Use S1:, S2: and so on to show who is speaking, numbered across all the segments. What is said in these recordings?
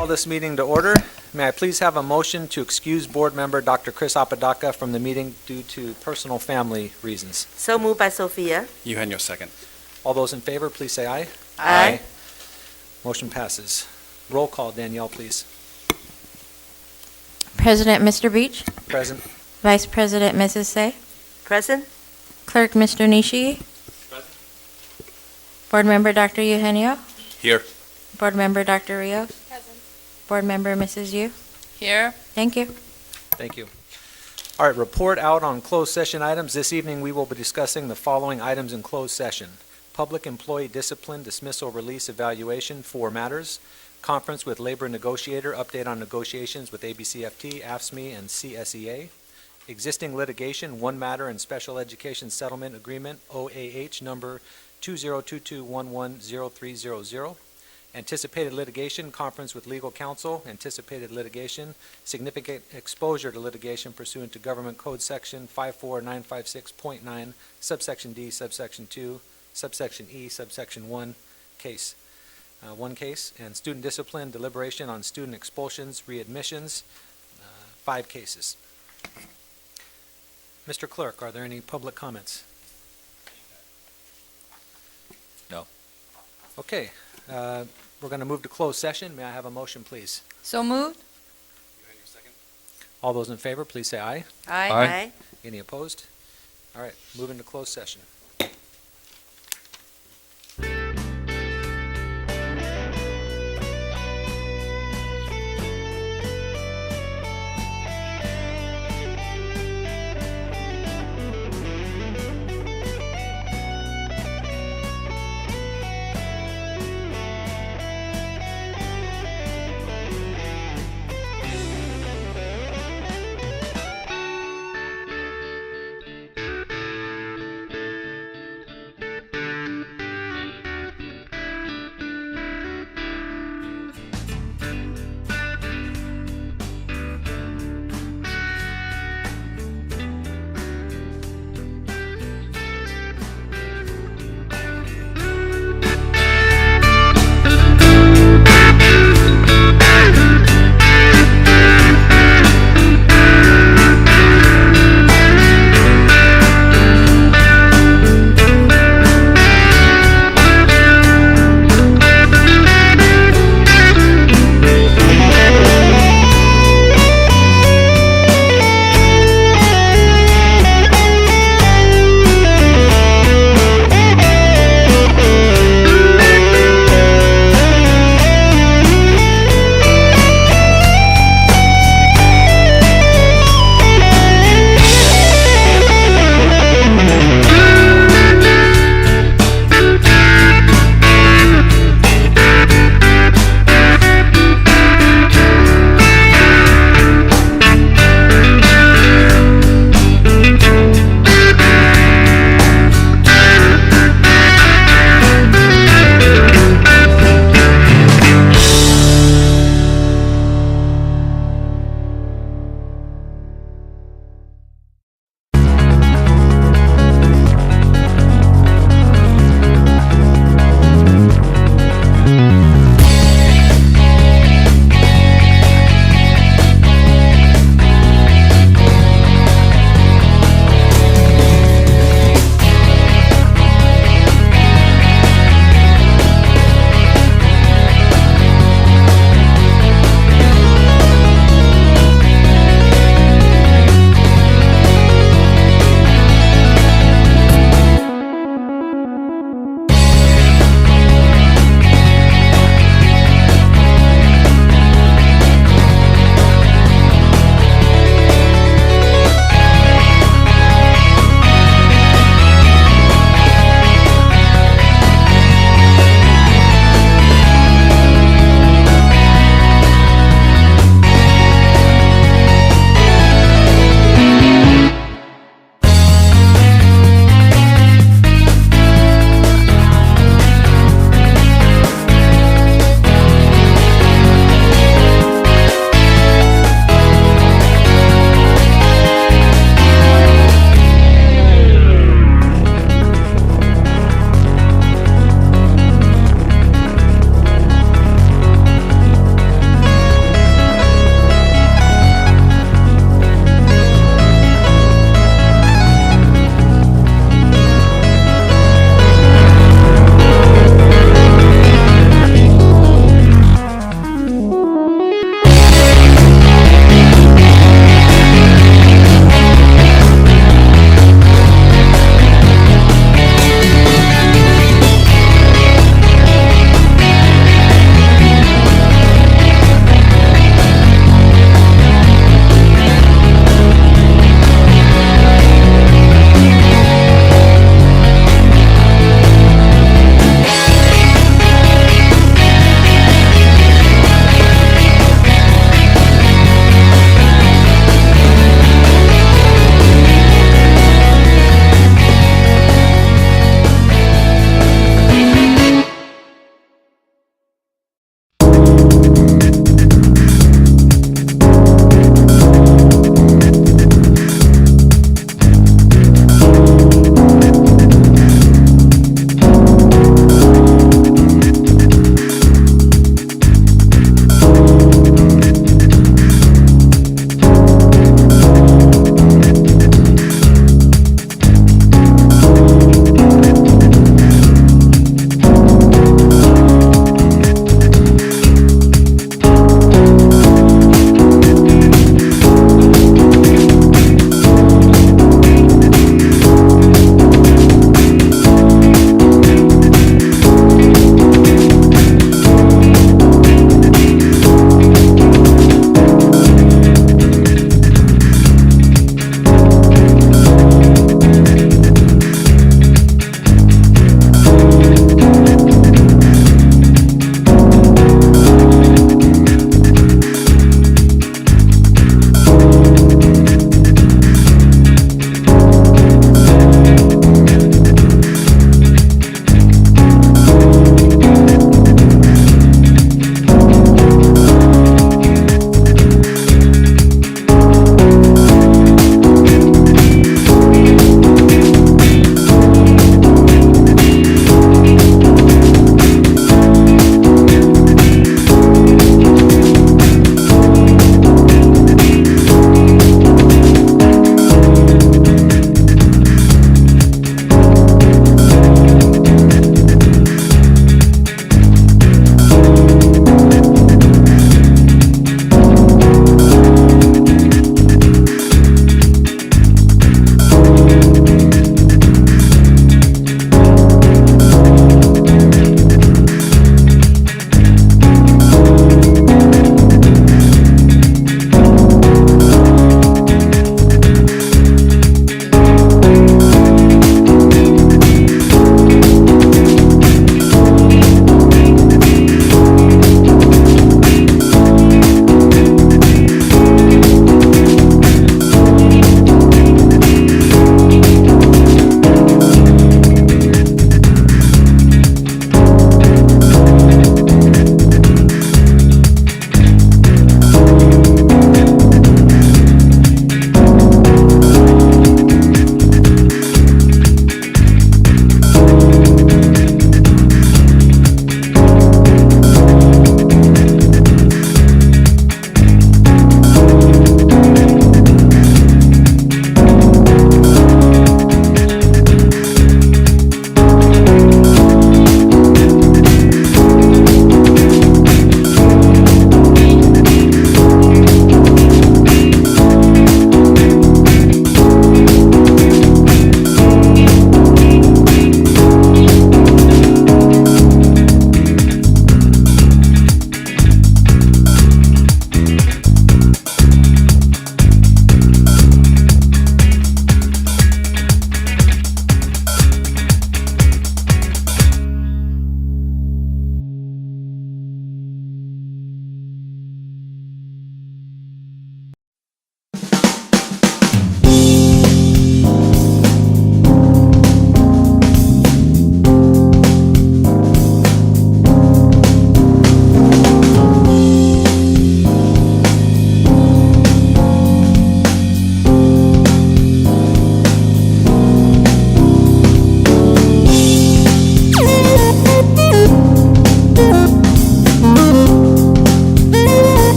S1: Call this meeting to order. May I please have a motion to excuse board member Dr. Chris Apodaca from the meeting due to personal family reasons?
S2: So moved by Sophia.
S3: Eugenio, second.
S1: All those in favor, please say aye.
S2: Aye.
S1: Motion passes. Roll call, Danielle, please.
S4: President Mr. Beach,
S1: Present.
S4: Vice President Mrs. Say,
S2: Present?
S4: Clerk Mr. Nishi, Board Member Dr. Eugenio,
S3: Here.
S4: Board Member Dr. Rios, Board Member Mrs. Yu.
S2: Here.
S4: Thank you.
S1: Thank you. All right, report out on closed session items. This evening, we will be discussing the following items in closed session. Public employee discipline, dismissal, release, evaluation, 4 matters. Conference with labor negotiator, update on negotiations with ABCFT, AFSCME, and CSEA. Existing litigation, 1 matter and special education settlement agreement, OAH number 2022110300. Anticipated litigation, conference with legal counsel, anticipated litigation, significant exposure to litigation pursuant to Government Code Section 54956.9, subsection D, subsection 2, subsection E, subsection 1, case. 1 case, and student discipline, deliberation on student expulsions, readmissions, 5 cases. Mr. Clerk, are there any public comments?
S3: No.
S1: Okay. We're going to move to closed session. May I have a motion, please?
S2: So moved?
S3: Eugenio, second.
S1: All those in favor, please say aye.
S3: Aye.
S1: Any opposed? All right, move into closed session.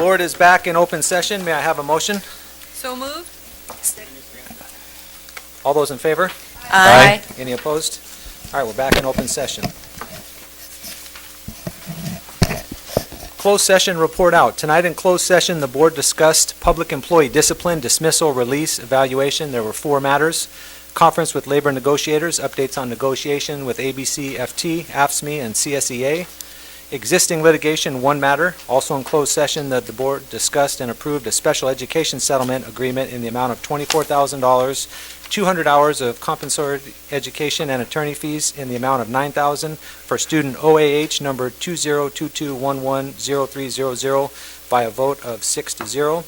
S1: Board is back in open session. May I have a motion?
S2: So moved.
S1: All those in favor?
S3: Aye.
S1: Any opposed? All right, we're back in open session. Closed session report out. Tonight in closed session, the board discussed public employee discipline, dismissal, release, evaluation. There were 4 matters. Conference with labor negotiators, updates on negotiation with ABCFT, AFSCME, and CSEA. Existing litigation, 1 matter. Also in closed session, the board discussed and approved a special education settlement agreement in the amount of $24,000, 200 hours of compensatory education and attorney fees in the amount of $9,000 for student OAH number 2022110300 by a vote of 6-0.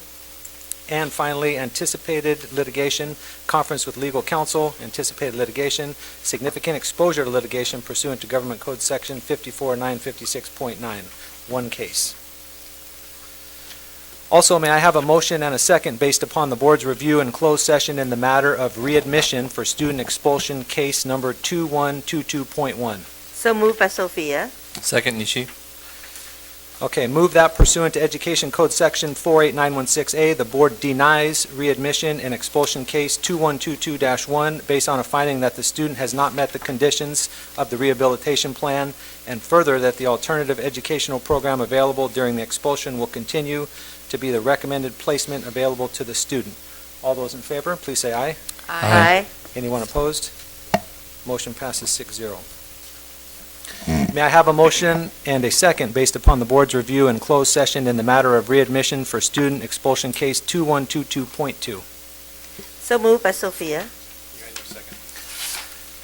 S1: And finally, anticipated litigation, conference with legal counsel, anticipated litigation, significant exposure to litigation pursuant to Government Code Section 54956.9, 1 case. Also, may I have a motion and a second based upon the board's review in closed session in the matter of readmission for student expulsion case number 2122.1?
S2: So moved by Sophia.
S3: Second, Nishi.
S1: Okay, move that pursuant to Education Code Section 48916A, the board denies readmission in expulsion case 2122-1 based on a finding that the student has not met the conditions of the rehabilitation plan, and further that the alternative educational program available during the expulsion will continue to be the recommended placement available to the student. All those in favor, please say aye.
S3: Aye.
S1: Anyone opposed? Motion passes 6-0. May I have a motion and a second based upon the board's review in closed session in the matter of readmission for student expulsion case 2122.2?
S2: So moved by Sophia.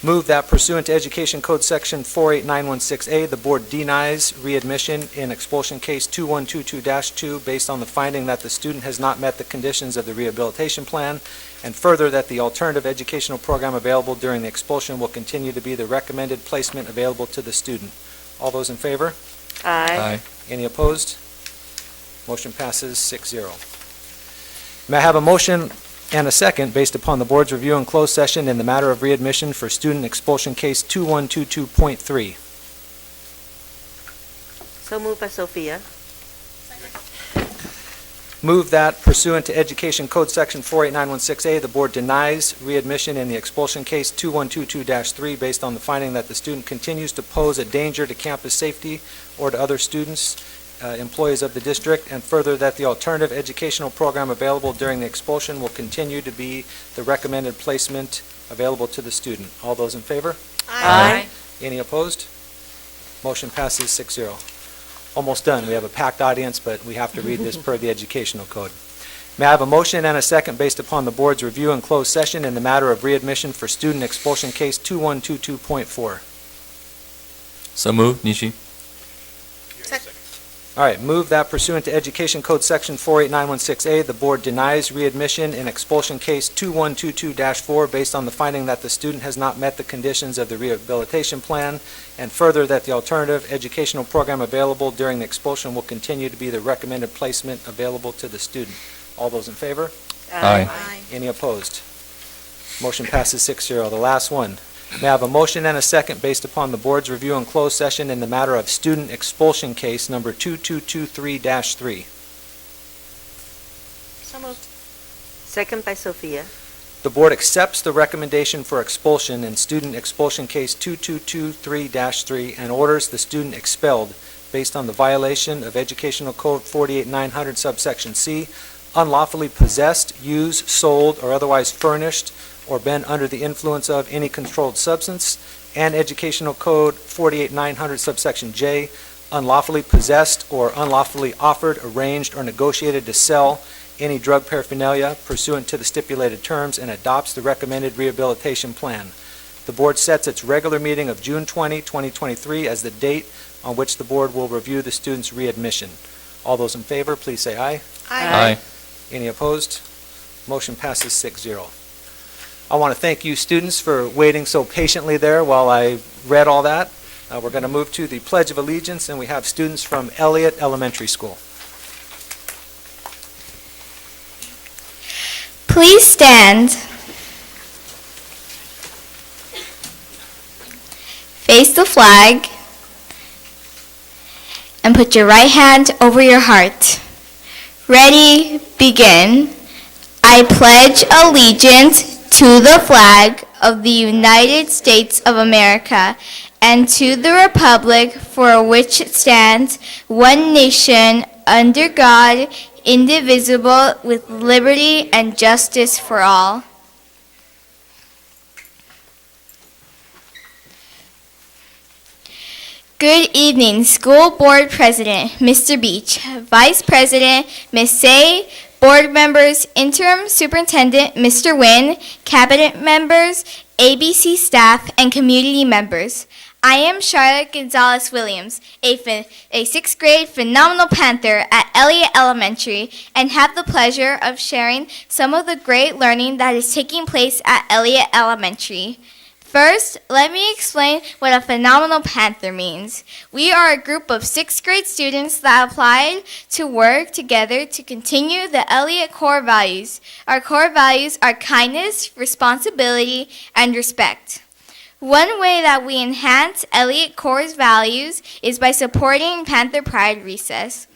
S1: Move that pursuant to Education Code Section 48916A, the board denies readmission in expulsion case 2122-2 based on the finding that the student has not met the conditions of the rehabilitation plan, and further that the alternative educational program available during the expulsion will continue to be the recommended placement available to the student. All those in favor?
S2: Aye.
S1: Any opposed? Motion passes 6-0. May I have a motion and a second based upon the board's review in closed session in the matter of readmission for student expulsion case 2122.3?
S2: So moved by Sophia.
S1: Move that pursuant to Education Code Section 48916A, the board denies readmission in the expulsion case 2122-3 based on the finding that the student continues to pose a danger to campus safety or to other students, employees of the district, and further that the alternative educational program available during the expulsion will continue to be the recommended placement available to the student. All those in favor?
S2: Aye.
S1: Any opposed? Motion passes 6-0. Almost done. We have a packed audience, but we have to read this per the educational code. May I have a motion and a second based upon the board's review in closed session in the matter of readmission for student expulsion case 2122.4?
S3: So moved, Nishi.
S1: All right, move that pursuant to Education Code Section 48916A, the board denies readmission in expulsion case 2122-4 based on the finding that the student has not met the conditions of the rehabilitation plan, and further that the alternative educational program available during the expulsion will continue to be the recommended placement available to the student. All those in favor?
S3: Aye.
S1: Any opposed? Motion passes 6-0. The last one. May I have a motion and a second based upon the board's review in closed session in the matter of student expulsion case number 2223-3?
S2: So moved. Second by Sophia.
S1: The board accepts the recommendation for expulsion in student expulsion case 2223-3 and orders the student expelled based on the violation of Educational Code 48900 subsection C, unlawfully possessed, used, sold, or otherwise furnished or been under the influence of any controlled substance, and Educational Code 48900 subsection J, unlawfully possessed or unlawfully offered, arranged, or negotiated to sell any drug paraphernalia pursuant to the stipulated terms, and adopts the recommended rehabilitation plan. The board sets its regular meeting of June 20, 2023 as the date on which the board will review the student's readmission. All those in favor, please say aye.
S3: Aye.
S1: Any opposed? Motion passes 6-0. I want to thank you students for waiting so patiently there while I read all that. We're going to move to the Pledge of Allegiance, and we have students from Elliott Elementary School.
S5: Please stand. Face the flag and put your right hand over your heart. Ready, begin. I pledge allegiance to the flag of the United States of America and to the republic for which it stands, one nation, under God, indivisible, with liberty and justice for all. Good evening, School Board President, Mr. Beach, Vice President, Ms. Say, Board members, Interim Superintendent, Mr. Nguyen, Cabinet members, ABC staff, and community members. I am Charlotte Gonzalez-Williams, a sixth grade phenomenal Panther at Elliott Elementary, and have the pleasure of sharing some of the great learning that is taking place at Elliott Elementary. First, let me explain what a phenomenal Panther means. We are a group of sixth grade students that applied to work together to continue the Elliott core values. Our core values are kindness, responsibility, and respect. One way that we enhance Elliott Core's values is by supporting Panther Pride Recess.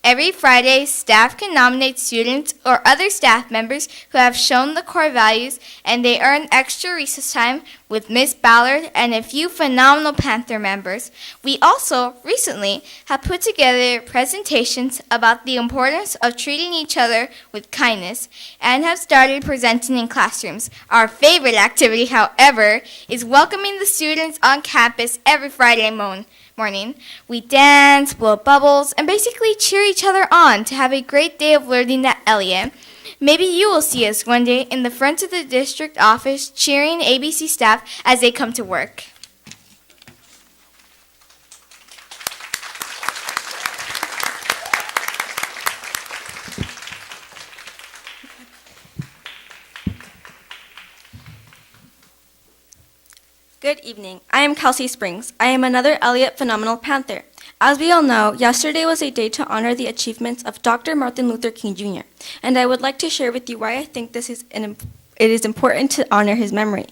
S5: Every Friday, staff can nominate students or other staff members who have shown the core values, and they earn extra recess time with Miss Ballard and a few phenomenal Panther members. We also recently have put together presentations about the importance of treating each other with kindness and have started presenting in classrooms. Our favorite activity, however, is welcoming the students on campus every Friday morning. We dance, blow bubbles, and basically cheer each other on to have a great day of learning at Elliott. Maybe you will see us one day in the front of the district office cheering ABC staff as they come to work.
S6: Good evening. I am Kelsey Springs. I am another Elliott Phenomenal Panther. As we all know, yesterday was a day to honor the achievements of Dr. Martin Luther King Jr., and I would like to share with you why I think it is important to honor his memory.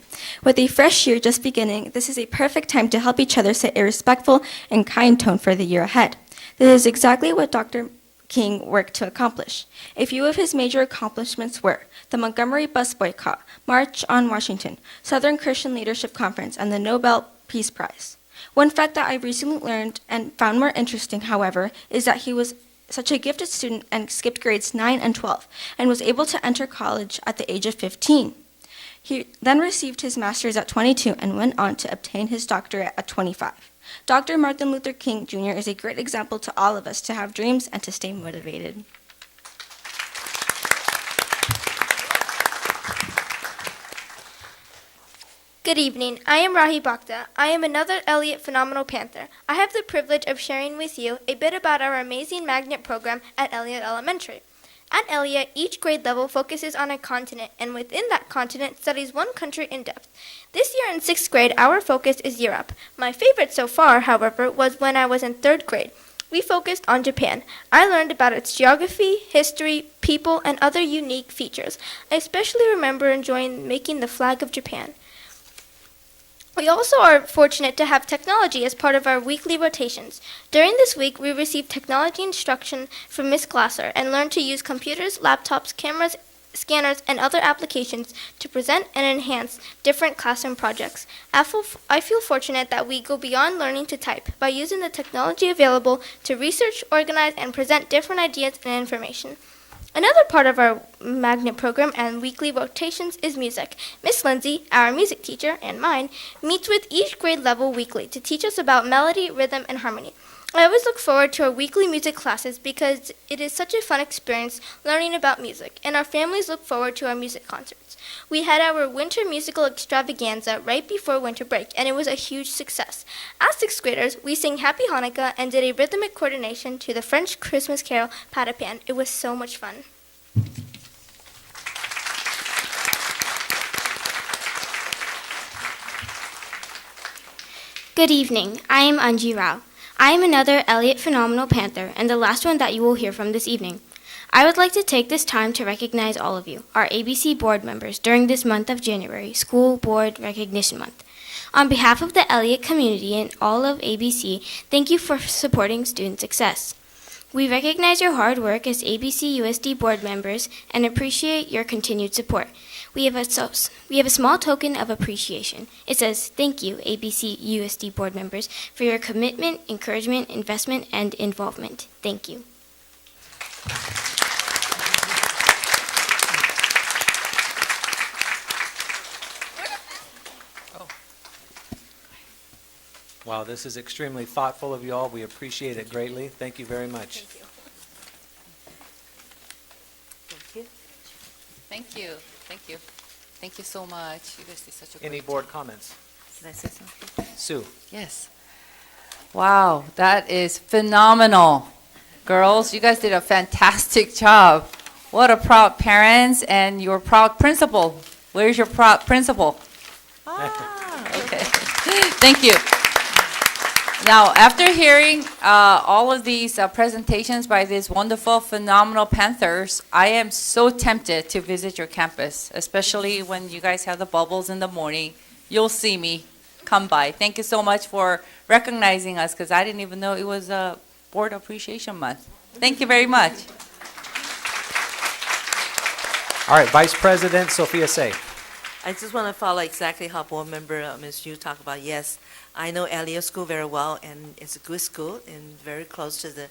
S6: With a fresh year just beginning, this is a perfect time to help each other set a respectful and kind tone for the year ahead. This is exactly what Dr. King worked to accomplish. A few of his major accomplishments were the Montgomery Bus Boycott, March on Washington, Southern Christian Leadership Conference, and the Nobel Peace Prize. One fact that I recently learned and found more interesting, however, is that he was such a gifted student and skipped grades 9 and 12 and was able to enter college at the age of 15. He then received his master's at 22 and went on to obtain his doctorate at 25. Dr. Martin Luther King Jr. is a great example to all of us to have dreams and to stay motivated.
S7: Good evening. I am Rahi Bhakta. I am another Elliott Phenomenal Panther. I have the privilege of sharing with you a bit about our amazing Magnet program at Elliott Elementary. At Elliott, each grade level focuses on a continent, and within that continent studies one country in depth. This year in 6th grade, our focus is Europe. My favorite so far, however, was when I was in 3rd grade. We focused on Japan. I learned about its geography, history, people, and other unique features. I especially remember enjoying making the flag of Japan. We also are fortunate to have technology as part of our weekly rotations. During this week, we received technology instruction from Ms. Glasser and learned to use computers, laptops, cameras, scanners, and other applications to present and enhance different classroom projects. I feel fortunate that we go beyond learning to type by using the technology available to research, organize, and present different ideas and information. Another part of our Magnet program and weekly rotations is music. Miss Lindsay, our music teacher, and mine, meets with each grade level weekly to teach us about melody, rhythm, and harmony. I always look forward to our weekly music classes because it is such a fun experience learning about music, and our families look forward to our music concerts. We had our winter musical extravaganza right before winter break, and it was a huge success. As 6th graders, we sang Happy Hanukkah and did a rhythmic coordination to the French Christmas carol, Pas de Pan. It was so much fun.
S8: Good evening. I am Anji Rao. I am another Elliott Phenomenal Panther and the last one that you will hear from this evening. I would like to take this time to recognize all of you, our ABC board members, during this month of January, School Board Recognition Month. On behalf of the Elliott community and all of ABC, thank you for supporting student success. We recognize your hard work as ABCUSD board members and appreciate your continued support. We have a small token of appreciation. It says, "Thank you, ABCUSD board members, for your commitment, encouragement, investment, and involvement. Thank you."
S1: Wow, this is extremely thoughtful of you all. We appreciate it greatly. Thank you very much.
S2: Thank you.
S9: Thank you. Thank you. Thank you so much. You guys did such a
S1: Any
S9: great
S1: board
S9: job.
S1: comments?
S9: Can I say something?
S1: Sue?
S9: Yes. Wow, that is phenomenal. Girls, you guys did a fantastic job. What a proud parents and your proud principal. Where's your proud principal? Okay. Thank you. Now, after hearing all of these presentations by these wonderful, phenomenal Panthers, I am so tempted to visit your campus, especially when you guys have the bubbles in the morning. You'll see me. Come by. Thank you so much for recognizing us, because I didn't even know it was a Board Appreciation Month. Thank you very much.
S1: All right, Vice President Sophia Say.
S2: I just want to follow exactly how board member Ms. Yu talked about. Yes, I know Elliott School very well, and it's a good school and very close to the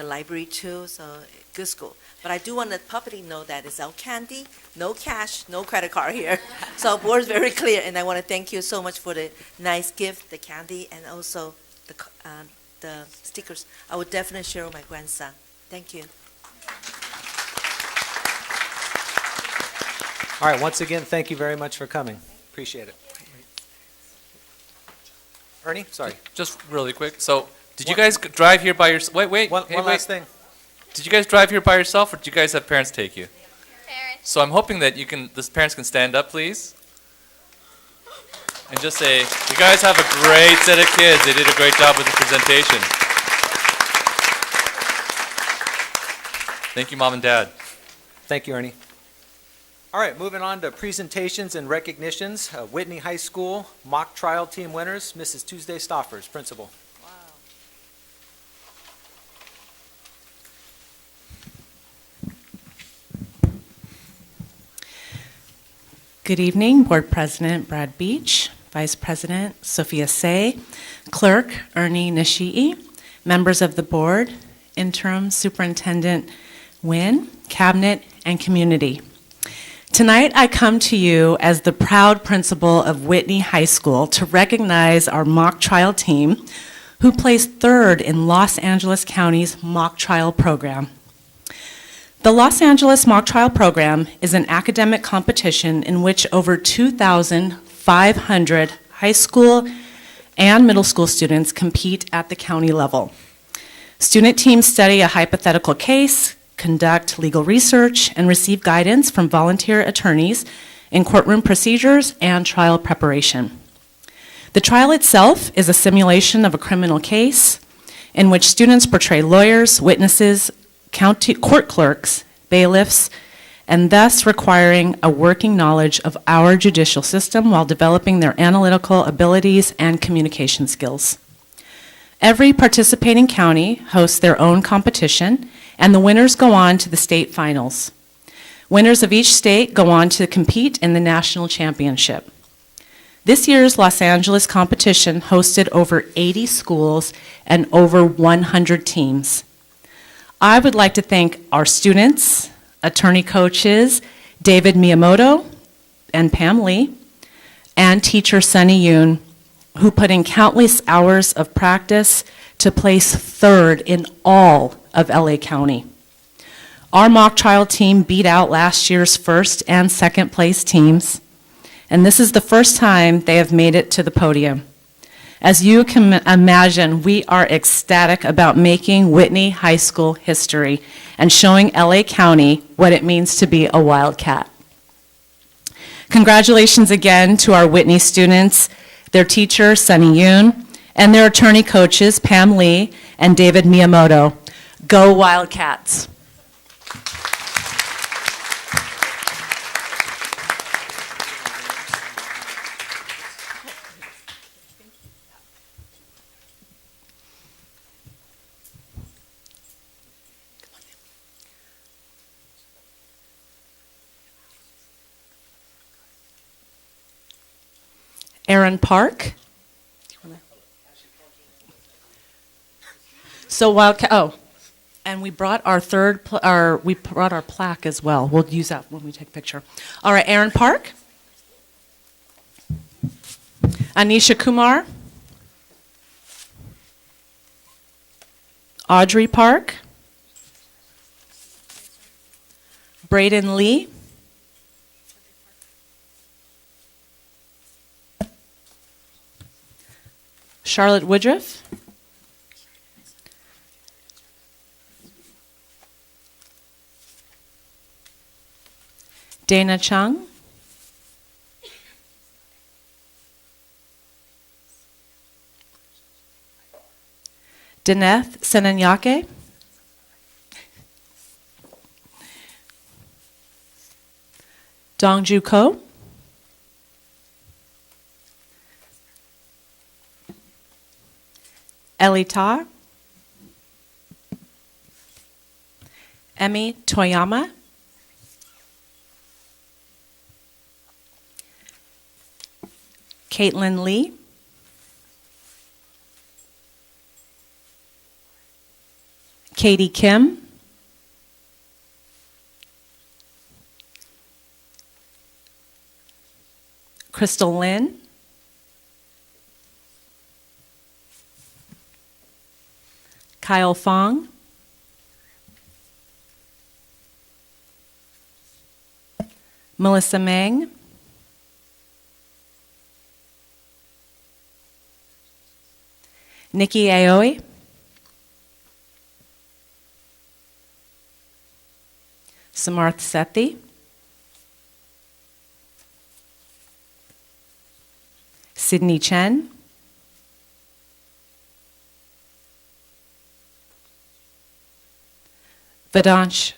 S2: library too, so good school. But I do want to publicly know that it's all candy, no cash, no credit card here. So board is very clear, and I want to thank you so much for the nice gift, the candy, and also the stickers. I would definitely share with my grandson. Thank you.
S1: All right, once again, thank you very much for coming. Appreciate it. Ernie, sorry.
S3: Just really quick. So, did you guys drive here by yourself? Wait.
S1: One
S3: Hey,
S1: last thing.
S3: Did you guys drive here by yourself, or did you guys have parents take you?
S7: Parents.
S3: So I'm hoping that the parents can stand up, please, and just say, "You guys have a great set of kids. They did a great job with the presentation." Thank you, Mom and Dad.
S1: Thank you, Ernie. All right, moving on to presentations and recognitions. Whitney High School mock trial team winners, Mrs. Tuesday Stoffers, principal.
S10: Good evening, Board President Brad Beach, Vice President Sophia Say, Clerk Ernie Nishii, members of the Board, Interim Superintendent Wynn, Cabinet, and community. Tonight, I come to you as the proud principal of Whitney High School to recognize our mock trial team who placed third in Los Angeles County's mock trial program. The Los Angeles Mock Trial Program is an academic competition in which over 2,500 high school and middle school students compete at the county level. Student teams study a hypothetical case, conduct legal research, and receive guidance from volunteer attorneys in courtroom procedures and trial preparation. The trial itself is a simulation of a criminal case in which students portray lawyers, witnesses, court clerks, bailiffs, and thus requiring a working knowledge of our judicial system while developing their analytical abilities and communication skills. Every participating county hosts their own competition, and the winners go on to the state finals. Winners of each state go on to compete in the national championship. This year's Los Angeles competition hosted over 80 schools and over 100 teams. I would like to thank our students, attorney coaches, David Miyamoto and Pam Lee, and teacher Sunny Yoon, who put in countless hours of practice to place third in all of LA County. Our mock trial team beat out last year's first and second place teams, and this is the first time they have made it to the podium. As you can imagine, we are ecstatic about making Whitney High School history and showing LA County what it means to be a Wildcat. Congratulations again to our Whitney students, their teacher, Sunny Yoon, and their attorney coaches, Pam Lee and David Miyamoto. Go Wildcats! Aaron Park. So while, and we brought our we brought our plaque as well. We'll use that when we take a picture. All right, Aaron Park. Anisha Kumar. Audrey Park. Braden Lee. Charlotte Woodruff. Dana Chung. Dineth Senanyake. Dongju Ko. Ellie Ta. Emi Toyama. Caitlin Lee. Katie Kim. Crystal Lynn. Kyle Fong. Melissa Meng. Nikki Aoi. Samarth Sethi. Sydney Chen. Vedansh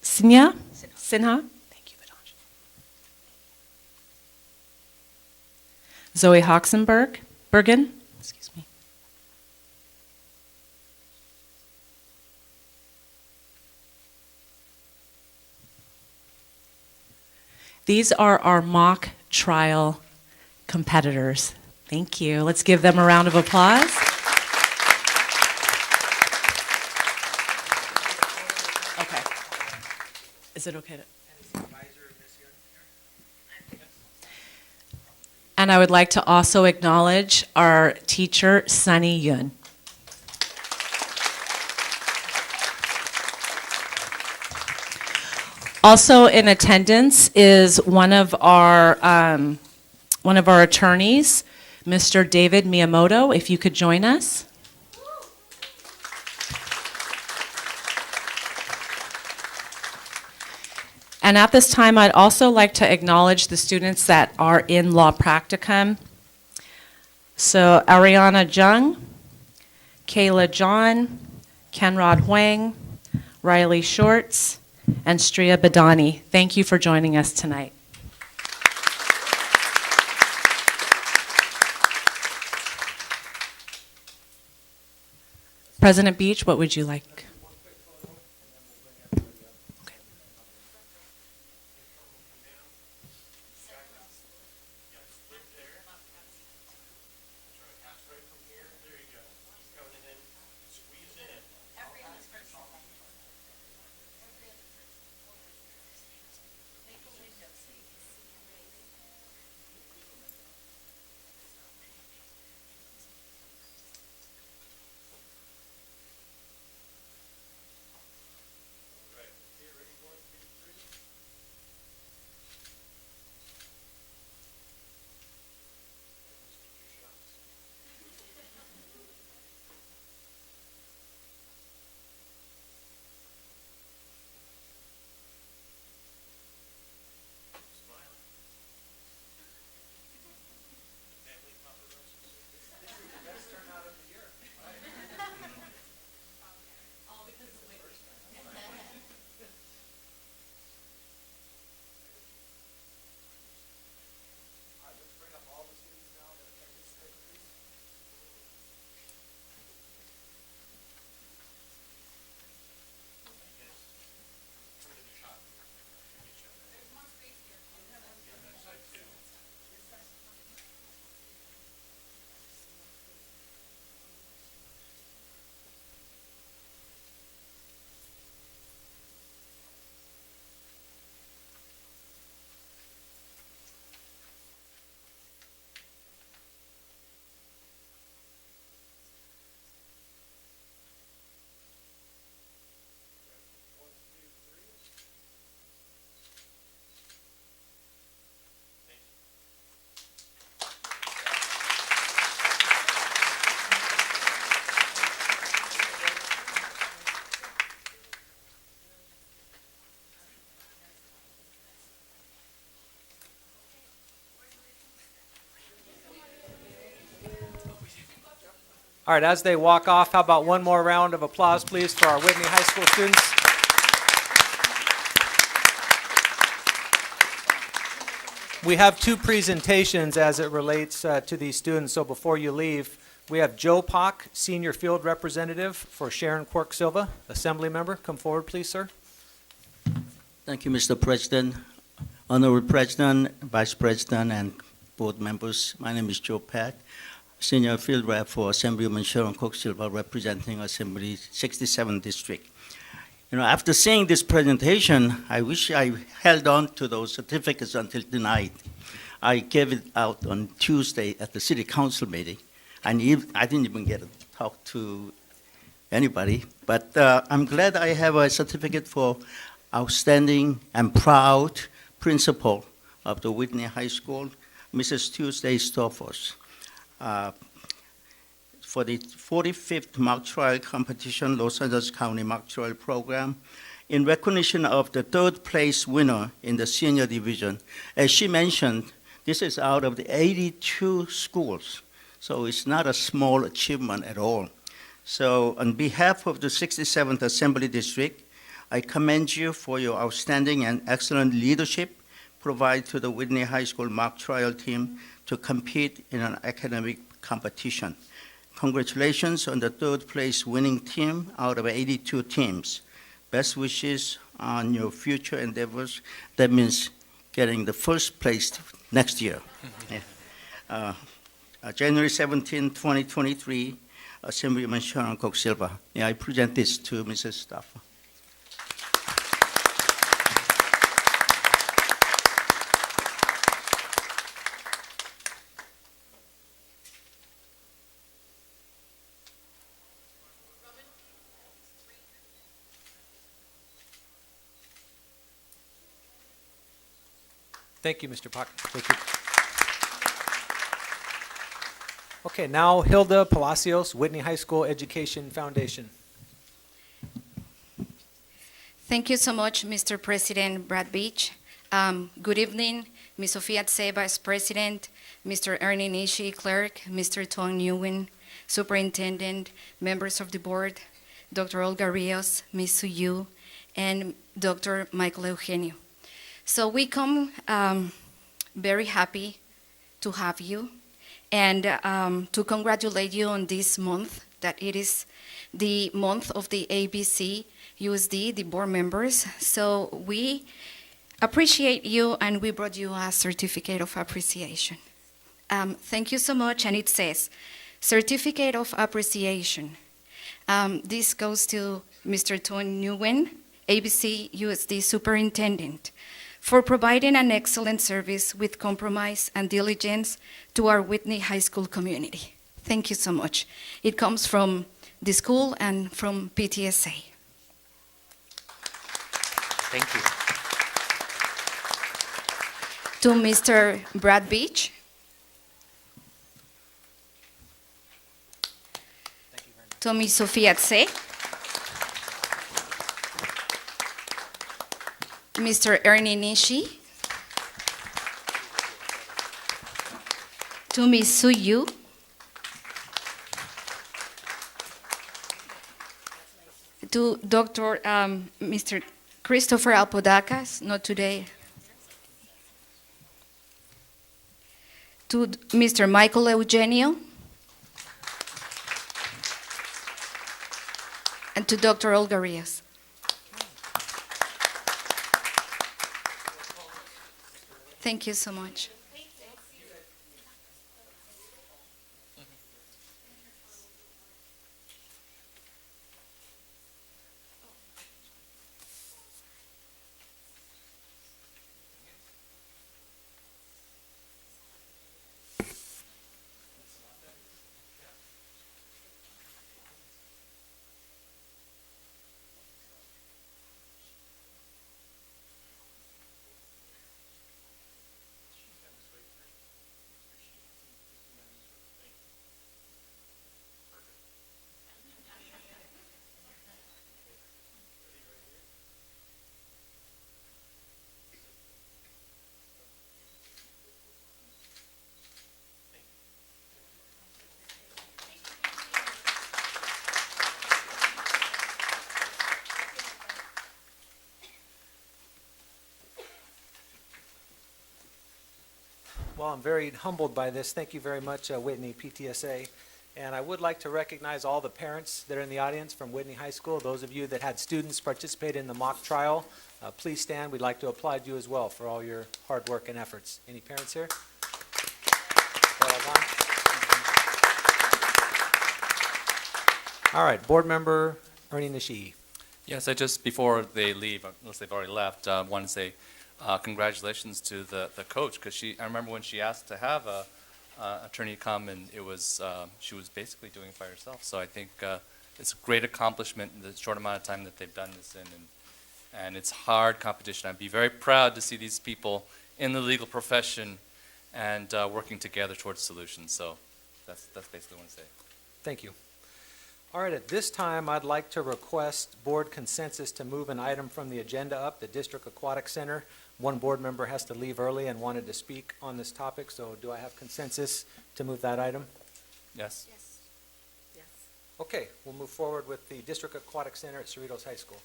S10: Sinha. Thank you, Vedansh. Zoe Bergen. Excuse me. These are our mock trial competitors. Thank you. Let's give them a round of applause. Okay. Is it okay to? And I would like to also acknowledge our teacher, Sunny Yun. Also in attendance is one of our attorneys, Mr. David Miyamoto, if you could join us. And at this time, I'd also like to acknowledge the students that are in law practicum. So Ariana Jung, Kayla John, Kenrod Huang, Riley Shorts, and Striya Badani. Thank you for joining us tonight. President Beach, what would you like?
S1: All right, as they walk off, how about one more round of applause, please, for our Whitney High School students? We have two presentations as it relates to these students, so before you leave, we have Joe Pock, Senior Field Representative for Sharon Quirk Silva, Assembly Member. Come forward, please, sir.
S11: Thank you, Mr. President. Honorable President, Vice President, and board members, my name is Joe Pack, Senior Field Rep for Assemblywoman Sharon Quirk Silva, representing Assembly 67 District. You know, after seeing this presentation, I wish I held on to those certificates until tonight. I gave it out on Tuesday at the City Council meeting, and I didn't even get to talk to anybody, but I'm glad I have a certificate for outstanding and proud principal of the Whitney High School, Mrs. Tuesday Stoffels. For the 45th mock trial competition, Los Angeles County mock trial program, in recognition of the third place winner in the senior division. As she mentioned, this is out of the 82 schools, so it's not a small achievement at all. So on behalf of the 67th Assembly District, I commend you for your outstanding and excellent leadership provided to the Whitney High School mock trial team to compete in an academic competition. Congratulations on the third place winning team out of 82 teams. Best wishes on your future endeavors. That means getting the first place next year. January 17, 2023, Assemblyman Sharon Quirk Silva. May I present this to Mrs. Staffer?
S1: Thank you, Mr. Pock. Thank you. Okay, now Hilda Palacios, Whitney High School Education Foundation.
S12: Thank you so much, Mr. President Brad Beach. Good evening, Ms. Sofia Tse, Vice President, Mr. Ernie Nishi, Clerk, Mr. Tom Nguyen, Superintendent, members of the board, Dr. Olga Rios, Ms. Suyu, and Dr. Michael Eugenio. So we come very happy to have you and to congratulate you on this month, that it is the month of the ABCUSD, the board members. So we appreciate you, and we brought you a certificate of appreciation. Thank you so much, and it says, Certificate of Appreciation. This goes to Mr. Tom Nguyen, ABCUSD Superintendent, for providing an excellent service with compromise and diligence to our Whitney High School community. Thank you so much. It comes from the school and from PTSA.
S1: Thank you.
S12: To Mr. Brad Beach. To Ms. Sofia Tse. Mr. Ernie Nishi. To Ms. Suyu. To Dr. Mr. Christopher Apodakas, not today. To Mr. Michael Eugenio. And to Dr. Olga Rios. Thank you so much.
S1: Well, I'm very humbled by this. Thank you very much, Whitney, PTSA. And I would like to recognize all the parents that are in the audience from Whitney High School. Those of you that had students participate in the mock trial, please stand. We'd like to applaud you as well for all your hard work and efforts. Any parents here? All right, Board Member Ernie Nishii.
S3: Yes, I just, before they leave, unless they've already left, want to say congratulations to the coach, because I remember when she asked to have a attorney come, and it was, she was basically doing it by herself. So I think it's a great accomplishment in the short amount of time that they've done this in, and it's hard competition. I'd be very proud to see these people in the legal profession and working together towards solutions. So that's basically what I want to say.
S1: Thank you. All right, at this time, I'd like to request board consensus to move an item from the agenda up, the District Aquatic Center. One board member has to leave early and wanted to speak on this topic, so do I have consensus to move that item?
S3: Yes?
S2: Yes. Yes.
S1: Okay, we'll move forward with the District Aquatic Center at Cerritos High School.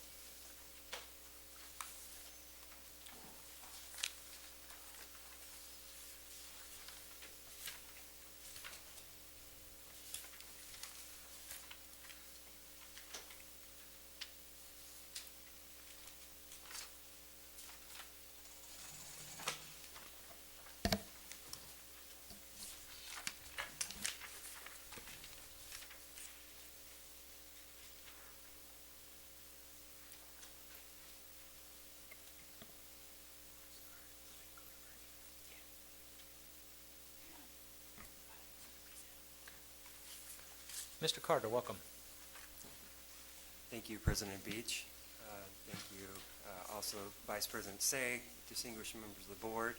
S1: Mr. Carter, welcome.
S13: Thank you, President Beach. Thank you also Vice President Say, distinguished members of the board,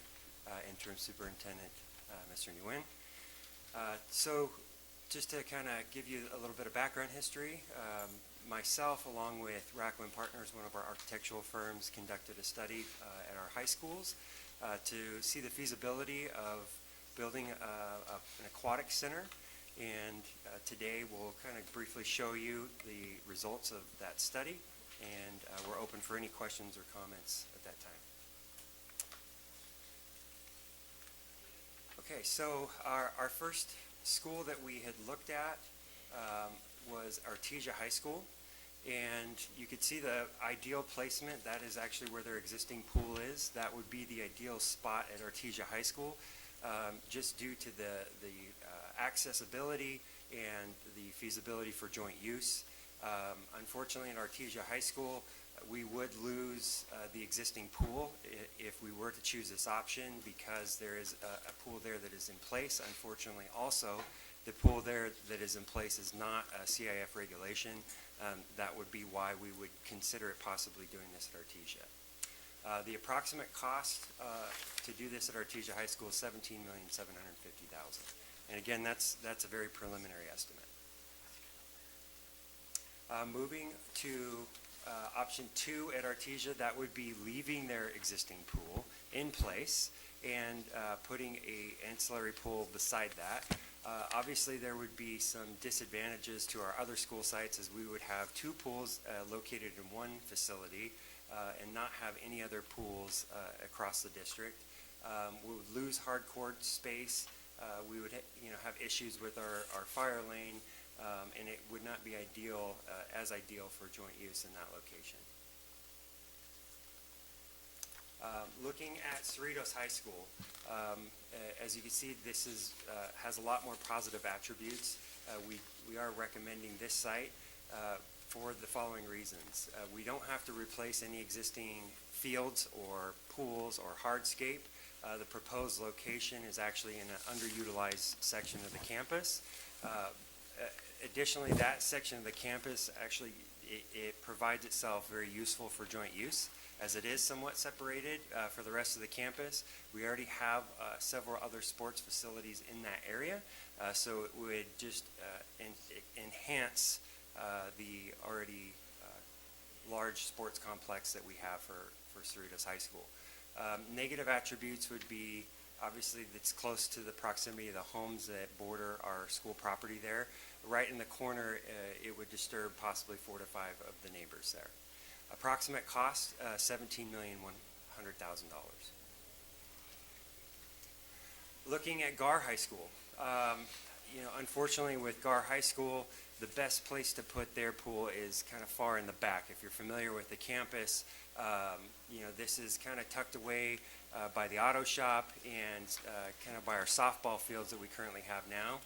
S13: Interim Superintendent Mr. Nguyen. So just to kind of give you a little bit of background history, myself along with Rackwin Partners, one of our architectural firms, conducted a study at our high schools to see the feasibility of building an aquatic center. And today we'll kind of briefly show you the results of that study, and we're open for any questions or comments at that time. Okay, so our first school that we had looked at was Artesia High School, and you could see the ideal placement. That is actually where their existing pool is. That would be the ideal spot at Artesia High School, just due to the accessibility and the feasibility for joint use. Unfortunately, in Artesia High School, we would lose the existing pool if we were to choose this option, because there is a pool there that is in place. Unfortunately, also, the pool there that is in place is not a CIF regulation. That would be why we would consider it possibly doing this at Artesia. The approximate cost to do this at Artesia High School is $17,750,000. And again, that's a very preliminary estimate. Moving to option 2 at Artesia, that would be leaving their existing pool in place and putting an ancillary pool beside that. Obviously, there would be some disadvantages to our other school sites, as we would have 2 pools located in one facility and not have any other pools across the district. We would lose hard court space. We would have issues with our fire lane, and it would not be ideal, as ideal for joint use in that location. Looking at Cerritos High School, as you can see, this has a lot more positive attributes. We are recommending this site for the following reasons. We don't have to replace any existing fields or pools or hardscape. The proposed location is actually in an underutilized section of the campus. Additionally, that section of the campus actually it provides itself very useful for joint use, as it is somewhat separated for the rest of the campus. We already have several other sports facilities in that area, so it would just enhance the already large sports complex that we have for Cerritos High School. Negative attributes would be, obviously, it's close to the proximity of the homes that border our school property there. Right in the corner, it would disturb possibly 4 to 5 of the neighbors there. Approximate cost, $17,100,000. Looking at Gar High School, unfortunately with Gar High School, the best place to put their pool is kind of far in the back. If you're familiar with the campus, this is kind of tucked away by the auto shop and kind of by our softball fields that we currently have now.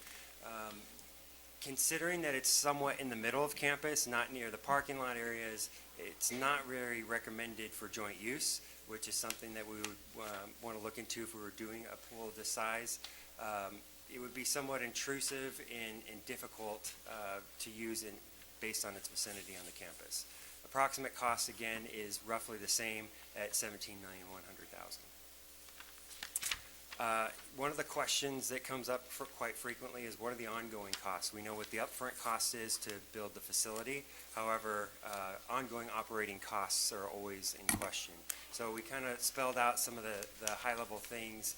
S13: Considering that it's somewhat in the middle of campus, not near the parking lot areas, it's not very recommended for joint use, which is something that we would want to look into if we were doing a pool of this size. It would be somewhat intrusive and difficult to use based on its vicinity on the campus. Approximate cost, again, is roughly the same at $17,100,000. One of the questions that comes up quite frequently is what are the ongoing costs? We know what the upfront cost is to build the facility. However, ongoing operating costs are always in question. So we kind of spelled out some of the high-level things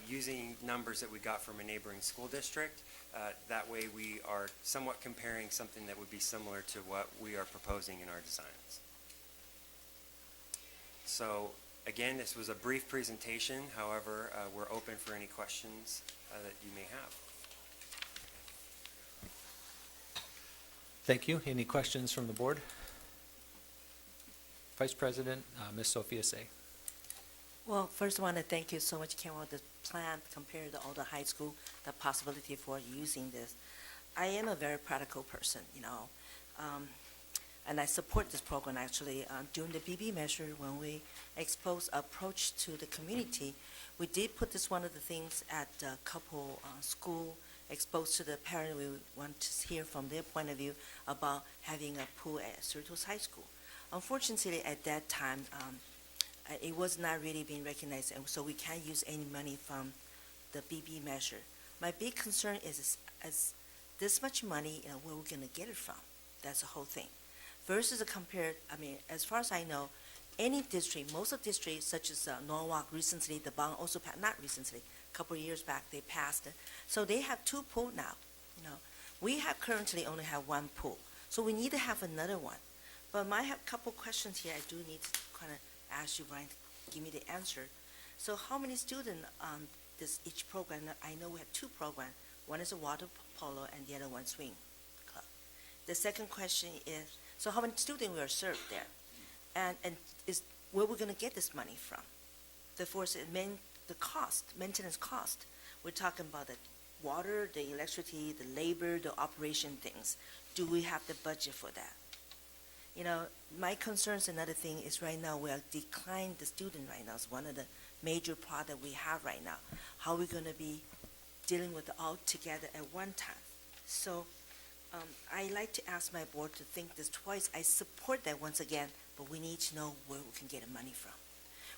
S13: using numbers that we got from a neighboring school district. That way we are somewhat comparing something that would be similar to what we are proposing in our designs. So again, this was a brief presentation. However, we're open for any questions that you may have.
S1: Thank you. Any questions from the board? Vice President, Ms. Sophia Say.
S2: Well, first I want to thank you so much, came up with the plan compared to all the high school, the possibility for using this. I am a very practical person, and I support this program actually. During the BB measure, when we exposed approach to the community, we did put this one of the things at a couple school exposed to the parent. We want to hear from their point of view about having a pool at Cerritos High School. Unfortunately, at that time, it was not really being recognized, and so we can't use any money from the BB measure. My big concern is this much money, where we're going to get it from. That's the whole thing. Versus compared, as far as I know, any district, most of districts such as Norwalk recently, the bond also passed, not recently, a couple of years back they passed it. So they have two pools now. We have currently only have one pool, so we need to have another one. But I have a couple questions here I do need to kind of ask you, Brian, to give me the answer. So how many students on each program? I know we have two programs. One is a water polo and the other one swing club. The second question is, so how many students we are served there? And is where we're going to get this money from? The cost, maintenance cost. We're talking about the water, the electricity, the labor, the operation things. Do we have the budget for that? My concerns, another thing is right now we are declining the student right now. It's one of the major problems we have right now. How are we going to be dealing with it all together at one time? So I like to ask my board to think this twice. I support that once again, but we need to know where we can get the money from.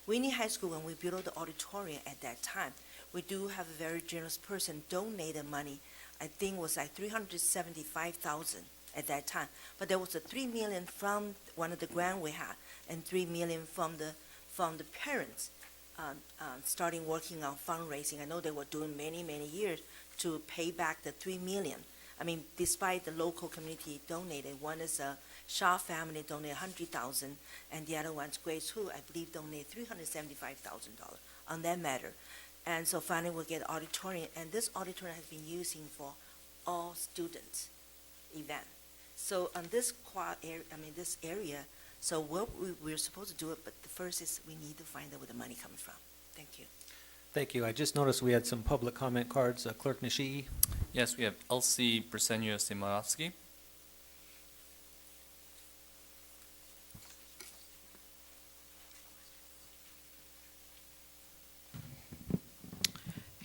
S2: Whitney High School, when we built the auditorium at that time, we do have a very generous person donated money. I think it was like $375,000 at that time. But there was a $3 million from one of the grant we had, and $3 million from the parents starting working on fundraising. I know they were doing many, many years to pay back the $3 million. Despite the local community donated, one is a Shaw family donated $100,000, and the other one's Grace Hu, I believe, donated $375,000 on that matter. And so finally we'll get auditorium, and this auditorium has been using for all students event. So on this this area, so what we're supposed to do it, but the first is we need to find out where the money comes from. Thank you.
S1: Thank you. I just noticed we had some public comment cards. Clerk Nishii.
S3: Yes, we have Elsie Briseño Simonovsky.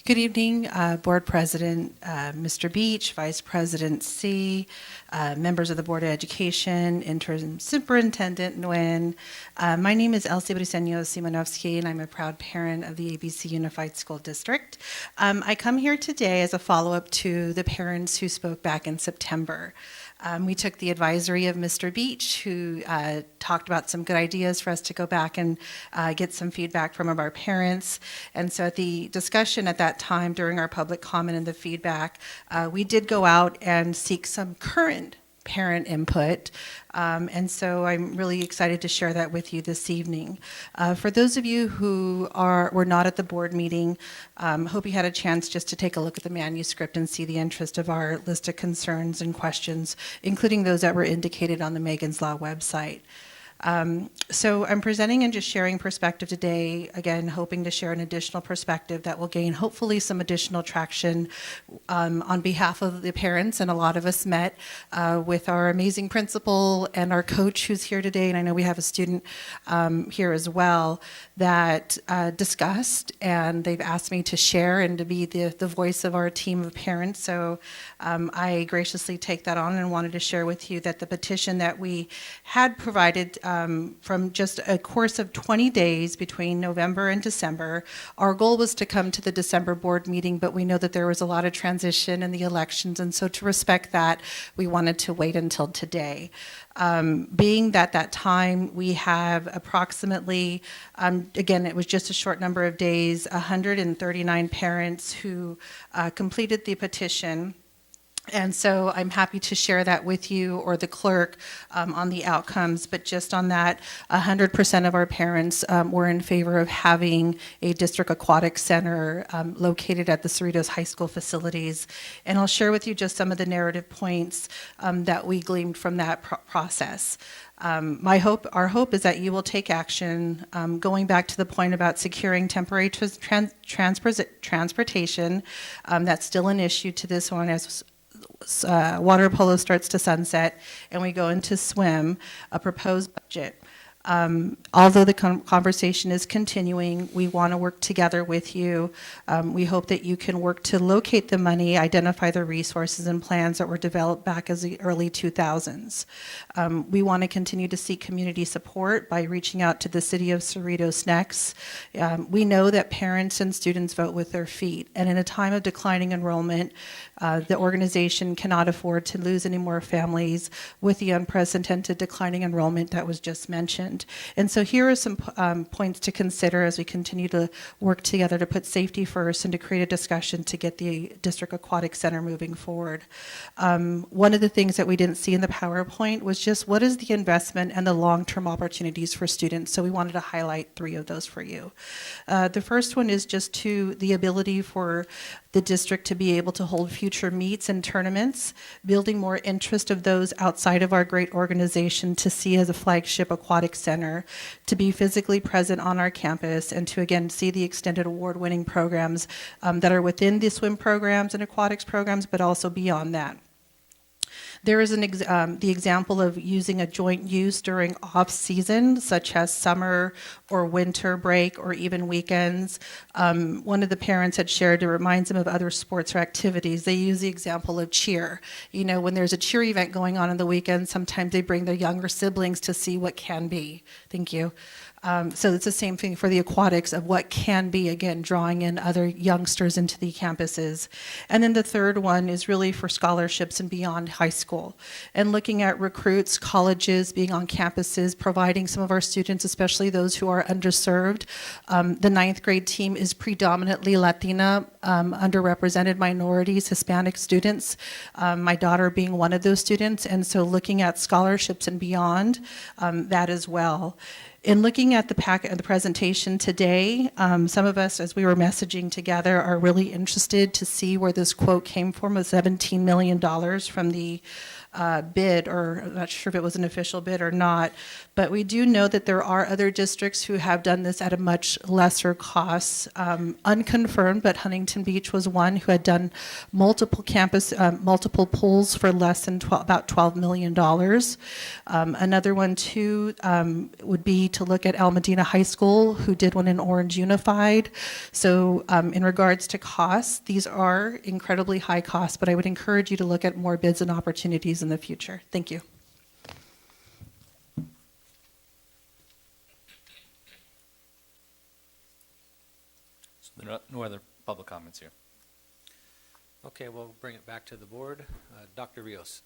S14: Good evening, Board President Mr. Beach, Vice President C, members of the Board of Education, Interim Superintendent Nguyen. My name is Elsie Briseño Simonovsky, and I'm a proud parent of the ABC Unified School District. I come here today as a follow-up to the parents who spoke back in September. We took the advisory of Mr. Beach, who talked about some good ideas for us to go back and get some feedback from our parents. And so at the discussion at that time during our public comment and the feedback, we did go out and seek some current parent input. And so I'm really excited to share that with you this evening. For those of you who were not at the board meeting, hope you had a chance just to take a look at the manuscript and see the interest of our list of concerns and questions, including those that were indicated on the Megan's Law website. So I'm presenting and just sharing perspective today, again, hoping to share an additional perspective that will gain hopefully some additional traction on behalf of the parents. And a lot of us met with our amazing principal and our coach who's here today, and I know we have a student here as well, that discussed, and they've asked me to share and to be the voice of our team of parents. So I graciously take that on and wanted to share with you that the petition that we had provided from just a course of 20 days between November and December. Our goal was to come to the December board meeting, but we know that there was a lot of transition in the elections, and so to respect that, we wanted to wait until today. Being that time we have approximately, again, it was just a short number of days, 139 parents who completed the petition. And so I'm happy to share that with you or the clerk on the outcomes, but just on that, 100% of our parents were in favor of having a district aquatic center located at the Cerritos High School facilities. And I'll share with you just some of the narrative points that we gleaned from that process. Our hope is that you will take action, going back to the point about securing temporary transportation. That's still an issue to this one as water polo starts to sunset and we go into swim, a proposed budget. Although the conversation is continuing, we want to work together with you. We hope that you can work to locate the money, identify the resources and plans that were developed back as the early 2000s. We want to continue to seek community support by reaching out to the City of Cerritos next. We know that parents and students vote with their feet, and in a time of declining enrollment, the organization cannot afford to lose any more families with the unprecedented declining enrollment that was just mentioned. And so here are some points to consider as we continue to work together to put safety first and to create a discussion to get the District Aquatic Center moving forward. One of the things that we didn't see in the PowerPoint was just what is the investment and the long-term opportunities for students. So we wanted to highlight 3 of those for you. The first one is just the ability for the district to be able to hold future meets and tournaments, building more interest of those outside of our great organization to see as a flagship aquatic center, to be physically present on our campus, and to again see the extended award-winning programs that are within the swim programs and aquatics programs, but also beyond that. There is the example of using a joint use during off-season, such as summer or winter break or even weekends. One of the parents had shared it reminds them of other sports or activities. They use the example of cheer. You know, when there's a cheer event going on the weekend, sometimes they bring their younger siblings to see what can be. Thank you. So it's the same thing for the aquatics of what can be, again, drawing in other youngsters into the campuses. And then the third one is really for scholarships and beyond high school. And looking at recruits, colleges, being on campuses, providing some of our students, especially those who are underserved. The 9th grade team is predominantly Latina, underrepresented minorities, Hispanic students, my daughter being one of those students. And so looking at scholarships and beyond, that as well. In looking at the presentation today, some of us, as we were messaging together, are really interested to see where this quote came from, of $17 million from the bid, or I'm not sure if it was an official bid or not, but we do know that there are other districts who have done this at a much lesser cost, unconfirmed, but Huntington Beach was one who had done multiple pools for less than about $12 million. Another one too would be to look at El Medina High School, who did one in Orange Unified. So in regards to costs, these are incredibly high costs, but I would encourage you to look at more bids and opportunities in the future. Thank you.
S3: So there are no other public comments here.
S1: Okay, we'll bring it back to the board. Dr. Rios.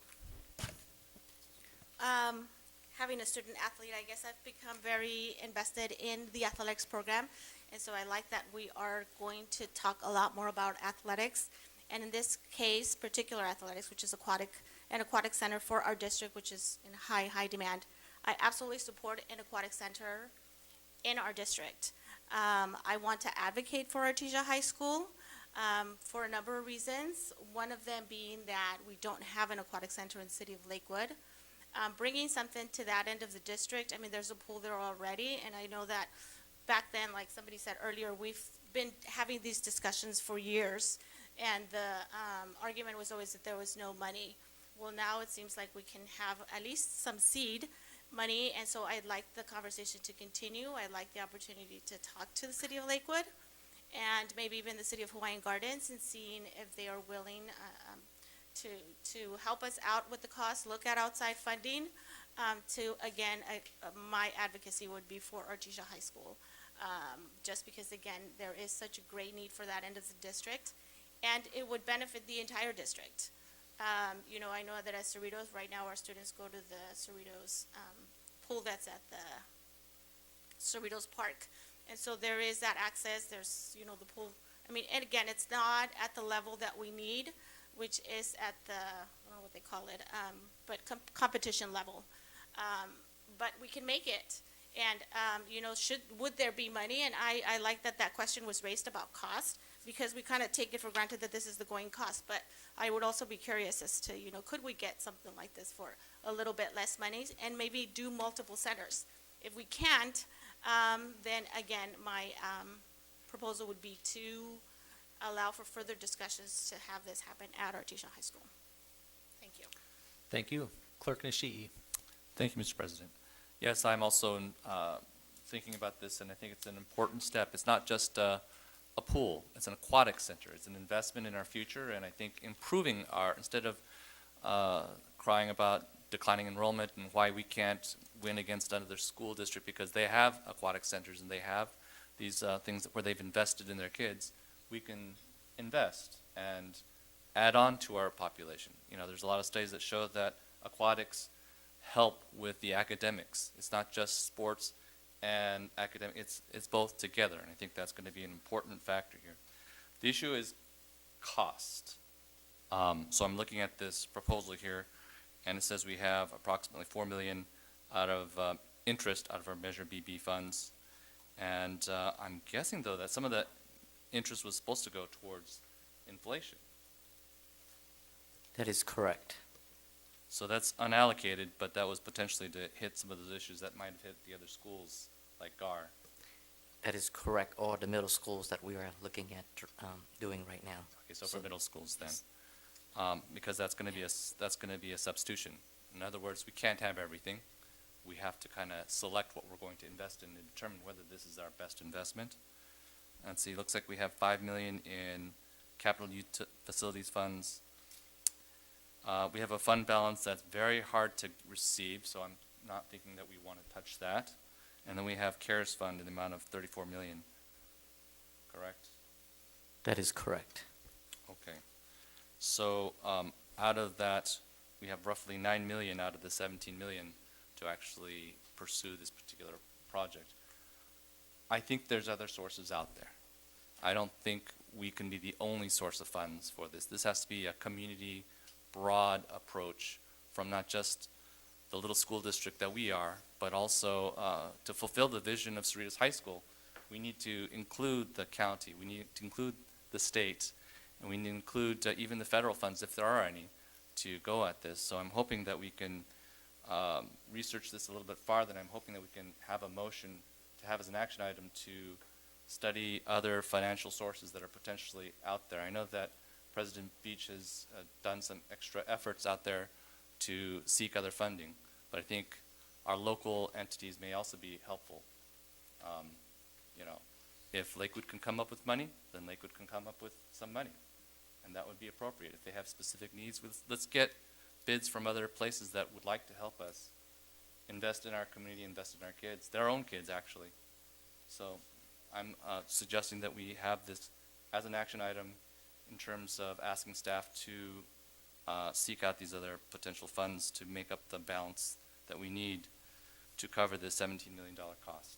S15: Having a student athlete, I guess I've become very invested in the athletics program, and so I like that we are going to talk a lot more about athletics, and in this case, particular athletics, which is aquatic an aquatic center for our district, which is in high demand. I absolutely support an aquatic center in our district. I want to advocate for Artesia High School for a number of reasons. One of them being that we don't have an aquatic center in the city of Lakewood. Bringing something to that end of the district, I mean, there's a pool there already, and I know that back then, like somebody said earlier, we've been having these discussions for years, and the argument was always that there was no money. Well, now it seems like we can have at least some seed money, and so I'd like the conversation to continue. I'd like the opportunity to talk to the city of Lakewood and maybe even the city of Hawaiian Gardens and seeing if they are willing to help us out with the cost, look at outside funding. Again, my advocacy would be for Artesia High School, just because, again, there is such a great need for that end of the district, and it would benefit the entire district. You know, I know that at Cerritos, right now, our students go to the Cerritos pool that's at the Cerritos Park. And so there is that access, there's, you know, the pool. I mean, and again, it's not at the level that we need, which is at the, I don't know what they call it, but competition level. But we can make it. And, you know, would there be money? And I like that question was raised about cost, because we kind of take it for granted that this is the going cost. But I would also be curious as to, you know, could we get something like this for a little bit less money and maybe do multiple centers? If we can't, then again, my proposal would be to allow for further discussions to have this happen at Artesia High School. Thank you.
S1: Thank you. Clerk Nishii.
S3: Thank you, Mr. President. Yes, I'm also thinking about this, and I think it's an important step. It's not just a pool. It's an aquatic center. It's an investment in our future, and I think improving instead of crying about declining enrollment and why we can't win against another school district because they have aquatic centers and they have these things where they've invested in their kids, we can invest and add on to our population. You know, there's a lot of studies that show that aquatics help with the academics. It's not just sports and academic, it's both together, and I think that's going to be an important factor here. The issue is cost. So I'm looking at this proposal here, and it says we have approximately $4 million out of interest out of our Measure BB funds, and I'm guessing though that some of that interest was supposed to go towards inflation.
S16: That is correct.
S3: So that's unallocated, but that was potentially to hit some of those issues that might have hit the other schools like GAR.
S16: That is correct. Or the middle schools that we are looking at doing right now.
S3: Okay, so for middle schools then, because that's going to be a substitution. In other words, we can't have everything. We have to kind of select what we're going to invest in and determine whether this is our best investment. Let's see. Looks like we have $5 million in capital facilities funds. We have a fund balance that's very hard to receive, so I'm not thinking that we want to touch that. And then we have CARES fund in the amount of $34 million. Correct?
S16: That is correct.
S3: Okay. So out of that, we have roughly $9 million out of the $17 million to actually pursue this particular project. I think there's other sources out there. I don't think we can be the only source of funds for this. This has to be a community broad approach from not just the little school district that we are, but also to fulfill the vision of Cerritos High School, we need to include the county, we need to include the state, and we need to include even the federal funds, if there are any, to go at this. So I'm hoping that we can research this a little bit farther, and I'm hoping that we can have a motion to have as an action item to study other financial sources that are potentially out there. I know that President Beach has done some extra efforts out there to seek other funding, but I think our local entities may also be helpful. You know, if Lakewood can come up with money, then Lakewood can come up with some money, and that would be appropriate. If they have specific needs, let's get bids from other places that would like to help us invest in our community, invest in our kids, their own kids actually. So I'm suggesting that we have this as an action item in terms of asking staff to seek out these other potential funds to make up the balance that we need to cover this $17 million cost.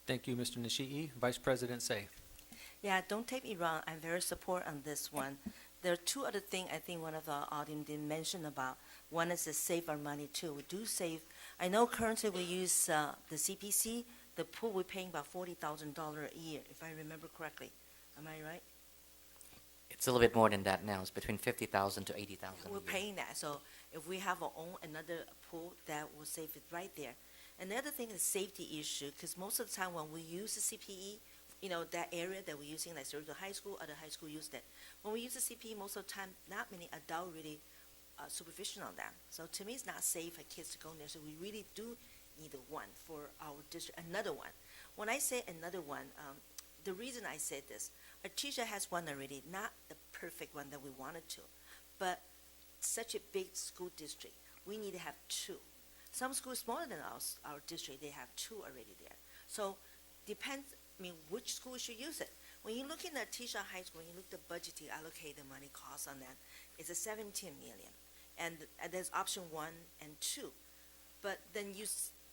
S1: Thank you, Mr. Nishii. Vice President Say.
S2: Yeah, don't take me wrong. I'm very support on this one, there are two other things I think one of the audience didn't mention about. One is to save our money too. We do save. I know currently we use the CPC. The pool we're paying about $40,000 a year, if I remember correctly. Am I right?
S16: It's a little bit more than that now. It's between 50,000 to 80,000.
S2: We're paying that. So if we have our own another pool, that will save it right there. And the other thing is safety issue, because most of the time when we use the CPE, you know, that area that we're using, like Cerritos High School, other high school use that. When we use the CPE, most of the time, not many adult really supervision on that. So to me, it's not safe for kids to go in there. So we really do need one for our district, another one. When I say another one, the reason I said this, Artesia has one already, not the perfect one that we wanted to, but such a big school district, we need to have two. Some schools smaller than our district, they have two already there. So depends, I mean, which school should use it. When you look in Artesia High School, when you look at the budget to allocate the money cost on that, it's a 17 million. And there's option 1 and 2. But then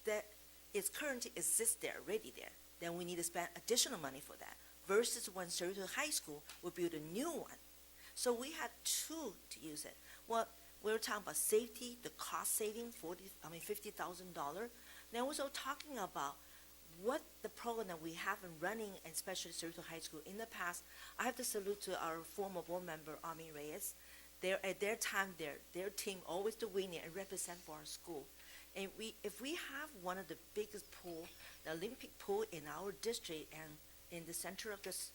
S2: that it's currently exists there, already there. Then we need to spend additional money for that. Versus when Cerritos High School will build a new one. So we had two to use it. Well, we were talking about safety, the cost saving, $50,000. Then we're also talking about what the program that we have been running, especially Cerritos High School in the past. I have to salute to our former board member, Ami Reyes. At their time, their team always to win it and represent for our school. And if we have one of the biggest pool, the Olympic pool in our district and in the center of this,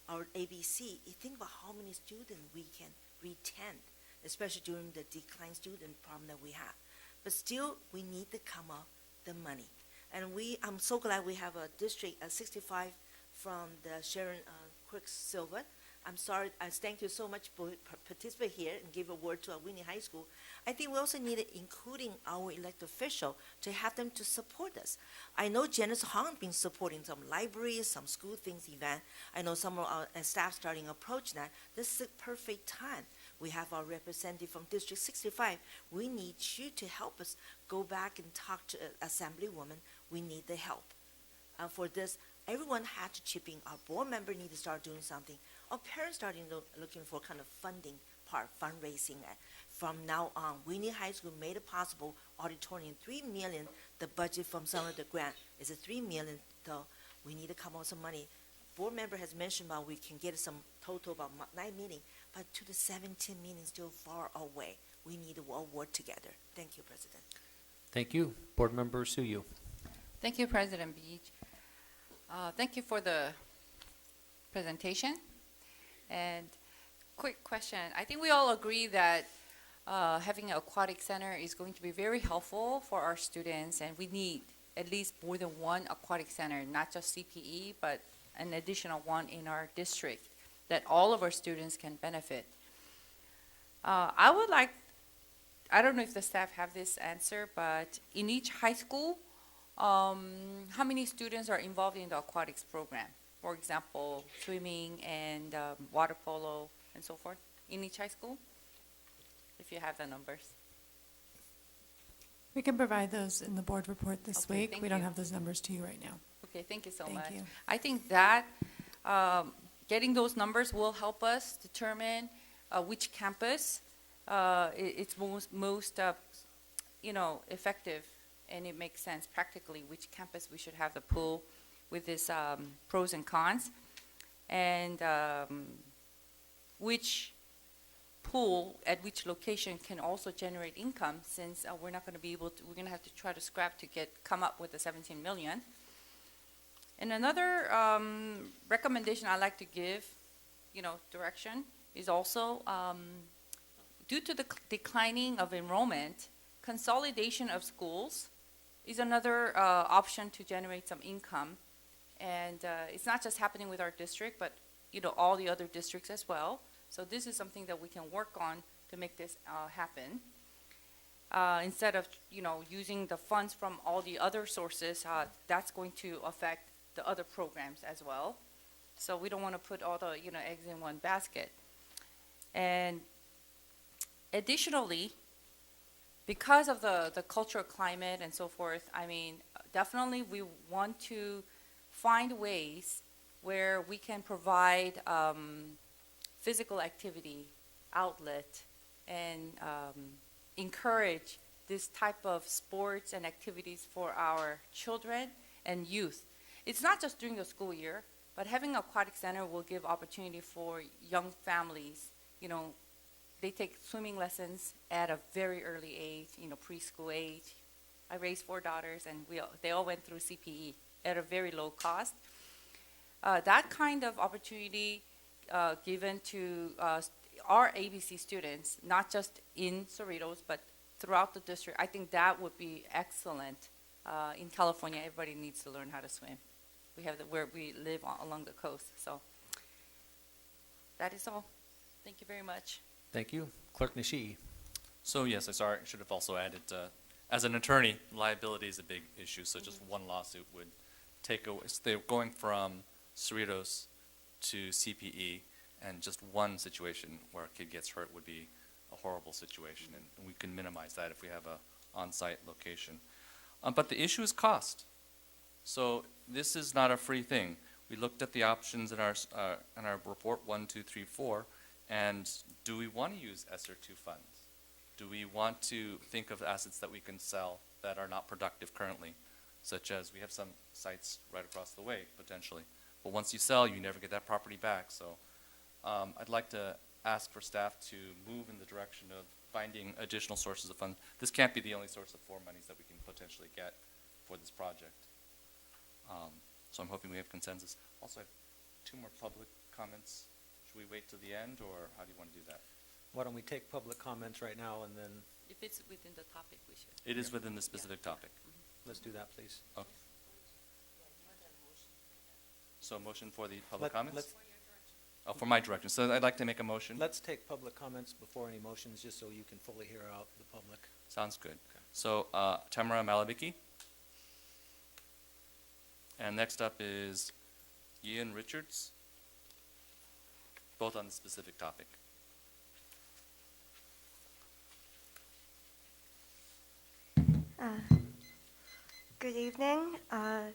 S2: our ABC, you think about how many students we can retain, especially during the decline student problem that we have. But still, we need to come up the money. And I'm so glad we have a district, 65 from the Sharon Quicksilver. I'm sorry, I thank you so much for participating here and give a word to our Winnie High School. I think we also need it, including our elected official, to have them to support us. I know Janice Hong been supporting some libraries, some school things event. I know some of our staff starting to approach that. This is a perfect time. We have our representative from District 65. We need you to help us go back and talk to Assemblywoman. We need the help. For this, everyone had to chip in. Our board member need to start doing something. Our parents starting looking for kind of funding part, fundraising. From now on, Winnie High School made it possible. Auditorium, $3 million. The budget from some of the grant is a $3 million. So we need to come up with some money. Board member has mentioned about we can get some total about 9 million, but to the 17 million still far away. We need to all work together. Thank you, President.
S1: Thank you. Board Member Suyu.
S9: Thank you, President Beach. Thank you for the presentation. And quick question. I think we all agree that having an aquatic center is going to be very helpful for our students, and we need at least more than one aquatic center, not just CPE, but an additional one in our district that all of our students can benefit. I would like, I don't know if the staff have this answer, but in each high school, how many students are involved in the aquatics program? For example, swimming and water polo and so forth in each high school, if you have the numbers.
S17: We can provide those in the board report this
S9: Okay,
S17: week.
S9: thank
S17: We don't
S9: you.
S17: have those numbers to you right now.
S9: Okay, thank you so
S17: Thank
S9: much.
S17: you.
S9: I think that getting those numbers will help us determine which campus it's most effective, and it makes sense practically which campus we should have the pool with its pros and cons, and which pool at which location can also generate income, since we're not going to be able to, we're going to have to try to scrap to come up with the 17 million. And another recommendation I like to give, direction, is also due to the declining of enrollment, consolidation of schools is another option to generate some income. And it's not just happening with our district, but all the other districts as well. So this is something that we can work on to make this happen. Instead of using the funds from all the other sources, that's going to affect the other programs as well. So we don't want to put all the eggs in one basket. And additionally, because of the cultural climate and so forth, I mean, definitely we want to find ways where we can provide physical activity outlet and encourage this type of sports and activities for our children and youth. It's not just during the school year, but having an aquatic center will give opportunity for young families. You know, they take swimming lessons at a very early age, preschool age. I raised 4 daughters, and they all went through CPE at a very low cost. That kind of opportunity given to our ABC students, not just in Cerritos, but throughout the district, I think that would be excellent. In California, everybody needs to learn how to swim. Where we live along the coast. So that is all. Thank you very much.
S1: Thank you. Clerk Nishi.
S3: So yes, I should have also added, as an attorney, liability is a big issue, so just one lawsuit would take away, so they're going from Cerritos to CPE, and just one situation where a kid gets hurt would be a horrible situation, and we can minimize that if we have a on-site location. But the issue is cost. So this is not a free thing. We looked at the options in our report 1, 2, 3, 4, and do we want to use ESSER 2 funds? Do we want to think of assets that we can sell that are not productive currently, such as we have some sites right across the way, potentially. But once you sell, you never get that property back. So I'd like to ask for staff to move in the direction of finding additional sources of funds. This can't be the only source of monies that we can potentially get for this project. So I'm hoping we have consensus. Also, I have 2 more public comments. Should we wait till the end, or how do you want to do that?
S1: Why don't we take public comments right now, and then
S9: If it's within the topic, we should.
S3: It is within the specific topic.
S1: let's do that, please.
S3: Okay. So a motion for the public comments? Oh, for my direction. So I'd like to make a motion.
S1: Let's take public comments before any motions, just so you can fully hear out the public.
S3: Sounds good. So Tamara Malabiki. And next up is Ian Richards, both on the specific topic.
S18: Good evening.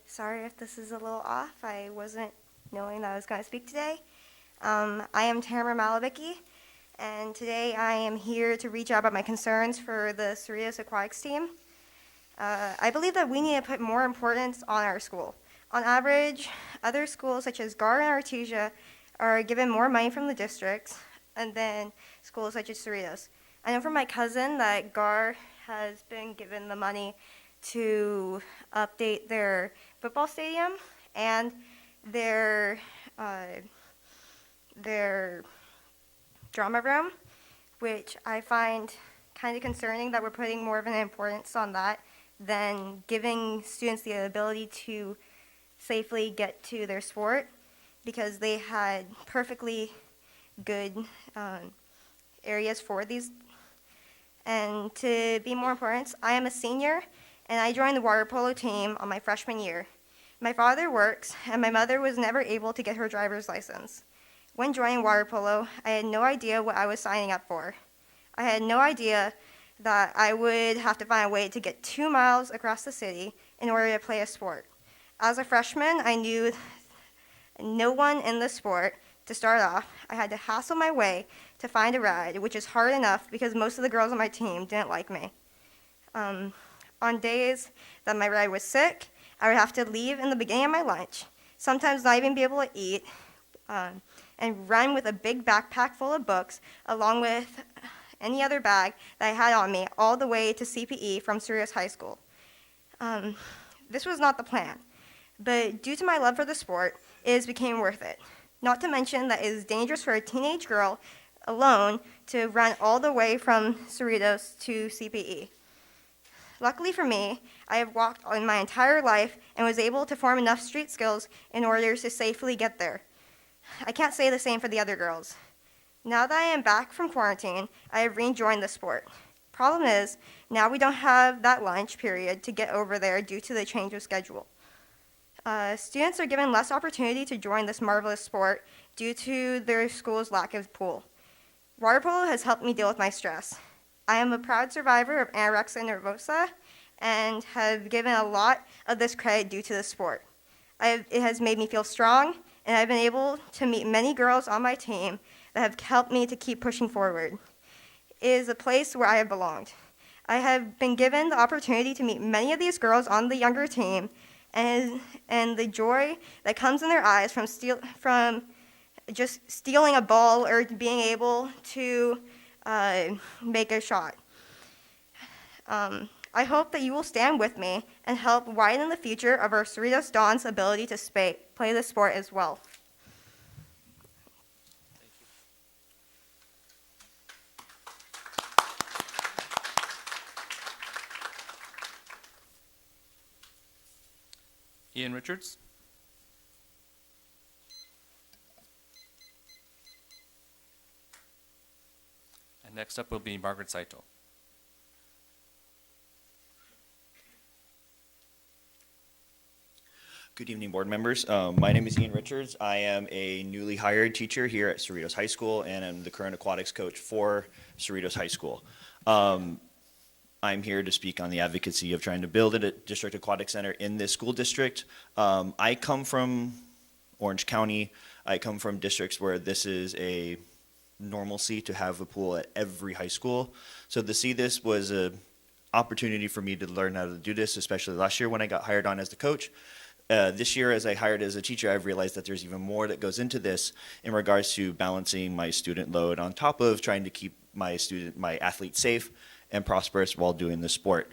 S18: Sorry if this is a little off. I wasn't knowing that I was going to speak today. I am Tamara Malabiki, and today I am here to reach out about my concerns for the Cerritos Aquatics team. I believe that we need to put more importance on our school. On average, other schools such as GAR and Artesia are given more money from the district than schools such as Cerritos. I know from my cousin that GAR has been given the money to update their football stadium and their drama room, which I find kind of concerning that we're putting more of an importance on that than giving students the ability to safely get to their sport, because they had perfectly good areas for these. And to be more important, I am a senior, and I joined the water polo team on my freshman year. My father works, and my mother was never able to get her driver's license. When joining water polo, I had no idea what I was signing up for. I had no idea that I would have to find a way to get 2 miles across the city in order to play a sport. As a freshman, I knew no one in the sport. To start off, I had to hassle my way to find a ride, which is hard enough because most of the girls on my team didn't like me. On days that my ride was sick, I would have to leave in the beginning of my lunch, sometimes not even be able to eat, and run with a big backpack full of books, along with any other bag that I had on me, all the way to CPE from Cerritos High School. This was not the plan, but due to my love for the sport, it became worth it. Not to mention that it is dangerous for a teenage girl alone to run all the way from Cerritos to CPE. Luckily for me, I have walked in my entire life and was able to form enough street skills in order to safely get there. I can't say the same for the other girls. Now that I am back from quarantine, I have rejoined the sport. Problem is, now we don't have that lunch period to get over there due to the change of schedule. Students are given less opportunity to join this marvelous sport due to their school's lack of pool. Water polo has helped me deal with my stress. I am a proud survivor of anorexia nervosa and have given a lot of this credit due to the sport. It has made me feel strong, and I've been able to meet many girls on my team that have helped me to keep pushing forward. It is a place where I have belonged. I have been given the opportunity to meet many of these girls on the younger team, and the joy that comes in their eyes from just stealing a ball or being able to make a shot. I hope that you will stand with me and help widen the future of our Cerritos Dons' ability to play the sport as well.
S3: Ian Richards. And next up will be Margaret Saito.
S19: Good evening, board members. My name is Ian Richards. I am a newly hired teacher here at Cerritos High School, and I'm the current aquatics coach for Cerritos High School. I'm here to speak on the advocacy of trying to build a district aquatic center in this school district. I come from Orange County. I come from districts where this is a normalcy to have a pool at every high school. So to see this was an opportunity for me to learn how to do this, especially last year when I got hired on as the coach. This year, as I hired as a teacher, I've realized that there's even more that goes into this in regards to balancing my student load on top of trying to keep my athlete safe and prosperous while doing the sport.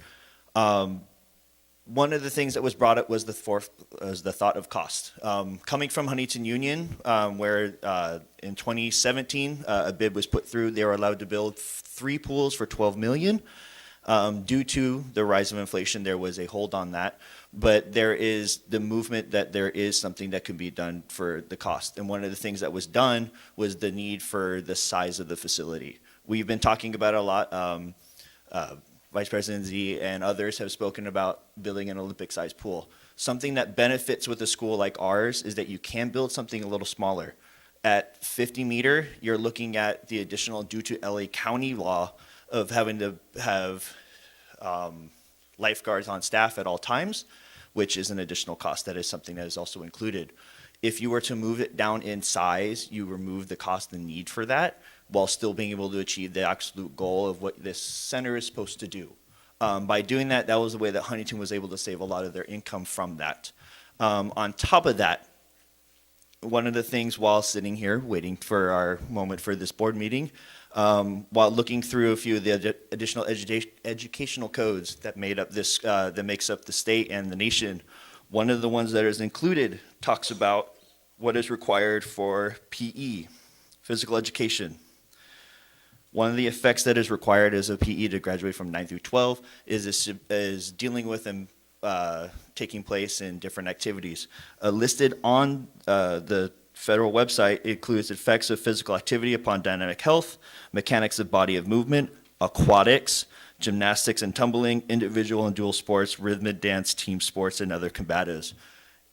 S19: One of the things that was brought up was the thought of cost. Coming from Huntington Union, where in 2017 a bid was put through, they were allowed to build 3 pools for $12 million. Due to the rise of inflation, there was a hold on that. But there is the movement that there is something that can be done for the cost. And one of the things that was done was the need for the size of the facility. We've been talking about it a lot. Vice President Z and others have spoken about building an Olympic-sized pool. Something that benefits with a school like ours is that you can build something a little smaller. At 50 meter, you're looking at the additional, due to LA County law, of having to have lifeguards on staff at all times, which is an additional cost. That is something that is also included. If you were to move it down in size, you remove the cost and need for that, while still being able to achieve the absolute goal of what this center is supposed to do. By doing that, that was the way that Huntington was able to save a lot of their income from that. On top of that, one of the things while sitting here waiting for our moment for this board meeting, while looking through a few of the additional educational codes that made up this, that makes up the state and the nation, one of the ones that is included talks about what is required for PE, physical education. One of the effects that is required as a PE to graduate from 9 through 12 is dealing with and taking place in different activities. Listed on the federal website includes effects of physical activity upon dynamic health, mechanics of body of movement, aquatics, gymnastics and tumbling, individual and dual sports, rhythmic dance, team sports, and other combatives.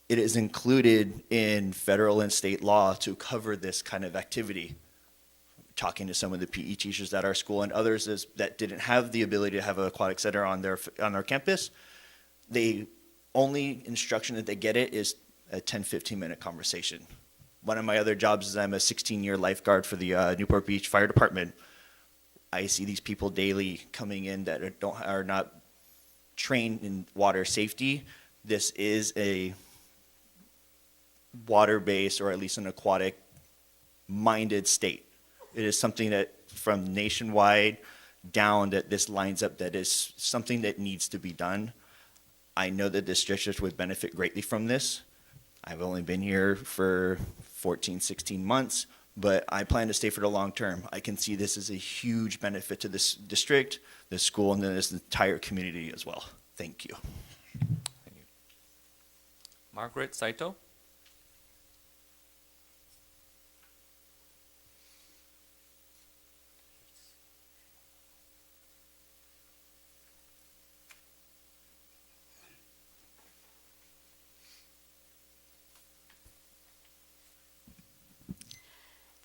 S19: It is included in federal and state law to cover this kind of activity. Talking to some of the PE teachers at our school and others that didn't have the ability to have an aquatic center on our campus, the only instruction that they get is a 10, 15-minute conversation. One of my other jobs is I'm a 16-year lifeguard for the Newport Beach Fire Department. I see these people daily coming in that are not trained in water safety. This is a water-based, or at least an aquatic-minded state. It is something that from nationwide down that this lines up, that is something that needs to be done. I know that this district would benefit greatly from this. I've only been here for 14, 16 months, but I plan to stay for the long term. I can see this as a huge benefit to this district, this school, and then this entire community as well. Thank you.
S3: Thank you. Margaret Saito.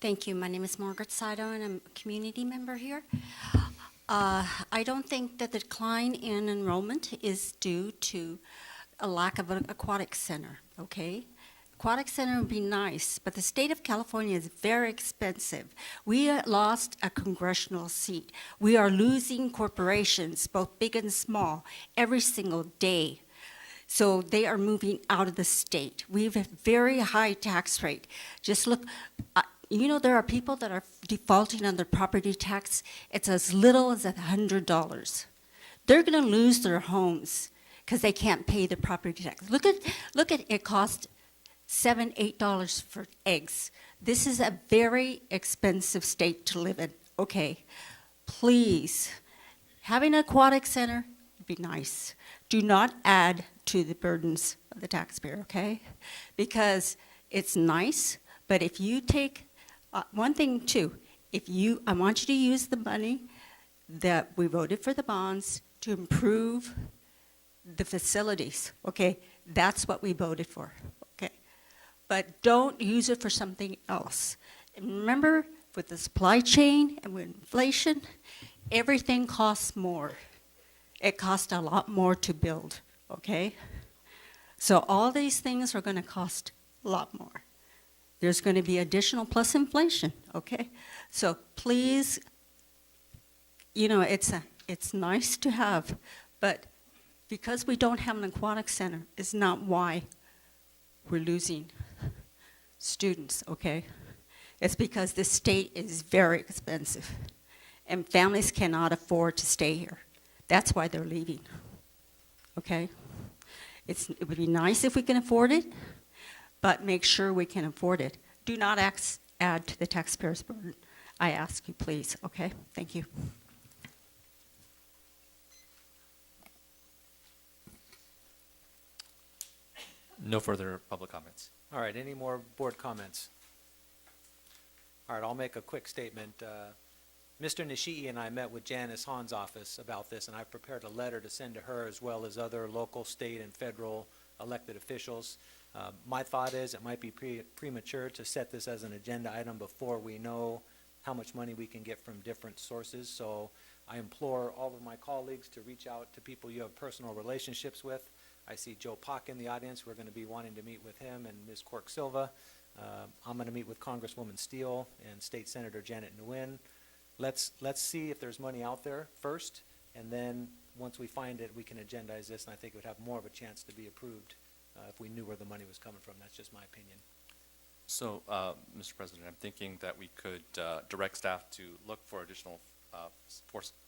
S20: Thank you. My name is Margaret Saito, and I'm a community member here. I don't think that the decline in enrollment is due to a lack of an aquatic center, okay? Aquatic Center would be nice, but the state of California is very expensive. We lost a congressional seat. We are losing corporations, both big and small, every single day. So they are moving out of the state. We have a very high tax rate. Just look, you know, there are people that are defaulting on their property tax. It's as little as $100. They're going to lose their homes because they can't pay the property tax. Look at it cost $7, $8 for eggs. This is a very expensive state to live in. Okay, please, having an aquatic center would be nice. Do not add to the burdens of the taxpayer, okay? Because it's nice, but if you take, one thing too, I want you to use the money that we voted for the bonds to improve the facilities, okay? That's what we voted for, okay? But don't use it for something else. And remember, with the supply chain and with inflation, everything costs more. It costs a lot more to build, okay? So all these things are going to cost a lot more. There's going to be additional plus inflation, okay? So please, you know, it's nice to have, but because we don't have an aquatic center is not why we're losing students, okay? It's because the state is very expensive and families cannot afford to stay here. That's why they're leaving, okay? It would be nice if we can afford it, but make sure we can afford it. Do not add to the taxpayer's burden. I ask you, please, okay? Thank you.
S3: No further public comments.
S1: All right, any more board comments? All right, I'll make a quick statement. Mr. Nishii and I met with Janice Hahn's office about this, and I've prepared a letter to send to her as well as other local, state, and federal elected officials. My thought is it might be premature to set this as an agenda item before we know how much money we can get from different sources. So I implore all of my colleagues to reach out to people you have personal relationships with. I see Joe Pock in the audience. We're going to be wanting to meet with him and Ms. Cork Silva. I'm going to meet with Congresswoman Steele and State Senator Janet Nguyen. Let's see if there's money out there first, and then once we find it, we can agendize this, and I think it would have more of a chance to be approved if we knew where the money was coming from. That's just my opinion.
S3: So, Mr. President, I'm thinking that we could direct staff to look for additional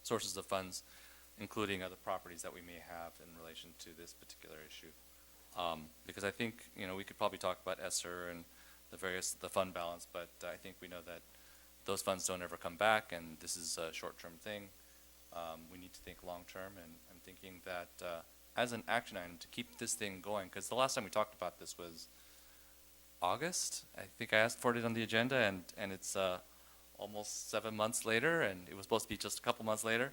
S3: sources of funds, including other properties that we may have in relation to this particular issue. Because I think, you know, we could probably talk about ESSER and the fund balance, but I think we know that those funds don't ever come back, and this is a short-term thing. We need to think long-term, and I'm thinking that as an action item to keep this thing going, because the last time we talked about this was August. I think I asked for it on the agenda, and it's almost 7 months later, and it was supposed to be just a couple months later.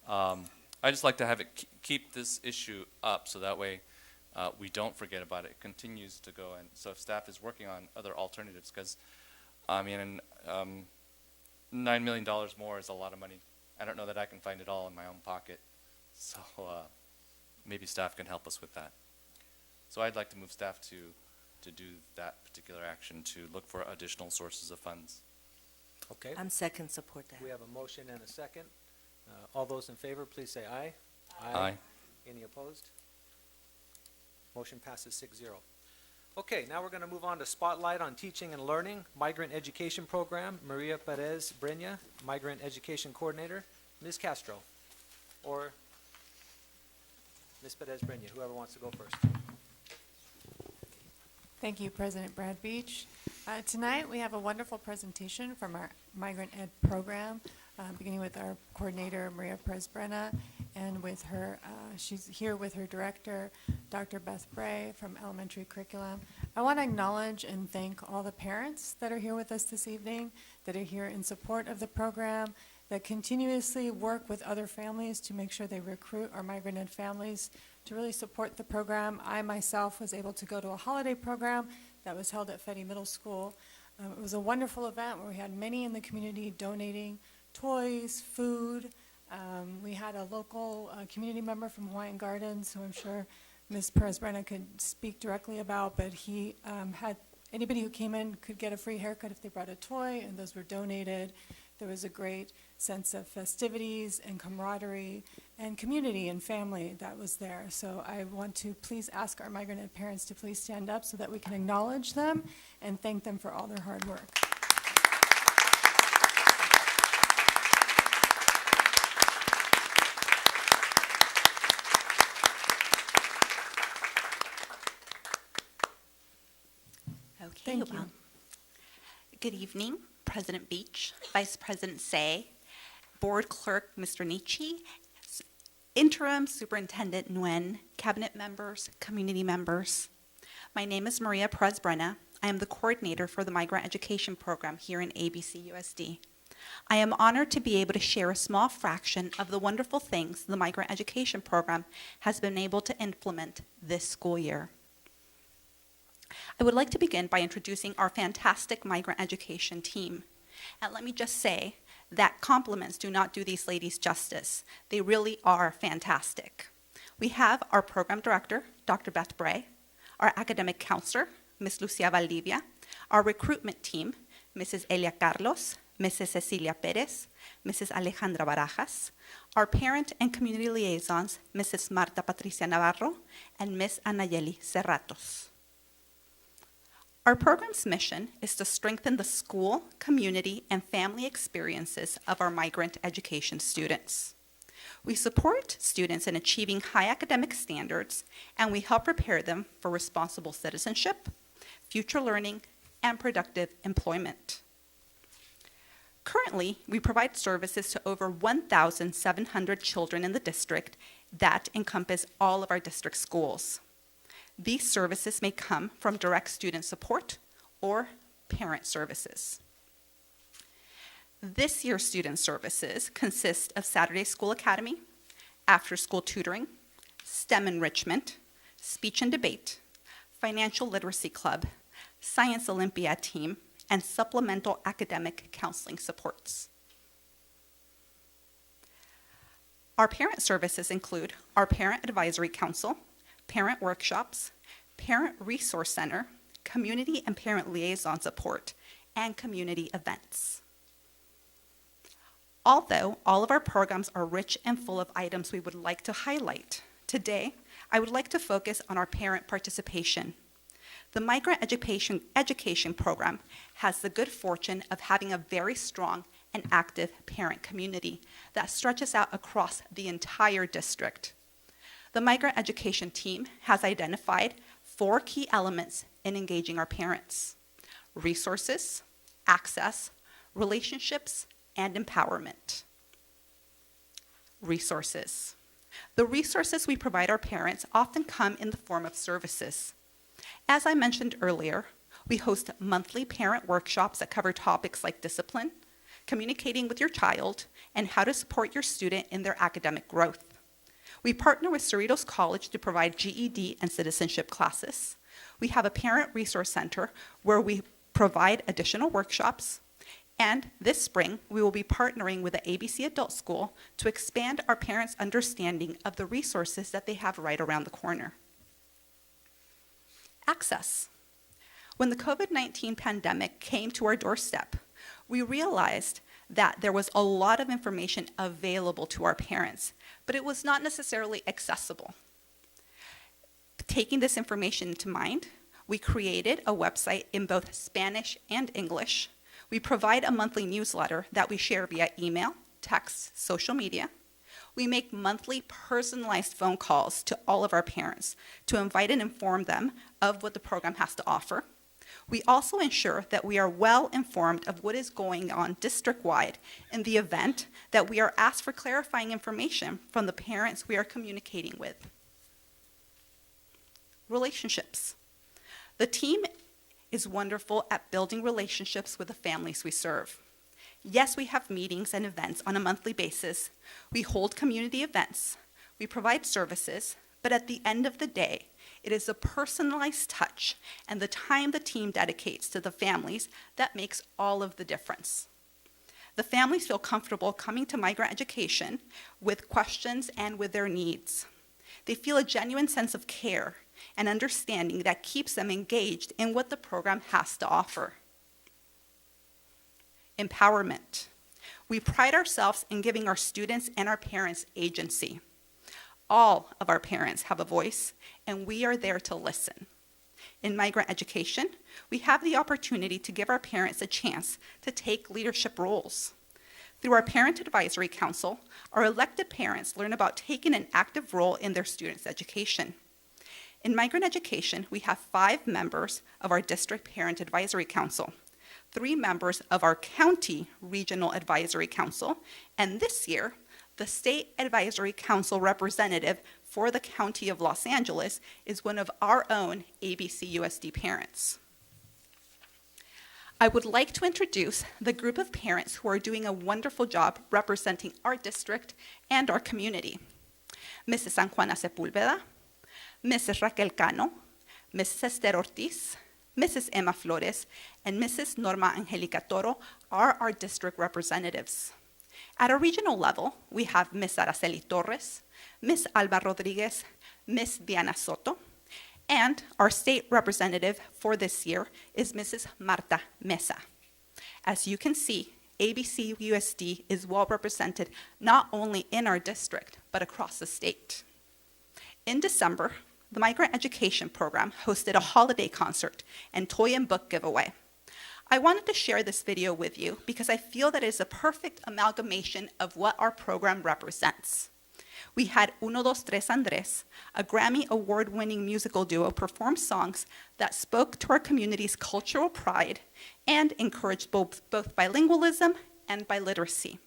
S3: I just like to have it keep this issue up, so that way we don't forget about it. It continues to go, and so if staff is working on other alternatives, because I mean, $9 million more is a lot of money. I don't know that I can find it all in my own pocket, so maybe staff can help us with that. So I'd like to move staff to do that particular action, to look for additional sources of funds.
S1: Okay.
S2: I'm second support that.
S1: We have a motion and a second. All those in favor, please say aye.
S3: Aye.
S1: Any opposed? Motion passes 6-0. Okay, now we're going to move on to Spotlight on Teaching and Learning, Migrant Education Program. Maria Perez Breña, Migrant Education Coordinator. Ms. Castro, or Ms. Perez Breña, whoever wants to go first.
S17: Thank you, President Brad Beach. Tonight, we have a wonderful presentation from our Migrant Ed program, beginning with our coordinator, Maria Perez Breña, and with her, she's here with her director, Dr. Beth Bray from Elementary Curriculum. I want to acknowledge and thank all the parents that are here with us this evening, that are here in support of the program, that continuously work with other families to make sure they recruit our Migrant Ed families to really support the program. I myself was able to go to a holiday program that was held at Fetty Middle School. It was a wonderful event where we had many in the community donating toys, food. We had a local community member from Hawaiian Gardens, who I'm sure Ms. Perez-Brenna could speak directly about, but he had, anybody who came in could get a free haircut if they brought a toy, and those were donated. There was a great sense of festivities and camaraderie and community and family that was there. So I want to please ask our Migrant Ed parents to please stand up so that we can acknowledge them and thank them for all their hard work.
S21: Okay,
S17: Thank you.
S21: well, good evening, President Beach, Vice President Say, Board Clerk Mr. Nietzsche, Interim Superintendent Nguyen, Cabinet members, community members. My name is Maria Perez-Brenna. I am the coordinator for the Migrant Education Program here in ABCUSD. I am honored to be able to share a small fraction of the wonderful things the Migrant Education Program has been able to implement this school year. I would like to begin by introducing our fantastic migrant education team. And let me just say that compliments do not do these ladies justice. They really are fantastic. We have our program director, Dr. Beth Bray, our academic counselor, Ms. Lucia Valdivia, our recruitment team, Mrs. Elia Carlos, Mrs. Cecilia Perez, Mrs. Alejandra Barajas, our parent and community liaisons, Mrs. Marta Patricia Navarro, and Ms. Anayeli Serratos. Our program's mission is to strengthen the school, community, and family experiences of our migrant education students. We support students in achieving high academic standards, and we help prepare them for responsible citizenship, future learning, and productive employment. Currently, we provide services to over 1,700 children in the district that encompass all of our district schools. These services may come from direct student support or parent services. This year's student services consist of Saturday School Academy, after-school tutoring, STEM enrichment, speech and debate, financial literacy club, science Olympiad team, and supplemental academic counseling supports. Our parent services include our Parent Advisory Council, parent workshops, parent resource center, community and parent liaison support, and community events. Although all of our programs are rich and full of items we would like to highlight, today I would like to focus on our parent participation. The Migrant Education Program has the good fortune of having a very strong and active parent community that stretches out across the entire district. The Migrant Education team has identified 4 key elements in engaging our parents: resources, access, relationships, and empowerment. Resources. The resources we provide our parents often come in the form of services. As I mentioned earlier, we host monthly parent workshops that cover topics like discipline, communicating with your child, and how to support your student in their academic growth. We partner with Cerritos College to provide GED and citizenship classes. We have a parent resource center where we provide additional workshops. And this spring, we will be partnering with the ABC Adult School to expand our parents' understanding of the resources that they have right around the corner. Access. When the COVID-19 pandemic came to our doorstep, we realized that there was a lot of information available to our parents, but it was not necessarily accessible. Taking this information into mind, we created a website in both Spanish and English. We provide a monthly newsletter that we share via email, text, social media. We make monthly personalized phone calls to all of our parents to invite and inform them of what the program has to offer. We also ensure that we are well informed of what is going on district-wide in the event that we are asked for clarifying information from the parents we are communicating with. Relationships. The team is wonderful at building relationships with the families we serve. Yes, we have meetings and events on a monthly basis. We hold community events. We provide services, but at the end of the day, it is the personalized touch and the time the team dedicates to the families that makes all of the difference. The families feel comfortable coming to Migrant Education with questions and with their needs. They feel a genuine sense of care and understanding that keeps them engaged in what the program has to offer. Empowerment. We pride ourselves in giving our students and our parents agency. All of our parents have a voice, and we are there to listen. In migrant education, we have the opportunity to give our parents a chance to take leadership roles. Through our Parent Advisory Council, our elected parents learn about taking an active role in their students' education. In migrant education, we have 5 members of our District Parent Advisory Council, 3 members of our County Regional Advisory Council, and this year, the State Advisory Council representative for the County of Los Angeles is one of our own ABCUSD parents. I would like to introduce the group of parents who are doing a wonderful job representing our district and our community. Mrs. San Juana Sepúlveda, Mrs. Raquel Cano, Mrs. Esther Ortiz, Mrs. Emma Flores, and Mrs. Norma Angelica Toro are our district representatives. At a regional level, we have Ms. Araceli Torres, Ms. Alba Rodriguez, Ms. Diana Soto, and our state representative for this year is Mrs. Marta Mesa. As you can see, ABCUSD is well represented not only in our district, but across the state. In December, the Migrant Education Program hosted a holiday concert and toy and book giveaway. I wanted to share this video with you because I feel that it is a perfect amalgamation of what our program represents. We had Uno, Dos, Tres Andrés, a Grammy Award-winning musical duo, perform songs that spoke to our community's cultural pride and encouraged both bilingualism and biliteracy.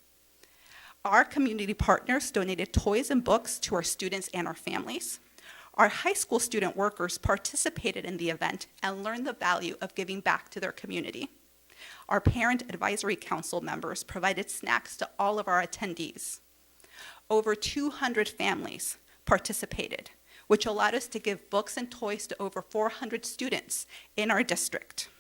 S21: Our community partners donated toys and books to our students and our families. Our high school student workers participated in the event and learned the value of giving back to their community. Our Parent Advisory Council members provided snacks to all of our attendees. Over 200 families participated, which allowed us to give books and toys to over 400 students in our district.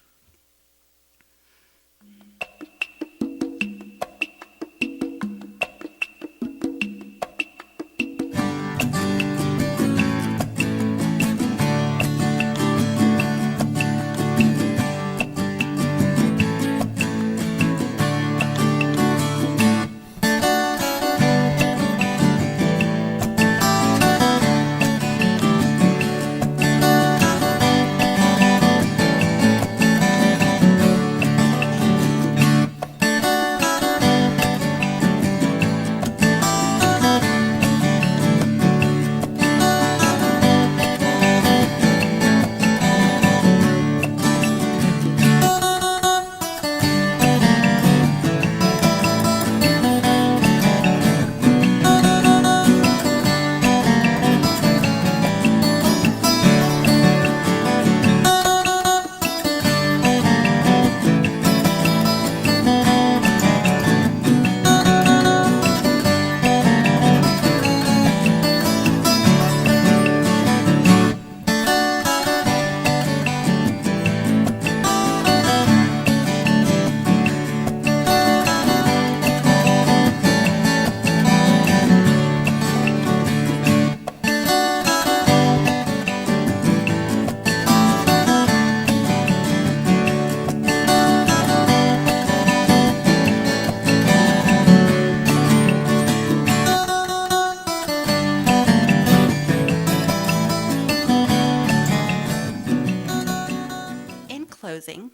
S21: Closing,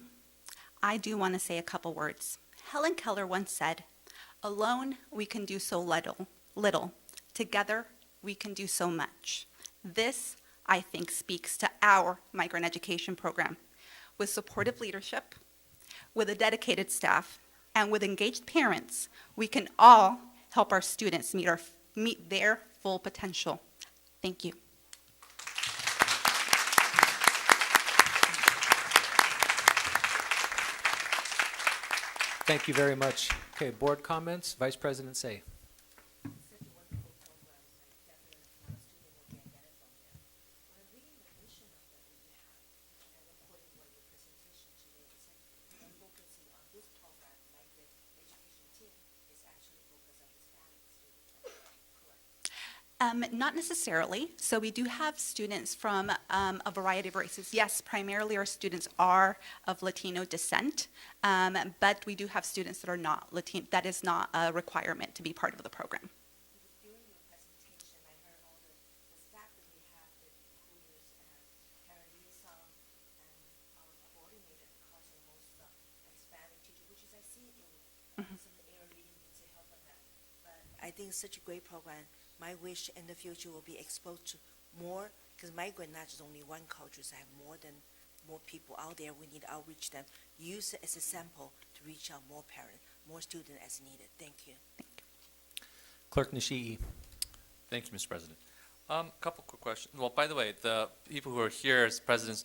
S21: I do want to say a couple words. Helen Keller once said, "Alone we can do so little. Together we can do so much." This, I think, speaks to our migrant education program. With supportive leadership, with a dedicated staff, and with engaged parents, we can all help our students meet their full potential. Thank you.
S1: Thank you very much. Okay, board comments. Vice President Say.
S21: Not necessarily. So we do have students from a variety of races. Yes, primarily our students are of Latino descent, but we do have students that are not Latino. That is not a requirement to be part of the program.
S2: During your presentation, I heard all the staff that we have, the recruiters and parent liaison and our coordinator, because of most Hispanic teacher, which is I see in some area needs to help on that. But I think it's such a great program. My wish in the future will be exposed to more, because migrant not just only one culture, so I have more people out there. We need to outreach them. Use it as a sample to reach out more parents, more students as needed. Thank you.
S1: Clerk Nishii.
S3: Thank you, Mr. President. Couple quick questions. Well, by the way, the people who are here as presidents,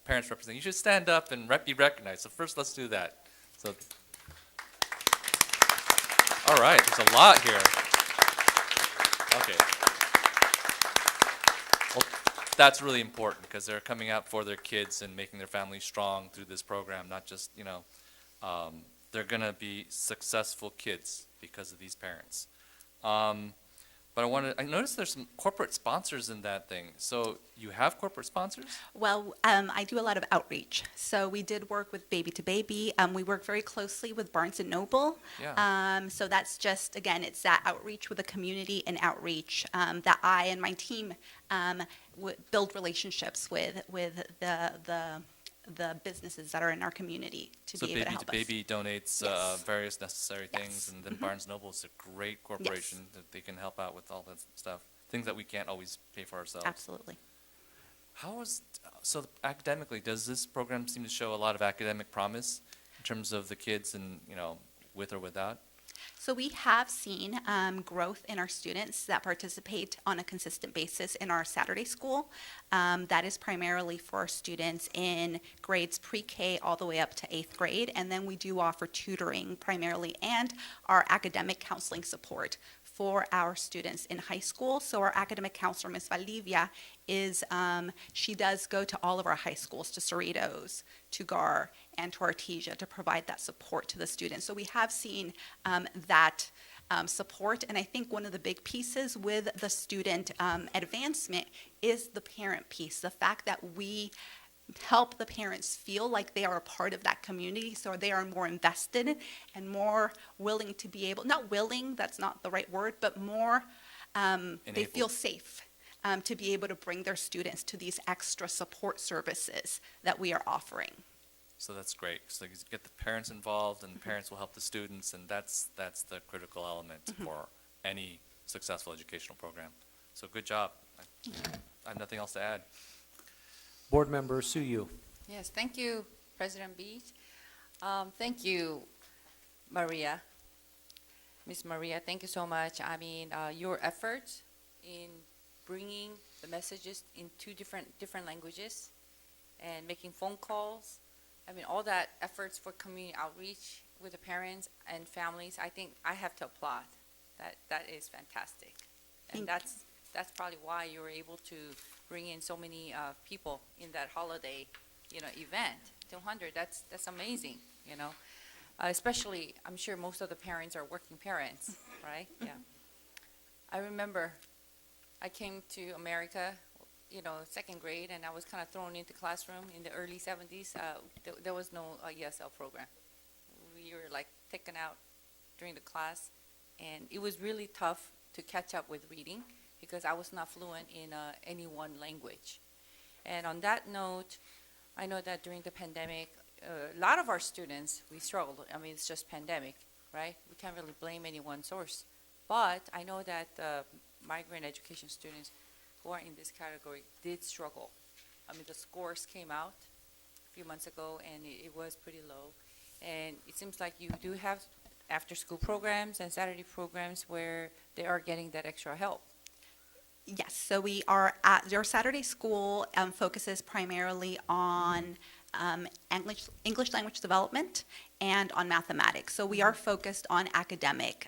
S3: parents representing, you should stand up and be recognized. So first, let's do that. So, all right, there's a lot here. Okay. Well, that's really important because they're coming out for their kids and making their families strong through this program, not just, they're going to be successful kids because of these parents. But I noticed there's some corporate sponsors in that thing. So you have corporate sponsors?
S21: Well, I do a lot of outreach. So we did work with Baby to Baby. We work very closely with Barnes & Noble.
S3: Yeah.
S21: So that's just, again, it's that outreach with the community and outreach that I and my team build relationships with the businesses that are in our community to be able to help us.
S3: So Baby donates
S21: Yes.
S3: various necessary
S21: Yes.
S3: things, and then Barnes & Noble is a great corporation that they can help out with all that stuff, things that we can't always pay for ourselves.
S21: Absolutely.
S3: So academically, does this program seem to show a lot of academic promise in terms of the kids and, with or without?
S21: So we have seen growth in our students that participate on a consistent basis in our Saturday school. That is primarily for our students in grades pre-K all the way up to 8th grade. And then we do offer tutoring primarily and our academic counseling support for our students in high school. So our academic counselor, Ms. Valdivia, she does go to all of our high schools, to Cerritos, to GAR, and to Artesia to provide that support to the students. So we have seen that support, and I think one of the big pieces with the student advancement is the parent piece, the fact that we help the parents feel like they are a part of that community, so they are more invested and more willing to be able, not willing, that's not the right word, but more, they feel safe to be able to bring their students to these extra support services that we are offering.
S3: So that's great. So you get the parents involved, and the parents will help the students, and that's the critical element for any successful educational program. So good job. I have nothing else to add.
S1: Board Member Suyu.
S4: Yes, thank you, President Beach. Thank you, Maria. Miss Maria, thank you so much. I mean, your efforts in bringing the messages in two different languages and making phone calls. I mean, all that efforts for community outreach with the parents and families, I think I have to applaud. That is fantastic. And that's probably why you were able to bring in so many people in that holiday, event. 200, that's amazing, Especially, I'm sure most of the parents are working parents, right? Yeah. I remember I came to America, second grade, and I was kind of thrown into classroom in the early 70s. There was no ESL program. We were like taken out during the class, and it was really tough to catch up with reading because I was not fluent in any one language. And on that note, I know that during the pandemic, a lot of our students, we struggled. I mean, it's just pandemic, right? We can't really blame any one source. But I know that migrant education students who are in this category did struggle. I mean, the scores came out a few months ago, and it was pretty low. And it seems like you do have after-school programs and Saturday programs where they are getting that extra help.
S21: Yes, so we are at our Saturday school focuses primarily on English language development and on mathematics. So we are focused on academics.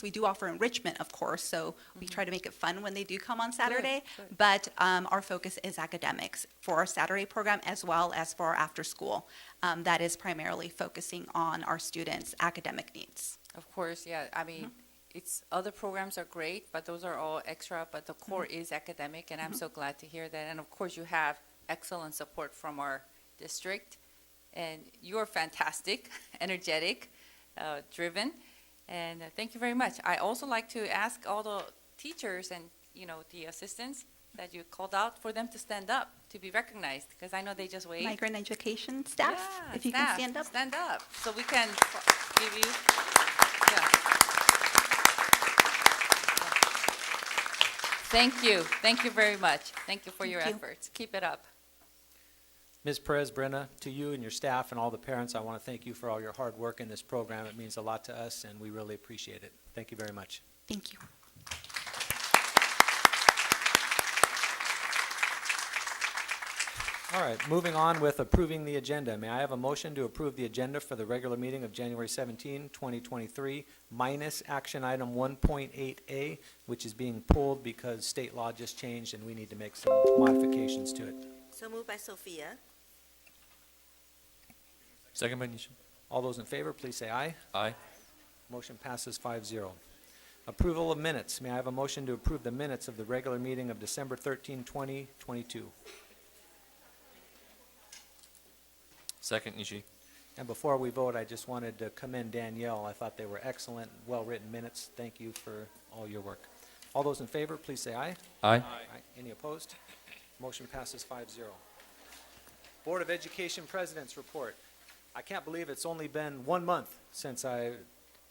S21: We do offer enrichment, of course, so we try to make it fun when they do come on Saturday. Good. But our focus is academics for our Saturday program as well as for our after school. That is primarily focusing on our students' academic needs.
S4: Of course, yeah. I mean, it's, other programs are great, but those are all extra, but the core is academic, and I'm so glad to hear that. And of course, you have excellent support from our district, and you're fantastic, energetic, driven, and thank you very much. I also like to ask all the teachers and, the assistants that you called out for them to stand up to be recognized, because I know they just wait.
S21: Migrant education staff,
S4: Yeah,
S21: if you
S4: staff,
S21: can stand up.
S4: Stand up, so we can give you, yeah. Thank you. Thank you very much. Thank you for your efforts. Keep it up.
S1: Ms. Perez, Brenna, to you and your staff and all the parents, I want to thank you for all your hard work in this program. It means a lot to us, and we really appreciate it. Thank you very much.
S21: Thank you.
S1: All right, moving on with approving the agenda. May I have a motion to approve the agenda for the regular meeting of January 17, 2023, minus action item 1.8A, which is being pulled because state law just changed and we need to make some modifications to it.
S2: So moved by Sophia.
S3: Second by Nisha.
S1: All those in favor, please say aye.
S3: Aye.
S1: Motion passes 5-0. Approval of minutes. May I have a motion to approve the minutes of the regular meeting of December 13, 2022?
S3: Second, Nishi.
S1: And before we vote, I just wanted to commend Danielle. I thought they were excellent, well-written minutes. Thank you for all your work. All those in favor, please say aye.
S3: Aye.
S1: Any opposed? Motion passes 5-0. Board of Education President's Report. I can't believe it's only been 1 month since I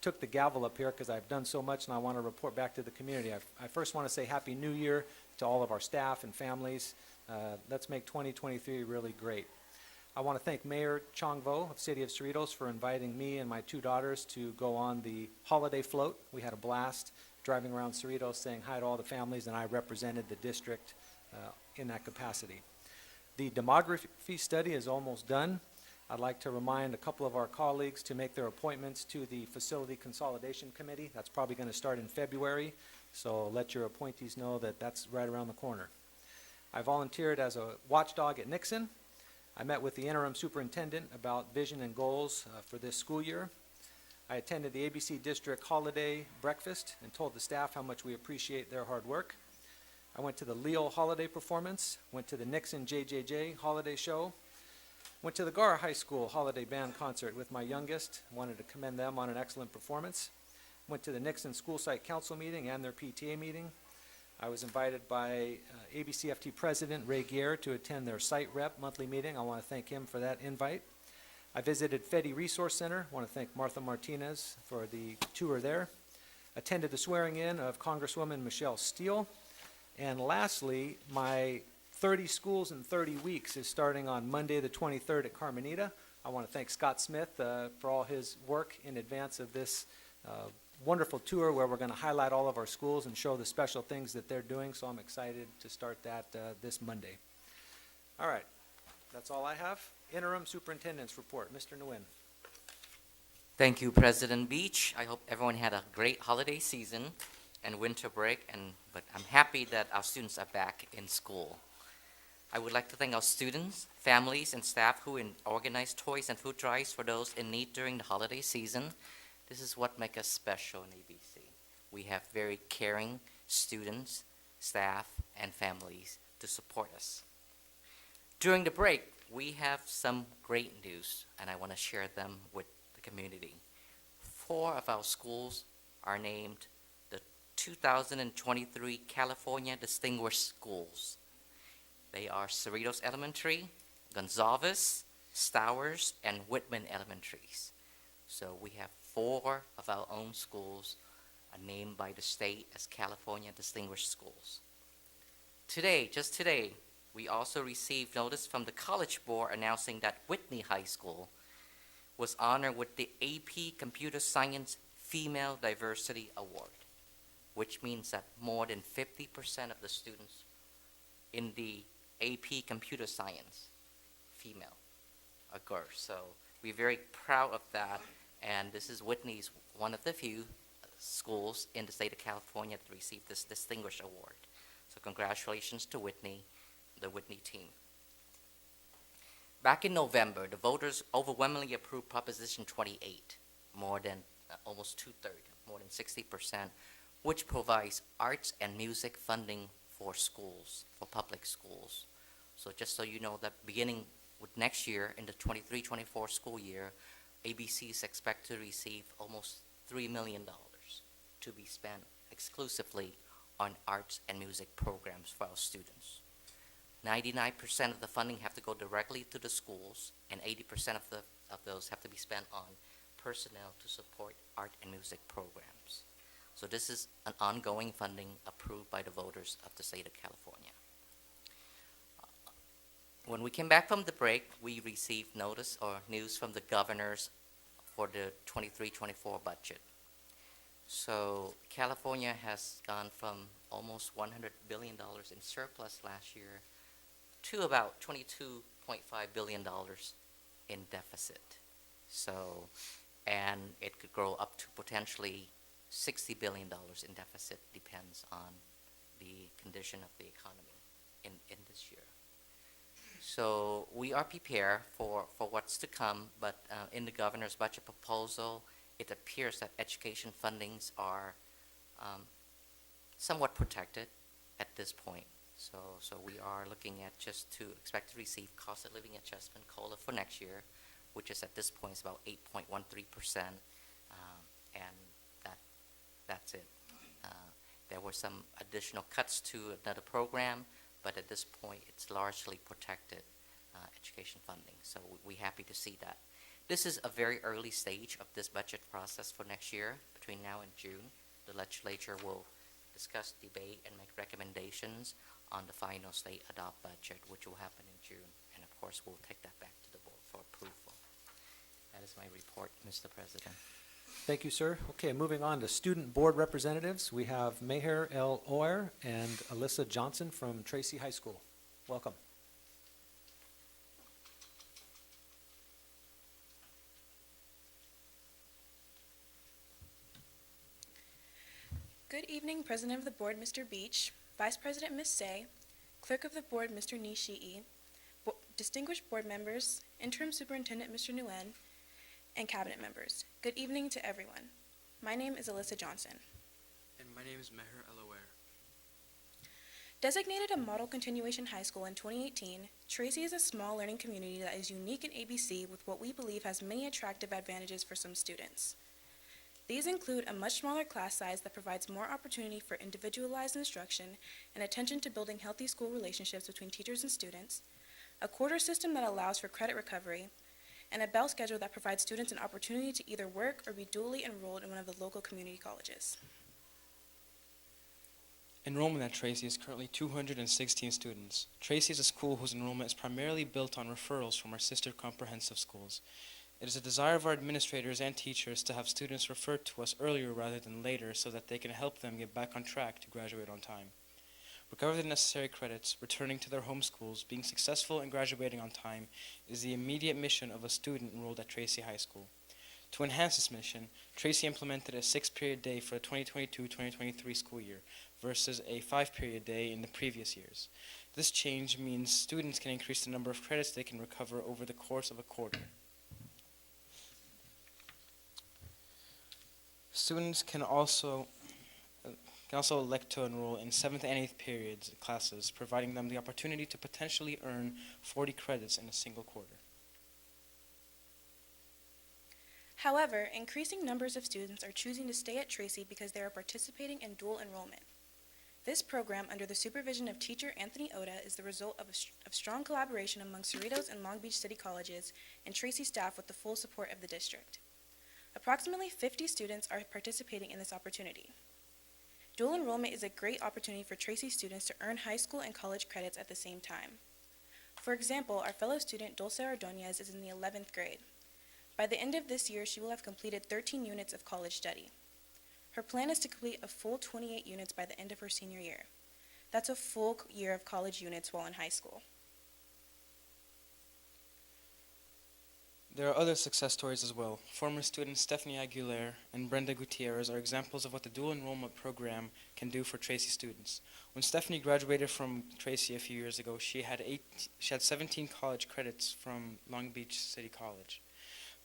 S1: took the gavel up here because I've done so much and I want to report back to the community. I first want to say Happy New Year to all of our staff and families. Let's make 2023 really great. I want to thank Mayor Chongvo of City of Cerritos for inviting me and my 2 daughters to go on the holiday float. We had a blast driving around Cerritos saying hi to all the families, and I represented the district in that capacity. The demography study is almost done. I'd like to remind a couple of our colleagues to make their appointments to the Facility Consolidation Committee. That's probably going to start in February, so let your appointees know that that's right around the corner. I volunteered as a watchdog at Nixon. I met with the interim superintendent about vision and goals for this school year. I attended the ABC District Holiday Breakfast and told the staff how much we appreciate their hard work. I went to the Leo Holiday Performance, went to the Nixon JJJ Holiday Show, went to the Gar High School Holiday Band Concert with my youngest. Wanted to commend them on an excellent performance. Went to the Nixon School Site Council meeting and their PTA meeting. I was invited by ABCFT President Ray Gear to attend their site rep monthly meeting. I want to thank him for that invite. I visited Fedi Resource Center. I want to thank Martha Martinez for the tour there. Attended the swearing in of Congresswoman Michelle Steele. And lastly, my 30 Schools in 30 Weeks is starting on Monday the 23rd at Carmenita. I want to thank Scott Smith for all his work in advance of this wonderful tour where we're going to highlight all of our schools and show the special things that they're doing, so I'm excited to start that this Monday. All right, that's all I have. Interim Superintendent's Report. Mr. Nguyen.
S16: Thank you, President Beach. I hope everyone had a great holiday season and winter break, but I'm happy that our students are back in school. I would like to thank our students, families, and staff who organize toys and food drives for those in need during the holiday season. This is what makes us special in ABC. We have very caring students, staff, and families to support us. During the break, we have some great news, and I want to share them with the community. 4 of our schools are named the 2023 California Distinguished Schools. They are Cerritos Elementary, Gonzalez, Stowers, and Whitman Elementaries. So we have 4 of our own schools are named by the state as California Distinguished Schools. Today, just today, we also received notice from the College Board announcing that Whitney High School was honored with the AP Computer Science Female Diversity Award, which means that more than 50% of the students in the AP Computer Science, female, are girls. So we're very proud of that, and this is Whitney's one of the few schools in the state of California to receive this distinguished award. So congratulations to Whitney, the Whitney team. Back in November, the voters overwhelmingly approved Proposition 28, more than almost 2/3, more than 60%, which provides arts and music funding for schools, for public schools. So just so you know that beginning with next year, in the 23-24 school year, ABCs expect to receive almost $3 million to be spent exclusively on arts and music programs for our students. 99% of the funding have to go directly to the schools, and 80% of those have to be spent on personnel to support art and music programs. So this is an ongoing funding approved by the voters of the state of California. When we came back from the break, we received notice or news from the governors for the 23-24 budget. So California has gone from almost $100 billion in surplus last year to about $22.5 billion in deficit. So, and it could grow up to potentially $60 billion in deficit, depends on the condition of the economy in this year. So we are prepared for what's to come, but in the governor's budget proposal, it appears that education fundings are somewhat protected at this point. So we are looking at just to expect to receive cost of living adjustment COLA for next year, which is at this point is about 8.13%, and that's it. There were some additional cuts to another program, but at this point it's largely protected education funding. So we're happy to see that. This is a very early stage of this budget process for next year. Between now and June, the legislature will discuss, debate, and make recommendations on the final state adopt budget, which will happen in June. And of course, we'll take that back to the board for approval. That is my report, Mr. President.
S1: Thank you, sir. Okay, moving on to student board representatives. We have Meher L. Oyer and Alyssa Johnson from Tracy High School. Welcome.
S5: Good evening, President of the Board, Mr. Beach, Vice President, Ms. Say, Clerk of the Board, Mr. Nishii, distinguished board members, Interim Superintendent, Mr. Nguyen, and cabinet members. Good evening to everyone. My name is Alyssa Johnson.
S22: And my name is Meher Elaware.
S5: Designated a model continuation high school in 2018, Tracy is a small learning community that is unique in ABC with what we believe has many attractive advantages for some students. These include a much smaller class size that provides more opportunity for individualized instruction and attention to building healthy school relationships between teachers and students, a quarter system that allows for credit recovery, and a bell schedule that provides students an opportunity to either work or be dually enrolled in one of the local community colleges.
S22: Enrollment at Tracy is currently 216 students. Tracy is a school whose enrollment is primarily built on referrals from our sister comprehensive schools. It is a desire of our administrators and teachers to have students referred to us earlier rather than later so that they can help them get back on track to graduate on time. Recover the necessary credits, returning to their home schools, being successful and graduating on time is the immediate mission of a student enrolled at Tracy High School. To enhance this mission, Tracy implemented a 6-period day for the 2022-2023 school year versus a 5-period day in the previous years. This change means students can increase the number of credits they can recover over the course of a quarter. Students can also elect to enroll in 7th and 8th periods classes, providing them the opportunity to potentially earn 40 credits in a single quarter.
S5: However, increasing numbers of students are choosing to stay at Tracy because they are participating in dual enrollment. This program, under the supervision of teacher Anthony Oda, is the result of strong collaboration among Cerritos and Long Beach City colleges and Tracy staff with the full support of the district. Approximately 50 students are participating in this opportunity. Dual enrollment is a great opportunity for Tracy students to earn high school and college credits at the same time. For example, our fellow student Dulce Ordonez is in the 11th grade. By the end of this year, she will have completed 13 units of college study. Her plan is to complete a full 28 units by the end of her senior year. That's a full year of college units while in high school.
S22: There are other success stories as well. Former students Stephanie Aguilera and Brenda Gutierrez are examples of what the dual enrollment program can do for Tracy students. When Stephanie graduated from Tracy a few years ago, she had 17 college credits from Long Beach City College.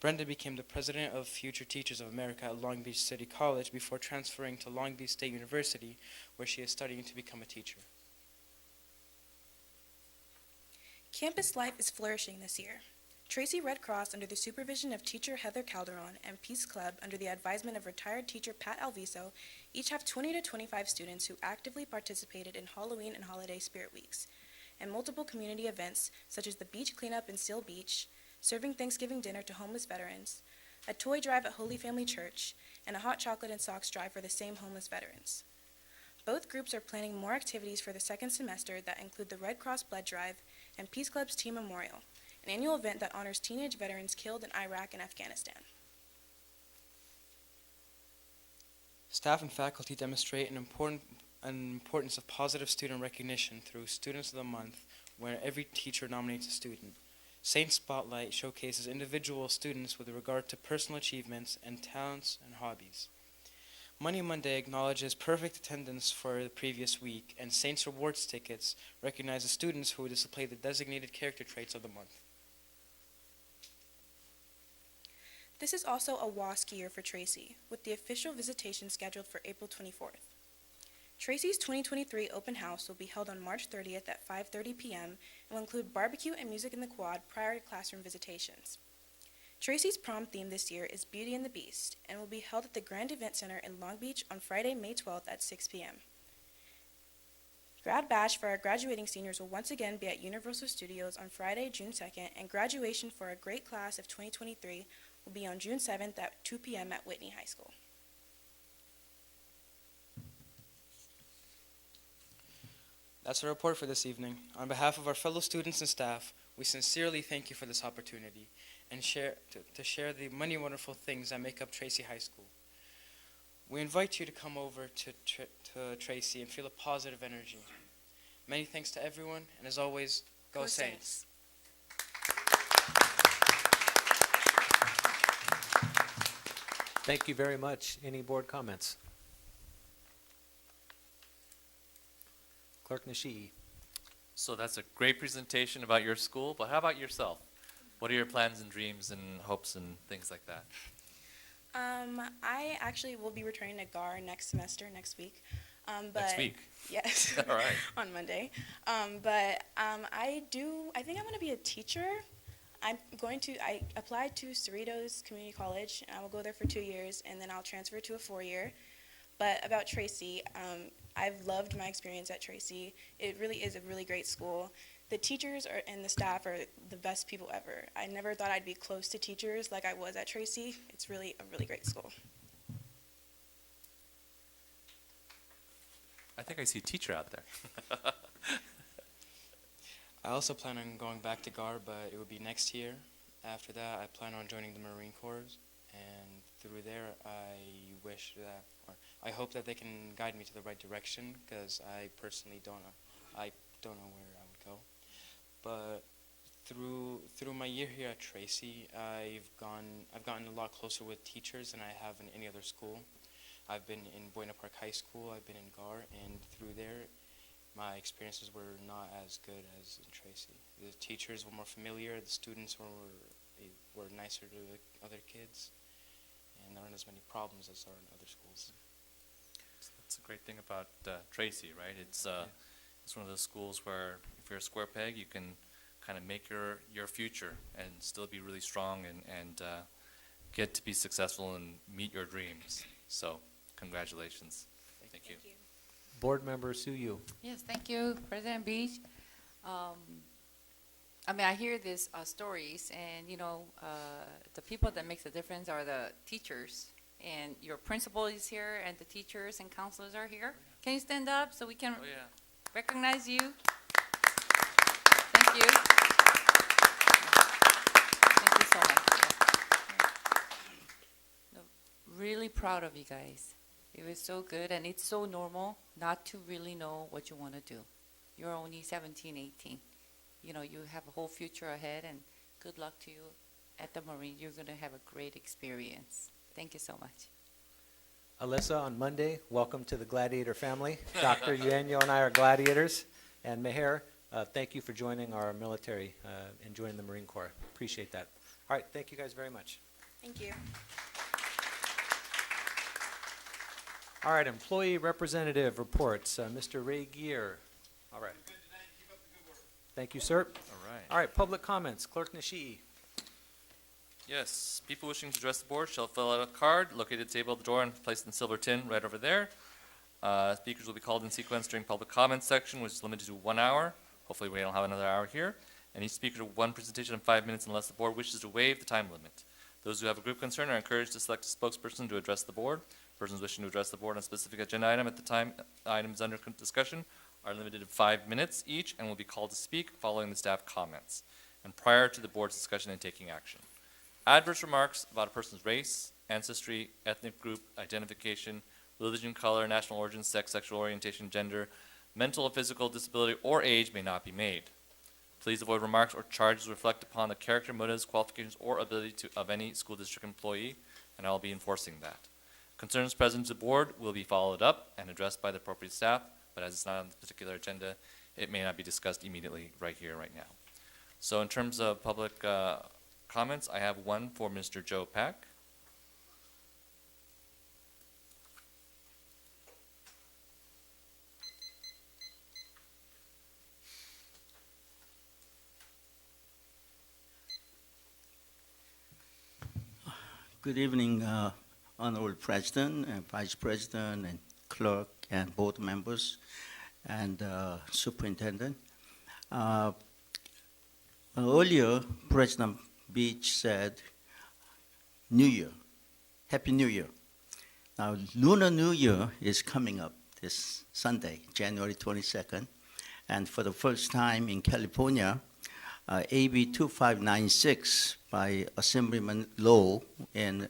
S22: Brenda became the president of Future Teachers of America at Long Beach City College before transferring to Long Beach State University, where she is studying to become a teacher.
S5: Campus life is flourishing this year. Tracy Red Cross, under the supervision of teacher Heather Calderon, and Peace Club, under the advisement of retired teacher Pat Alviso, each have 20 to 25 students who actively participated in Halloween and holiday spirit weeks, and multiple community events such as the beach cleanup in Seal Beach, serving Thanksgiving dinner to homeless veterans, a toy drive at Holy Family Church, and a hot chocolate and socks drive for the same homeless veterans. Both groups are planning more activities for the second semester that include the Red Cross Blood Drive and Peace Club's Teen Memorial, an annual event that honors teenage veterans killed in Iraq and Afghanistan.
S22: Staff and faculty demonstrate an importance of positive student recognition through Students of the Month, where every teacher nominates a student. Saint Spotlight showcases individual students with regard to personal achievements and talents and hobbies. Money Monday acknowledges perfect attendance for the previous week, and Saints Rewards tickets recognize the students who display the designated character traits of the month.
S5: This is also a WASC year for Tracy, with the official visitation scheduled for April 24th. Tracy's 2023 open house will be held on March 30th at 5:30 p.m. and will include barbecue and music in the quad prior to classroom visitations. Tracy's prom theme this year is Beauty and the Beast and will be held at the Grand Event Center in Long Beach on Friday, May 12th at 6 p.m. Grad Bash for our graduating seniors will once again be at Universal Studios on Friday, June 2nd, and graduation for our great class of 2023 will be on June 7th at 2 p.m. at Whitney High School.
S22: That's our report for this evening. On behalf of our fellow students and staff, we sincerely thank you for this opportunity and to share the many wonderful things that make up Tracy High School. We invite you to come over to Tracy and feel a positive energy. Many thanks to everyone, and as always, go Saints.
S1: Thank you very much. Any board comments? Clerk Nashii.
S3: So that's a great presentation about your school, but how about yourself? What are your plans and dreams and hopes and things like that?
S5: I actually will be returning to GAR next week.
S3: Next week?
S5: Yes.
S3: All right.
S5: On Monday. I think I'm going to be a teacher. I applied to Cerritos Community College, and I will go there for 2 years, and then I'll transfer to a 4-year. But about Tracy, I've loved my experience at Tracy. It really is a really great school. The teachers and the staff are the best people ever. I never thought I'd be close to teachers like I was at Tracy. It's really a really great school.
S3: I think I see a teacher out there.
S22: I also plan on going back to GAR, but it will be next year. After that, I plan on joining the Marine Corps, and through there, I hope that they can guide me to the right direction, because I personally don't know where I would go. But through my year here at Tracy, I've gotten a lot closer with teachers than I have in any other school. I've been in Buena Park High School, I've been in GAR, and through there, my experiences were not as good as in Tracy. The teachers were more familiar, the students were nicer to the other kids, and there aren't as many problems as there are in other schools.
S3: That's a great thing about Tracy, right? It's one of those schools where if you're a square peg, you can kind of make your future and still be really strong and get to be successful and meet your dreams. So, congratulations. Thank you.
S1: Board Member Sue Yu.
S4: Yes, thank you, President Beach. I hear these stories, and the people that makes the difference are the teachers. And your principal is here, and the teachers and counselors are here. Can you stand up so we can recognize you? Thank you. Thank you so much. No, really proud of you guys. It was so good, and it's so normal not to really know what you want to do. You're only 17, 18. You have a whole future ahead, and good luck to you at the Marine. You're going to have a great experience. Thank you so much.
S1: Alyssa, on Monday, welcome to the Gladiator family. Dr. Eugenio and I are gladiators. And Meher, thank you for joining our military and joining the Marine Corps. Appreciate that. All right, thank you guys very much.
S5: Thank you.
S1: All right, employee representative reports. Mr. Ray Gear. All right. Thank you, sir.
S3: All right.
S1: All right, public comments. Clerk Nishii.
S3: Yes, people wishing to address the board shall fill out a card located at the table at the door and placed in the silver tin right over there. Speakers will be called in sequence during public comment section, which is limited to 1 hour. Hopefully we don't have another hour here. And each speaker to one presentation in 5 minutes unless the board wishes to waive the time limit. Those who have a group concern are encouraged to select a spokesperson to address the board. Persons wishing to address the board on a specific agenda item at the time the item is under discussion are limited to 5 minutes each and will be called to speak following the staff comments and prior to the board's discussion and taking action. Adverse remarks about a person's race, ancestry, ethnic group, identification, religion, color, national origin, sex, sexual orientation, gender, mental or physical disability, or age may not be made. Please avoid remarks or charges reflect upon the character, motives, qualifications, or ability of any school district employee, and I will be enforcing that. Concerns present to the board will be followed up and addressed by the appropriate staff, but as it's not on the particular agenda, it may not be discussed immediately right here, right now. So in terms of public comments, I have one for Mr. Joe Pack.
S11: Good evening, Honorable President and Vice President and Clerk and board members and Superintendent. Earlier, President Beach said, New Year, Happy New Year. Now, Lunar New Year is coming up this Sunday, January 22nd, and for the first time in California, AB 2596 by Assemblyman Lowe in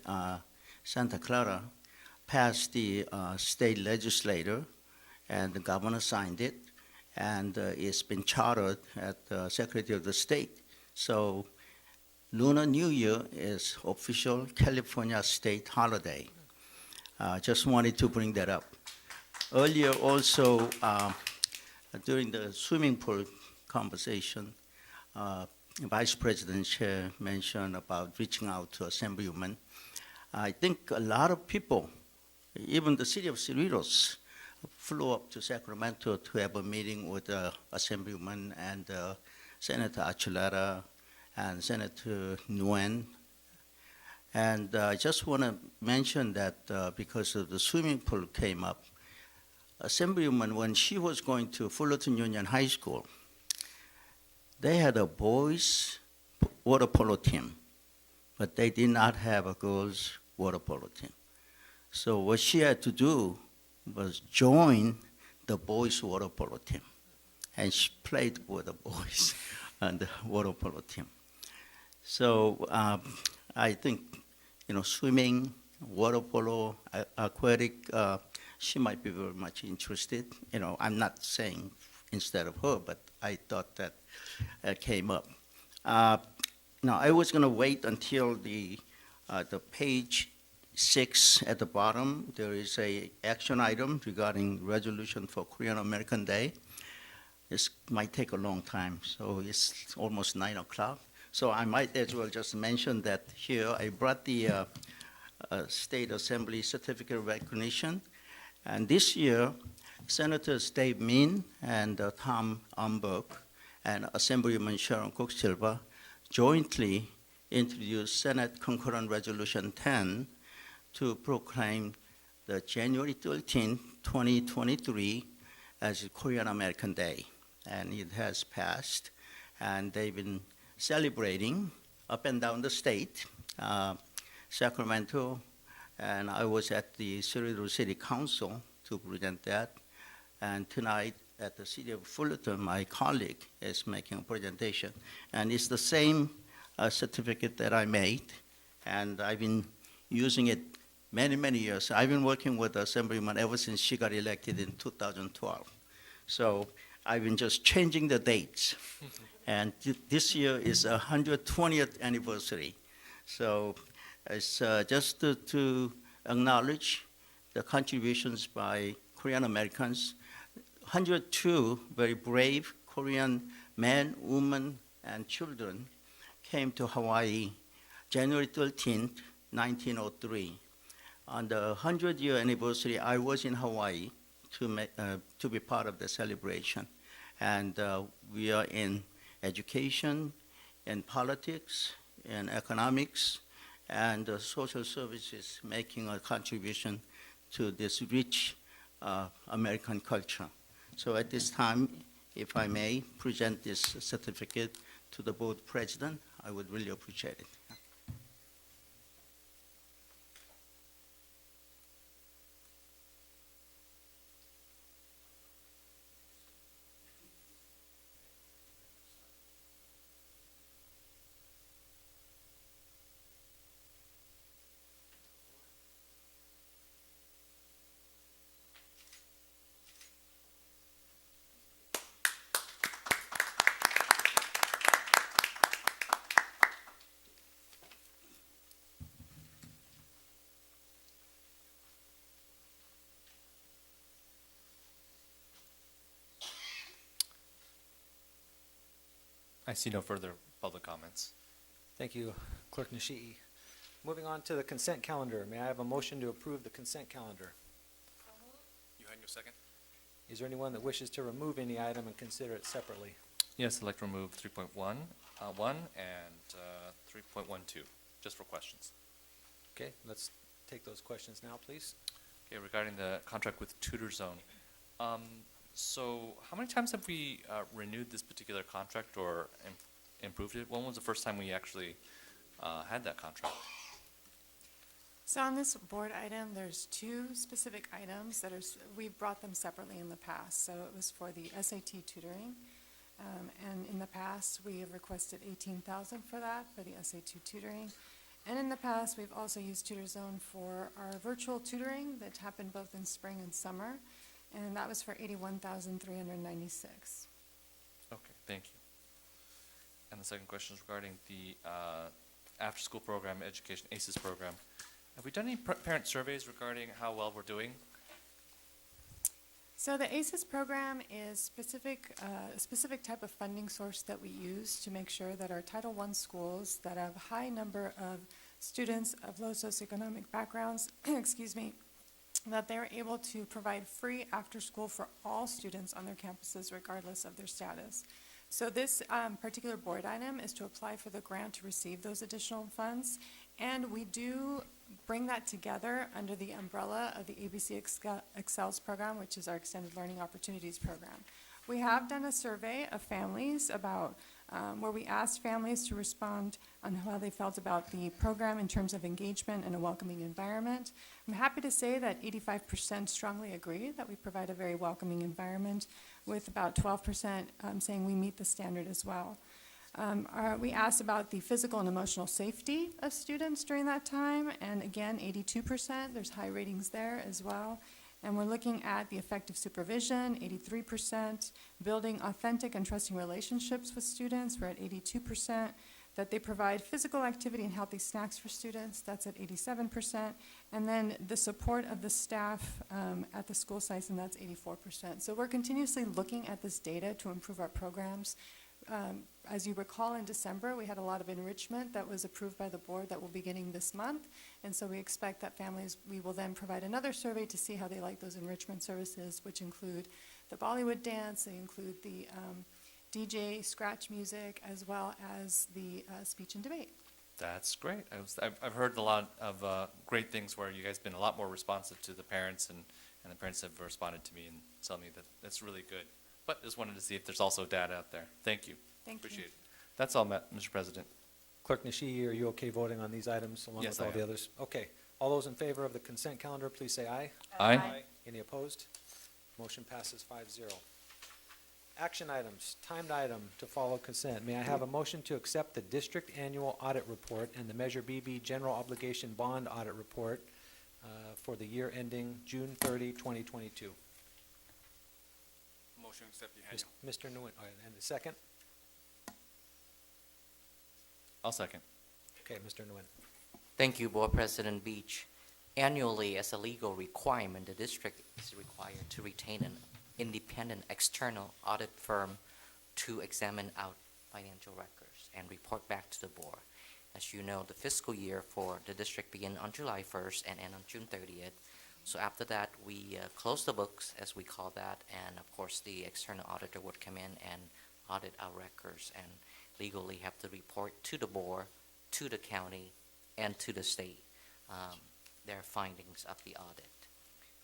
S11: Santa Clara passed the state legislature, and the governor signed it, and it's been chartered at the Secretary of the State. So Lunar New Year is official California state holiday. Just wanted to bring that up. Earlier also, during the swimming pool conversation, Vice President Chair mentioned about reaching out to Assemblywomen. I think a lot of people, even the city of Cerritos, flew up to Sacramento to have a meeting with Assemblywoman and Senator Archuleta and Senator Nguyen. And I just want to mention that because of the swimming pool came up, Assemblywoman, when she was going to Fullerton Union High School, they had a boys water polo team, but they did not have a girls water polo team. So what she had to do was join the boys water polo team, and she played with the boys on the water polo team. So I think, swimming, water polo, aquatic, she might be very much interested. I'm not saying instead of her, but I thought that came up. Now, I was going to wait until the page 6 at the bottom. There is a action item regarding resolution for Korean American Day. This might take a long time, so it's almost 9 o'clock. So I might as well just mention that here I brought the State Assembly Certificate of Recognition. And this year, Senators Dave Min and Tom Umberg and Assemblywoman Sharon Cook Silva jointly introduced Senate Concurrent Resolution 10 to proclaim the January 13, 2023 as Korean American Day. And it has passed, and they've been celebrating up and down the state, Sacramento, and I was at the Cerritos City Council to present that. And tonight at the City of Fullerton, my colleague is making a presentation. And it's the same certificate that I made, and I've been using it many, many years. I've been working with Assemblywoman ever since she got elected in 2012. So I've been just changing the dates. And this year is 120th anniversary. So it's just to acknowledge the contributions by Korean Americans. 102 very brave Korean men, women, and children came to Hawaii January 13th, 1903. On the 100-year anniversary, I was in Hawaii to be part of the celebration. And we are in education, in politics, in economics, and social services, making a contribution to this rich American culture. So at this time, if I may present this certificate to the board president, I would really appreciate it.
S3: I see no further public comments.
S1: Thank you, Clerk Nishii. Moving on to the consent calendar. May I have a motion to approve the consent calendar?
S3: You had your second?
S1: Is there anyone that wishes to remove any item and consider it separately?
S3: Yes, I'd like to remove 3.1, 1 and 3.12, just for questions.
S1: Okay, let's take those questions now, please.
S3: Okay, regarding the contract with Tutor Zone. So how many times have we renewed this particular contract or improved it? When was the first time we actually had that contract?
S17: So on this board item, there's two specific items that we've brought them separately in the past. So it was for the SAT tutoring. And in the past, we have requested $18,000 for that, for the SAT tutoring. And in the past, we've also used Tutor Zone for our virtual tutoring that happened both in spring and summer. And that was for $81,396.
S3: Okay, thank you. And the second question is regarding the after-school program, education ACES program. Have we done any parent surveys regarding how well we're doing?
S17: So the ACES program is a specific type of funding source that we use to make sure that our Title I schools that have a high number of students of low socioeconomic backgrounds, excuse me, that they're able to provide free after school for all students on their campuses regardless of their status. So this particular board item is to apply for the grant to receive those additional funds, and we do bring that together under the umbrella of the ABC Excels program, which is our Extended Learning Opportunities program. We have done a survey of families about where we asked families to respond on how they felt about the program in terms of engagement and a welcoming environment. I'm happy to say that 85% strongly agree that we provide a very welcoming environment, with about 12% saying we meet the standard as well. We asked about the physical and emotional safety of students during that time, and again, 82%, there's high ratings there as well. And we're looking at the effective supervision, 83%, building authentic and trusting relationships with students, we're at 82%, that they provide physical activity and healthy snacks for students, that's at 87%, and then the support of the staff at the school sites, and that's 84%. So we're continuously looking at this data to improve our programs. As you recall, in December, we had a lot of enrichment that was approved by the board that will be beginning this month. And so we expect that families, we will then provide another survey to see how they like those enrichment services, which include the Bollywood dance, they include the DJ scratch music, as well as the speech and debate.
S3: That's great. I've heard a lot of great things where you guys have been a lot more responsive to the parents, and the parents have responded to me and tell me that that's really good. But just wanted to see if there's also data out there. Thank you. Appreciate it. That's all, Mr. President.
S1: Clerk Nishii, are you okay voting on these items along
S3: Yes,
S1: with all
S3: I
S1: the
S3: am.
S1: others? Okay. All those in favor of the consent calendar, please say aye.
S3: Aye.
S1: Any opposed? Motion passes 5-0. Action items, timed item to follow consent. May I have a motion to accept the district annual audit report and the Measure BB General Obligation Bond Audit Report for the year ending June 30, 2022?
S6: Motion to accept the annual.
S1: Mr. Nguyen, and the second?
S3: I'll second.
S1: Okay, Mr. Nguyen.
S16: Thank you, Board President Beach. Annually, as a legal requirement, the district is required to retain an independent external audit firm to examine out financial records and report back to the board. As you know, the fiscal year for the district begin on July 1st and end on June 30th. So after that, we close the books, as we call that, and of course, the external auditor would come in and audit our records and legally have to report to the board, to the county, and to the state their findings of the audit.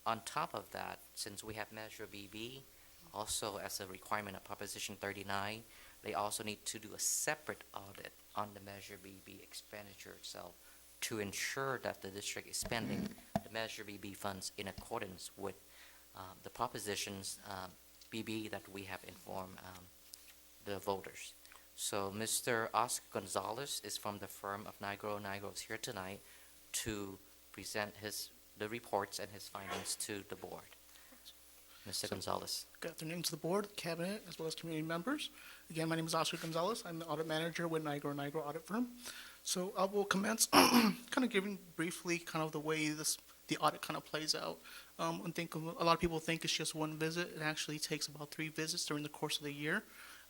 S16: On top of that, since we have Measure BB, also as a requirement of Proposition 39, they also need to do a separate audit on the Measure BB expenditure itself to ensure that the district is spending the Measure BB funds in accordance with the propositions BB that we have informed the voters. So Mr. Oscar Gonzalez is from the firm of Nigro. Nigro is here tonight to present the reports and his findings to the board. Mr. Gonzalez.
S6: Good afternoon to the board, cabinet, as well as community members. Again, my name is Oscar Gonzalez. I'm the audit manager with Nigro Audit Firm. So I will commence kind of giving briefly kind of the way the audit kind of plays out. I think a lot of people think it's just one visit. It actually takes about 3 visits during the course of the year.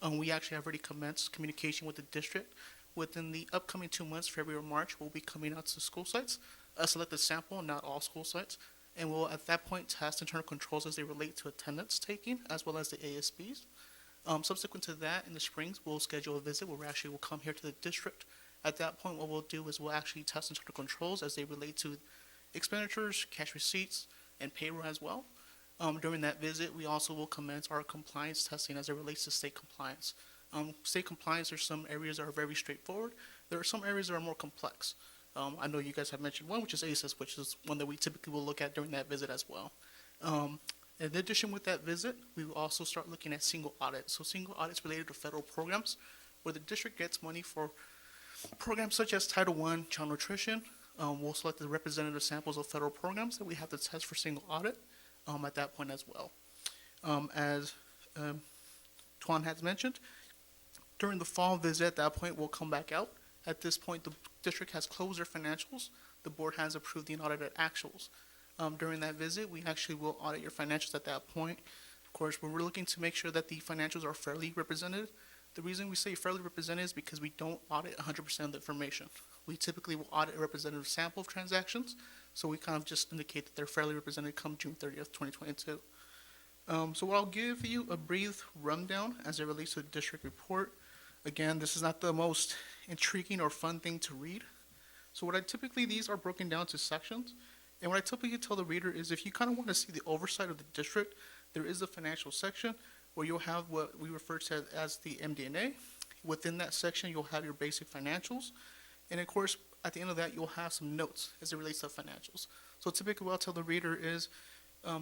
S6: We actually have already commenced communication with the district. Within the upcoming 2 months, February or March, we'll be coming out to school sites, a selected sample, not all school sites, and we'll at that point test internal controls as they relate to attendance taking, as well as the ASBs. Subsequent to that, in the springs, we'll schedule a visit where we actually will come here to the district. At that point, what we'll do is we'll actually test internal controls as they relate to expenditures, cash receipts, and payroll as well. During that visit, we also will commence our compliance testing as it relates to state compliance. State compliance, there's some areas that are very straightforward. There are some areas that are more complex. I know you guys have mentioned one, which is ACES, which is one that we typically will look at during that visit as well. In addition with that visit, we will also start looking at single audits. So single audits related to federal programs, where the district gets money for programs such as Title I, Child Nutrition. We'll select the representative samples of federal programs that we have to test for single audit at that point as well. As Tuan has mentioned, during the fall visit, at that point, we'll come back out. At this point, the district has closed their financials. The board has approved the unaudited actuals. During that visit, we actually will audit your financials at that point. Of course, we're looking to make sure that the financials are fairly represented. The reason we say fairly represented is because we don't audit 100% of the information. We typically will audit a representative sample of transactions, so we kind of just indicate that they're fairly represented come June 30th, 2022. So I'll give you a brief rundown as it relates to the district report. Again, this is not the most intriguing or fun thing to read. So these are broken down to sections. And what I typically tell the reader is if you kind of want to see the oversight of the district, there is a financial section where you'll have what we refer to as the MD&A. Within that section, you'll have your basic financials. And of course, at the end of that, you'll have some notes as it relates to financials. So typically what I'll tell the reader is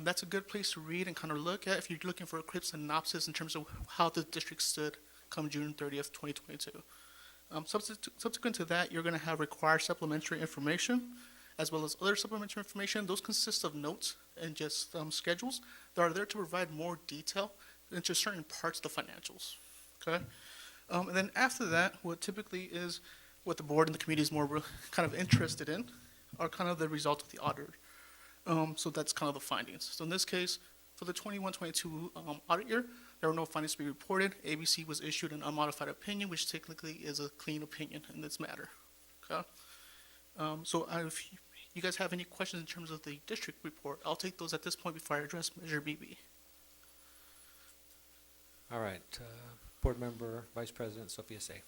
S6: that's a good place to read and kind of look at if you're looking for a quick synopsis in terms of how the district stood come June 30th, 2022. Subsequent to that, you're going to have required supplementary information as well as other supplementary information. Those consist of notes and just schedules that are there to provide more detail into certain parts of the financials. Okay? And then after that, what typically is what the board and the committee is more kind of interested in are kind of the results of the audit. So that's kind of the findings. So in this case, for the 21-22 audit year, there were no findings to be reported. ABC was issued an unmodified opinion, which technically is a clean opinion in this matter. Okay? So if you guys have any questions in terms of the district report, I'll take those at this point before I address Measure BB.
S1: All right. Board Member Vice President Sophia Say.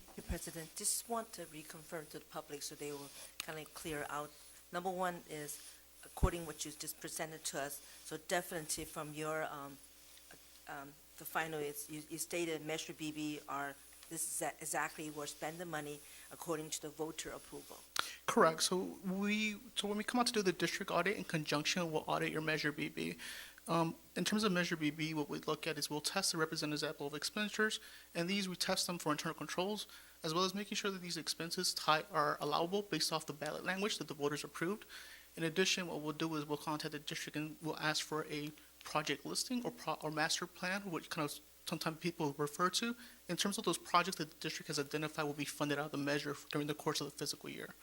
S2: Thank you, President. Just want to reconfirm to the public so they will kind of clear out. Number one is, according what you just presented to us, so definitely from your, the final is, you stated Measure BB this is exactly where spend the money according to the voter approval.
S6: Correct. So when we come out to do the district audit in conjunction, we'll audit your Measure BB. In terms of Measure BB, what we look at is we'll test the representative sample of expenditures, and these we test them for internal controls, as well as making sure that these expenses are allowable based off the ballot language that the voters approved. In addition, what we'll do is we'll contact the district and we'll ask for a project listing or master plan, which kind of sometimes people refer to, in terms of those projects that the district has identified will be funded out of the measure during the course of the fiscal year.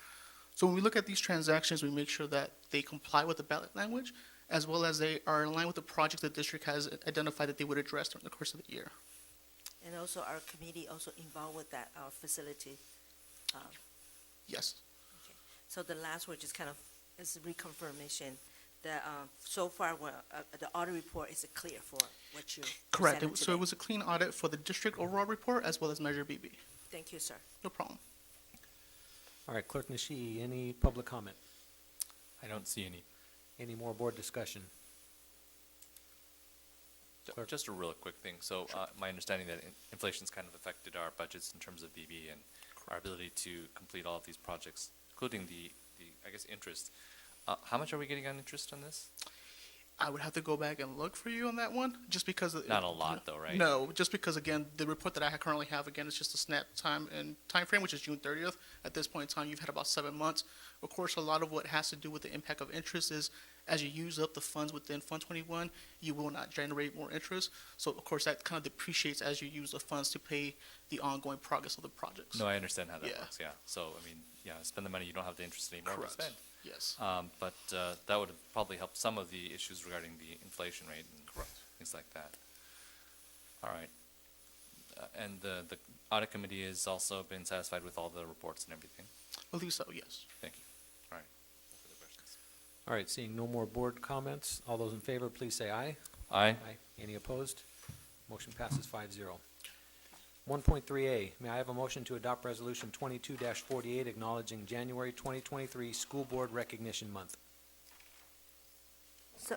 S6: So when we look at these transactions, we make sure that they comply with the ballot language, as well as they are in line with the projects the district has identified that they would address during the course of the year.
S2: And also our committee also involved with that, our facility
S6: Yes.
S2: So the last word just kind of is reconfirmation that so far, the audit report is clear for what you
S6: Correct.
S2: presented
S6: So
S2: today.
S6: it was a clean audit for the district overall report as well as Measure BB.
S2: Thank you, sir.
S6: No problem.
S1: All right, Clerk Nishi, any public comment?
S3: I don't see any.
S1: Any more board discussion? Clerk.
S3: Just a real quick thing. So my understanding that inflation's kind of affected our budgets in terms of BB and our ability to complete all of these projects, including the I guess, interest. How much are we getting on interest on this?
S6: I would have to go back and look for you on that one, just because.
S3: Not a lot, though, right?
S6: No, just because, again, the report that I currently have, again, is just a snap time frame, which is June 30th. At this point in time, you've had about 7 months. Of course, a lot of what has to do with the impact of interest is as you use up the funds within Fund 21, you will not generate more interest. So, of course, that kind of depreciates as you use the funds to pay the ongoing progress of the projects.
S3: No, I understand how that
S6: Yeah.
S3: works, yeah. So, I mean, yeah, spend the money, you don't have the interest anymore to
S6: Correct.
S3: spend.
S6: Yes.
S3: But that would have probably helped some of the issues regarding the inflation rate and things like that. All right. And the audit committee has also been satisfied with all the reports and everything?
S6: I believe so, yes.
S3: Thank you. All right. No further questions.
S1: All right, seeing no more board comments, all those in favor, please say aye.
S3: Aye.
S1: Any opposed? Motion passes 5-0. 1.3A, may I have a motion to adopt Resolution 22-48 acknowledging January 2023 School Board Recognition Month?
S2: So,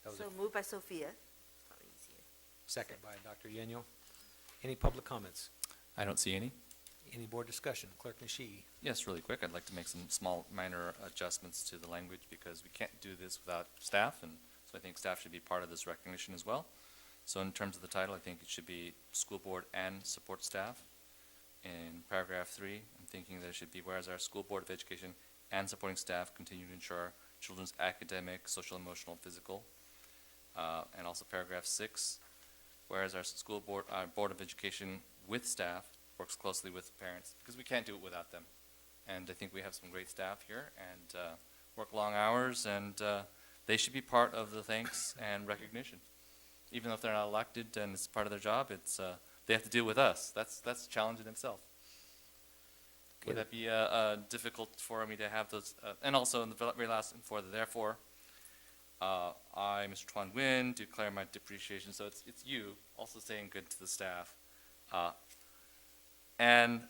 S1: That was
S2: so
S1: a
S2: moved by Sophia. Probably easier.
S1: second by Dr. Yenyo. Any public comments?
S3: I don't see any.
S1: Any board discussion? Clerk Nishi.
S3: Yes, really quick, I'd like to make some small minor adjustments to the language because we can't do this without staff, and so I think staff should be part of this recognition as well. So in terms of the title, I think it should be school board and support staff. In paragraph 3, I'm thinking that it should be whereas our school board of education and supporting staff continue to ensure children's academic, social, emotional, physical. And also paragraph 6, whereas our school board, our board of education with staff works closely with parents because we can't do it without them. And I think we have some great staff here and work long hours, and they should be part of the thanks and recognition. Even though if they're not elected and it's part of their job, it's they have to deal with us. That's a challenge in itself. Would that be difficult for me to have those? And also in the very last, and for the therefore, I, Mr. Tuan Nguyen, declare my depreciation. So it's you also saying good to the staff and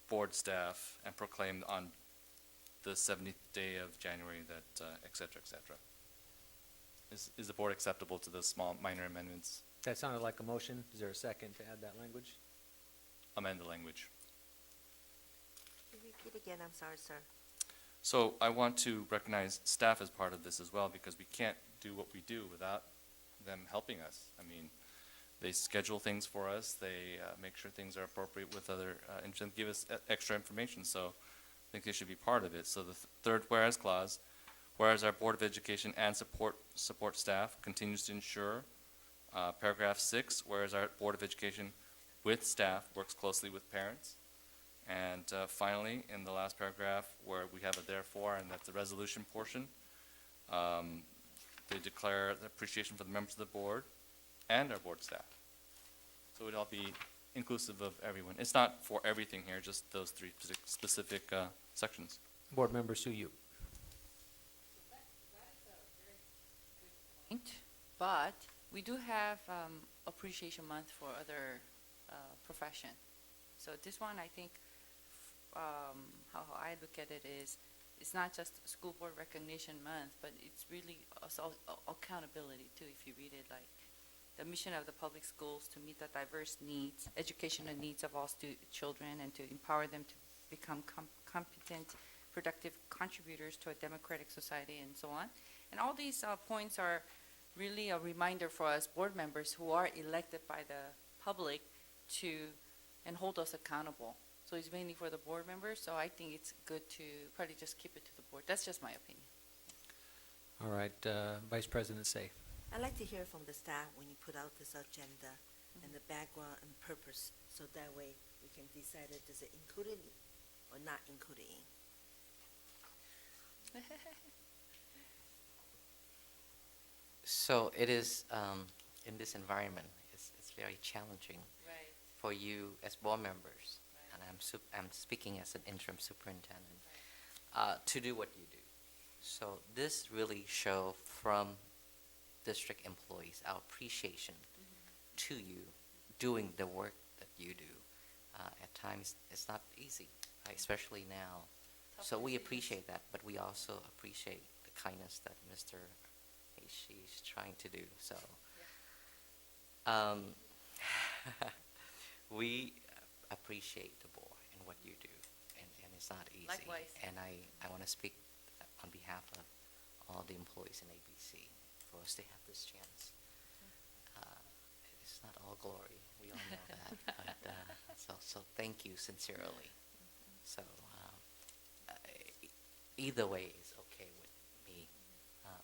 S3: board staff, and proclaim on the 70th day of January that et cetera, et cetera. Is the board acceptable to those small minor amendments?
S1: That sounded like a motion. Is there a second to add that language?
S3: Amend the language.
S2: Repeat again, I'm sorry, sir.
S3: So I want to recognize staff as part of this as well, because we can't do what we do without them helping us. I mean, they schedule things for us, they make sure things are appropriate with other, and give us extra information, so I think they should be part of it. So the third whereas clause, whereas our Board of Education and support staff continues to ensure, paragraph 6, whereas our Board of Education with staff works closely with parents. And finally, in the last paragraph, where we have a therefore, and that's the resolution portion, they declare the appreciation for the members of the board and our board staff. So it would all be inclusive of everyone. It's not for everything here, just those 3 specific sections.
S1: Board Member Suyu.
S4: But we do have appreciation month for other profession. So this one, I think, how I look at it is, it's not just school board recognition month, but it's really also accountability too. If you read it, like the mission of the public schools to meet the diverse needs, educational needs of all children, and to empower them to become competent, productive contributors to a democratic society, and so on. And all these points are really a reminder for us board members who are elected by the public to and hold us accountable. So it's mainly for the board members, so I think it's good to probably just keep it to the board. That's just my opinion.
S1: All right, Vice President Say.
S2: I'd like to hear from the staff when you put out this agenda and the background and purpose, so that way we can decide if does it include it or not include it in.
S16: So it is, in this environment, it's very challenging
S4: Right.
S16: for you as board members and I'm speaking as an interim superintendent, to do what you do. So this really show from district employees our appreciation to you doing the work that you do. At times, it's not easy, right? Especially now. So we appreciate that, but we also appreciate the kindness that Mr. She's trying to do. So we appreciate the board and what you do, and it's not easy.
S2: Likewise.
S16: And I want to speak on behalf of all the employees in ABC for us to have this chance. It's not all glory, we all know that, but so thank you sincerely. So either way is okay with me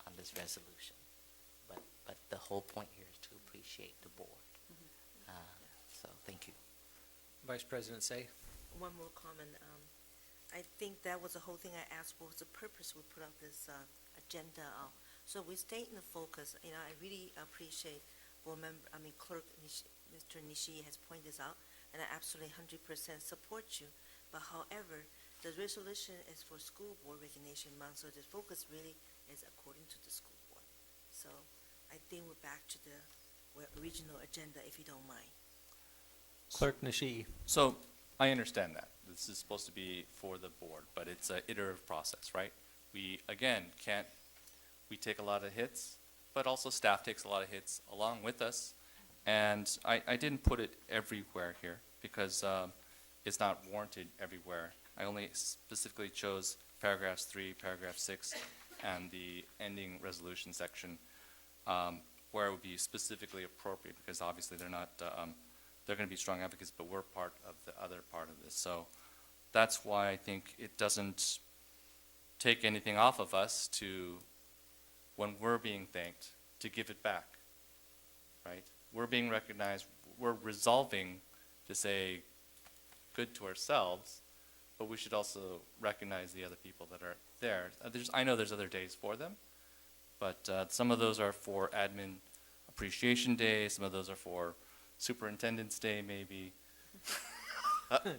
S16: on this resolution, but the whole point here is to appreciate the board. So thank you.
S1: Vice President Say.
S2: One more comment. I think that was the whole thing I asked, what was the purpose we put up this agenda out. So we stay in the focus. You know, I really appreciate Clerk Mr. Nishi has pointed this out, and I absolutely 100% support you. But however, the resolution is for School Board Recognition Month, so the focus really is according to the school board. So I think we're back to the original agenda, if you don't mind.
S1: Clerk Nishi.
S3: So I understand that. This is supposed to be for the board, but it's an iterative process, right? We, again, we take a lot of hits, but also staff takes a lot of hits along with us. And I didn't put it everywhere here because it's not warranted everywhere. I only specifically chose paragraphs 3, paragraph 6, and the ending resolution section where it would be specifically appropriate because obviously they're not, they're going to be strong advocates, but we're part of the other part of this. So that's why I think it doesn't take anything off of us to, when we're being thanked, to give it back, right? We're being recognized, we're resolving to say good to ourselves, but we should also recognize the other people that are there. I know there's other days for them, but some of those are for Admin Appreciation Day, some of those are for Superintendent's Day, maybe.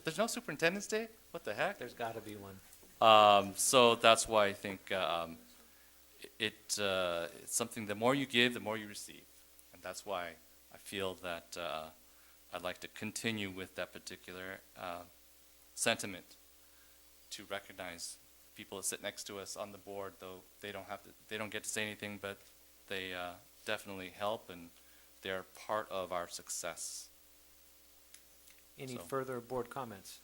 S3: There's no Superintendent's Day? What the heck?
S1: There's got to be one.
S3: So that's why I think it's something, the more you give, the more you receive. And that's why I feel that I'd like to continue with that particular sentiment to recognize people that sit next to us on the board, though they don't get to say anything, but they definitely help and they're part of our success.
S1: Any
S3: So.
S1: further board comments?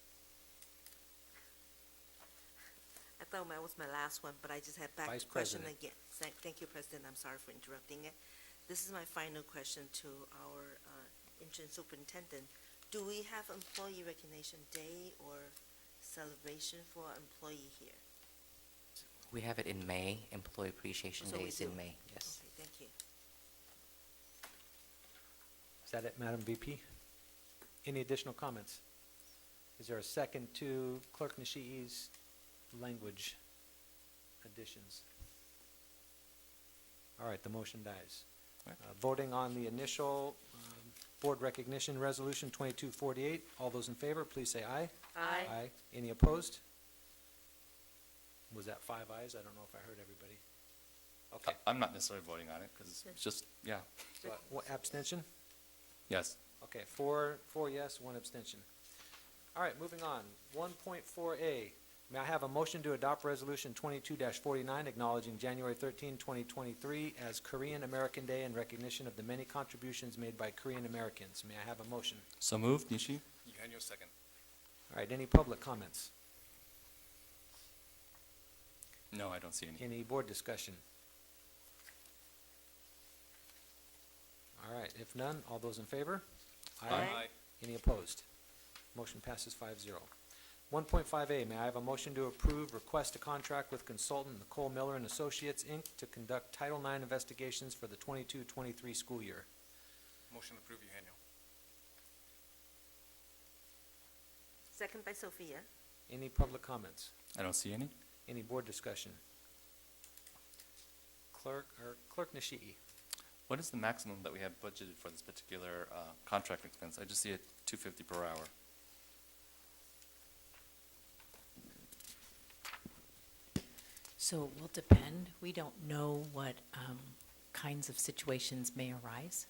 S2: I thought that was my last one, but I just had back
S1: Vice
S2: the question
S1: President.
S2: again. Thank you, President. I'm sorry for interrupting it. This is my final question to our interim superintendent. Do we have employee recognition day or celebration for our employee here?
S16: We have it in May, Employee Appreciation
S2: So we
S16: Days
S2: do.
S16: in May, yes.
S2: Okay, thank you.
S1: Is that it, Madam VP? Any additional comments? Is there a second to Clerk Nishii's language additions? All right, the motion dies. Voting on the initial board recognition resolution 2248. All those in favor, please say aye.
S2: Aye.
S1: Aye. Any opposed? Was that 5 ayes? I don't know if I heard everybody. Okay.
S3: I'm not necessarily voting on it because it's just, yeah,
S1: So, what, abstention?
S3: yes.
S1: Okay, four yes, 1 abstention. All right, moving on. 1.4A, may I have a motion to adopt Resolution 22-49 acknowledging January 13, 2023 as Korean American Day in recognition of the many contributions made by Korean Americans. May I have a motion?
S3: So moved, Nishi?
S7: Eugenio, second.
S1: All right, any public comments?
S3: No, I don't see any.
S1: Any board discussion? All right, if none, all those in favor?
S3: Aye.
S1: Any opposed? Motion passes 5-0. 1.5A, may I have a motion to approve request to contract with consultant Nicole Miller and Associates, Inc. to conduct Title IX investigations for the 22-23 school year?
S7: Motion approved, Eugenio.
S2: Second by Sophia.
S1: Any public comments?
S3: I don't see any.
S1: Any board discussion? Clerk Nishii.
S3: What is the maximum that we have budgeted for this particular contract expense? I just see it $250 per hour.
S8: So it will depend. We don't know what kinds of situations may arise.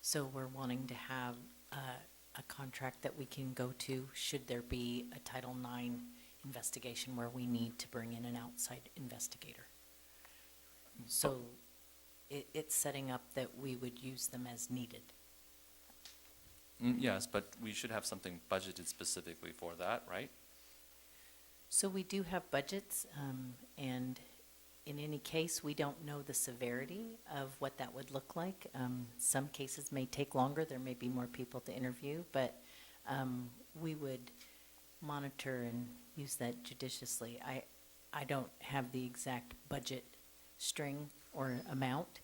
S8: So we're wanting to have a contract that we can go to should there be a Title IX investigation where we need to bring in an outside investigator. So it's setting up that we would use them as needed.
S3: Yes, but we should have something budgeted specifically for that, right?
S8: So we do have budgets, and in any case, we don't know the severity of what that would look like. Some cases may take longer, there may be more people to interview, but we would monitor and use that judiciously. I don't have the exact budget string or amount,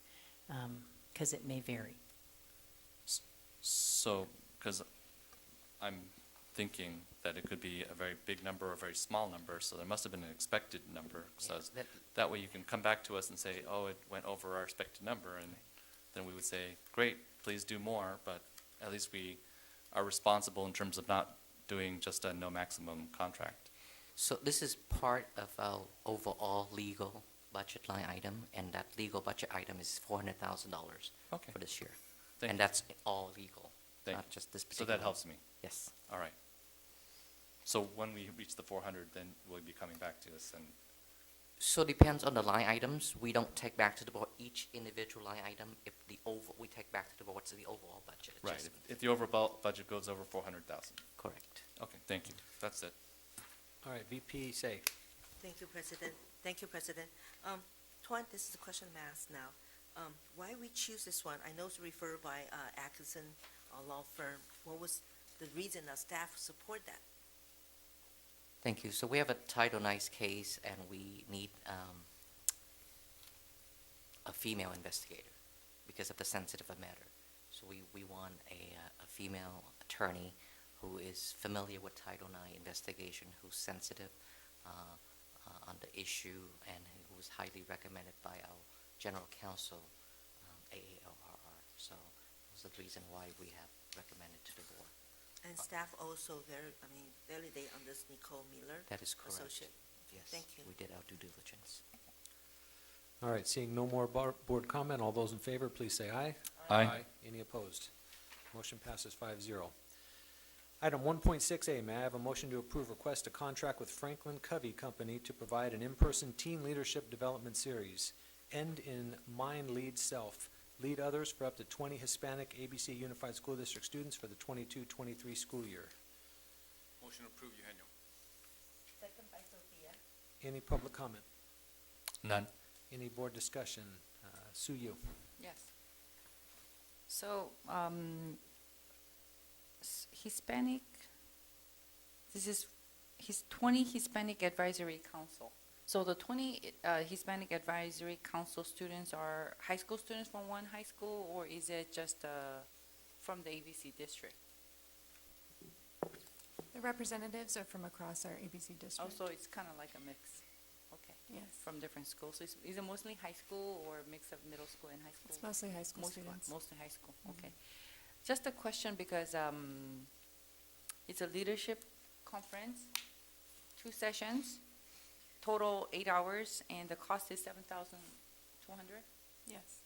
S8: because it may vary.
S3: So, because I'm thinking that it could be a very big number or a very small number, so there must have been an expected number. So that way you can come back to us and say, oh, it went over our expected number, and then we would say, great, please do more, but at least we are responsible in terms of not doing just a no maximum contract.
S16: So this is part of our overall legal budget line item, and that legal budget item is $400,000
S3: Okay.
S16: for this year.
S3: Thank
S16: And
S3: you.
S16: that's all legal,
S3: Thank
S16: not
S3: you.
S16: just this
S3: So
S16: particular.
S3: that helps me.
S16: Yes.
S3: All right. So when we reach the 400, then we'll be coming back to us and,
S16: So depends on the line items. We don't take back to the board each individual line item. If we take back to the board what's the overall budget
S3: right,
S16: adjustment.
S3: if the overall budget goes over 400,000.
S16: Correct.
S3: Okay, thank you. That's it.
S1: All right, VP Say.
S2: Thank you, President. Thank you, President. Tuan, this is a question I'm asked now. Why we choose this one? I know it's referred by Atkinson Law Firm. What was the reason that staff support that?
S16: Thank you. So we have a Title IX case, and we need a female investigator because of the sensitive matter. So we want a female attorney who is familiar with Title IX investigation, who's sensitive on the issue, and who was highly recommended by our general counsel, AALRR. So that's the reason why we have recommended to the board.
S2: And staff also validate on this Nicole Miller?
S16: That is correct.
S2: Associate.
S16: Yes,
S2: Thank you.
S16: we did our due diligence.
S1: All right, seeing no more board comment, all those in favor, please say aye.
S3: Aye.
S1: Any opposed? Motion passes 5-0. Item 1.6A, may I have a motion to approve request to contract with Franklin Covey Company to provide an in-person teen leadership development series, End in Mind Lead Self, Lead Others for up to 20 Hispanic ABC Unified School District students for the 22-23 school year.
S7: Motion approved, Eugenio.
S2: Second by Sophia.
S1: Any public comment?
S3: None.
S1: Any board discussion? Sue Yu.
S9: Yes. So, Hispanic, this is 20 Hispanic Advisory Council. So the 20 Hispanic Advisory Council students are high school students from one high school, or is it just from the ABC district?
S17: The representatives are from across our ABC district.
S9: Also, it's kind of like a mix. Okay.
S17: Yes.
S9: From different schools. So is it mostly high school or a mix of middle school and high school?
S17: It's mostly high school
S9: Mostly-
S17: students.
S9: Mostly high school, okay. Just a question because it's a leadership conference, 2 sessions, total 8 hours, and the cost is $7,200.
S17: Yes.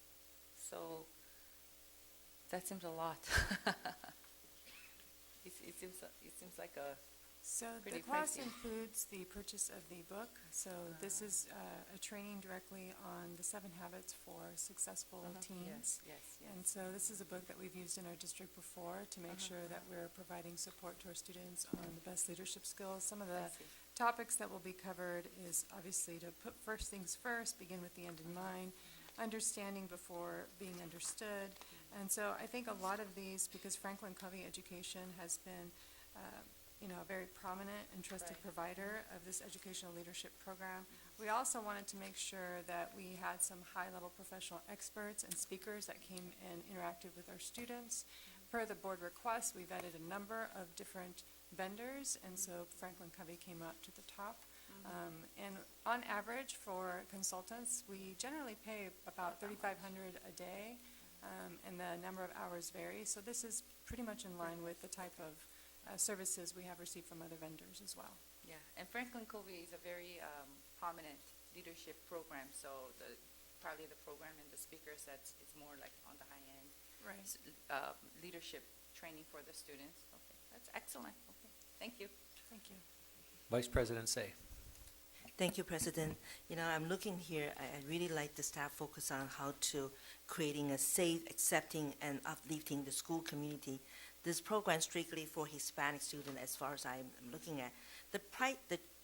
S9: So that seems a lot. It seems like a
S17: So the
S9: pretty
S17: cost
S9: pricey.
S17: includes the purchase of the book. So this is a training directly on the 7 habits for successful teens.
S9: Yes.
S17: And so this is a book that we've used in our district before to make sure that we're providing support to our students on the best leadership skills. Some of the topics that will be covered is obviously to put first things first, begin with the end in mind, understanding before being understood. And so I think a lot of these, because Franklin Covey Education has been a very prominent and trusted provider of this educational leadership program. We also wanted to make sure that we had some high-level professional experts and speakers that came and interacted with our students. Per the board request, we vetted a number of different vendors, and so Franklin Covey came up to the top. And on average, for consultants, we generally pay about $3,500 a day, and the number of hours varies. So this is pretty much in line with the type of services we have received from other vendors as well.
S9: Yeah, and Franklin Covey is a very prominent leadership program, so probably the program and the speakers, it's more like on the high end.
S17: Right.
S9: Leadership training for the students. Okay, that's excellent. Okay, thank you.
S17: Thank you.
S1: Vice President Say.
S2: Thank you, President. You know, I'm looking here, I really like the staff focus on how to creating a safe, accepting, and uplifting the school community. This program strictly for Hispanic students as far as I'm looking at.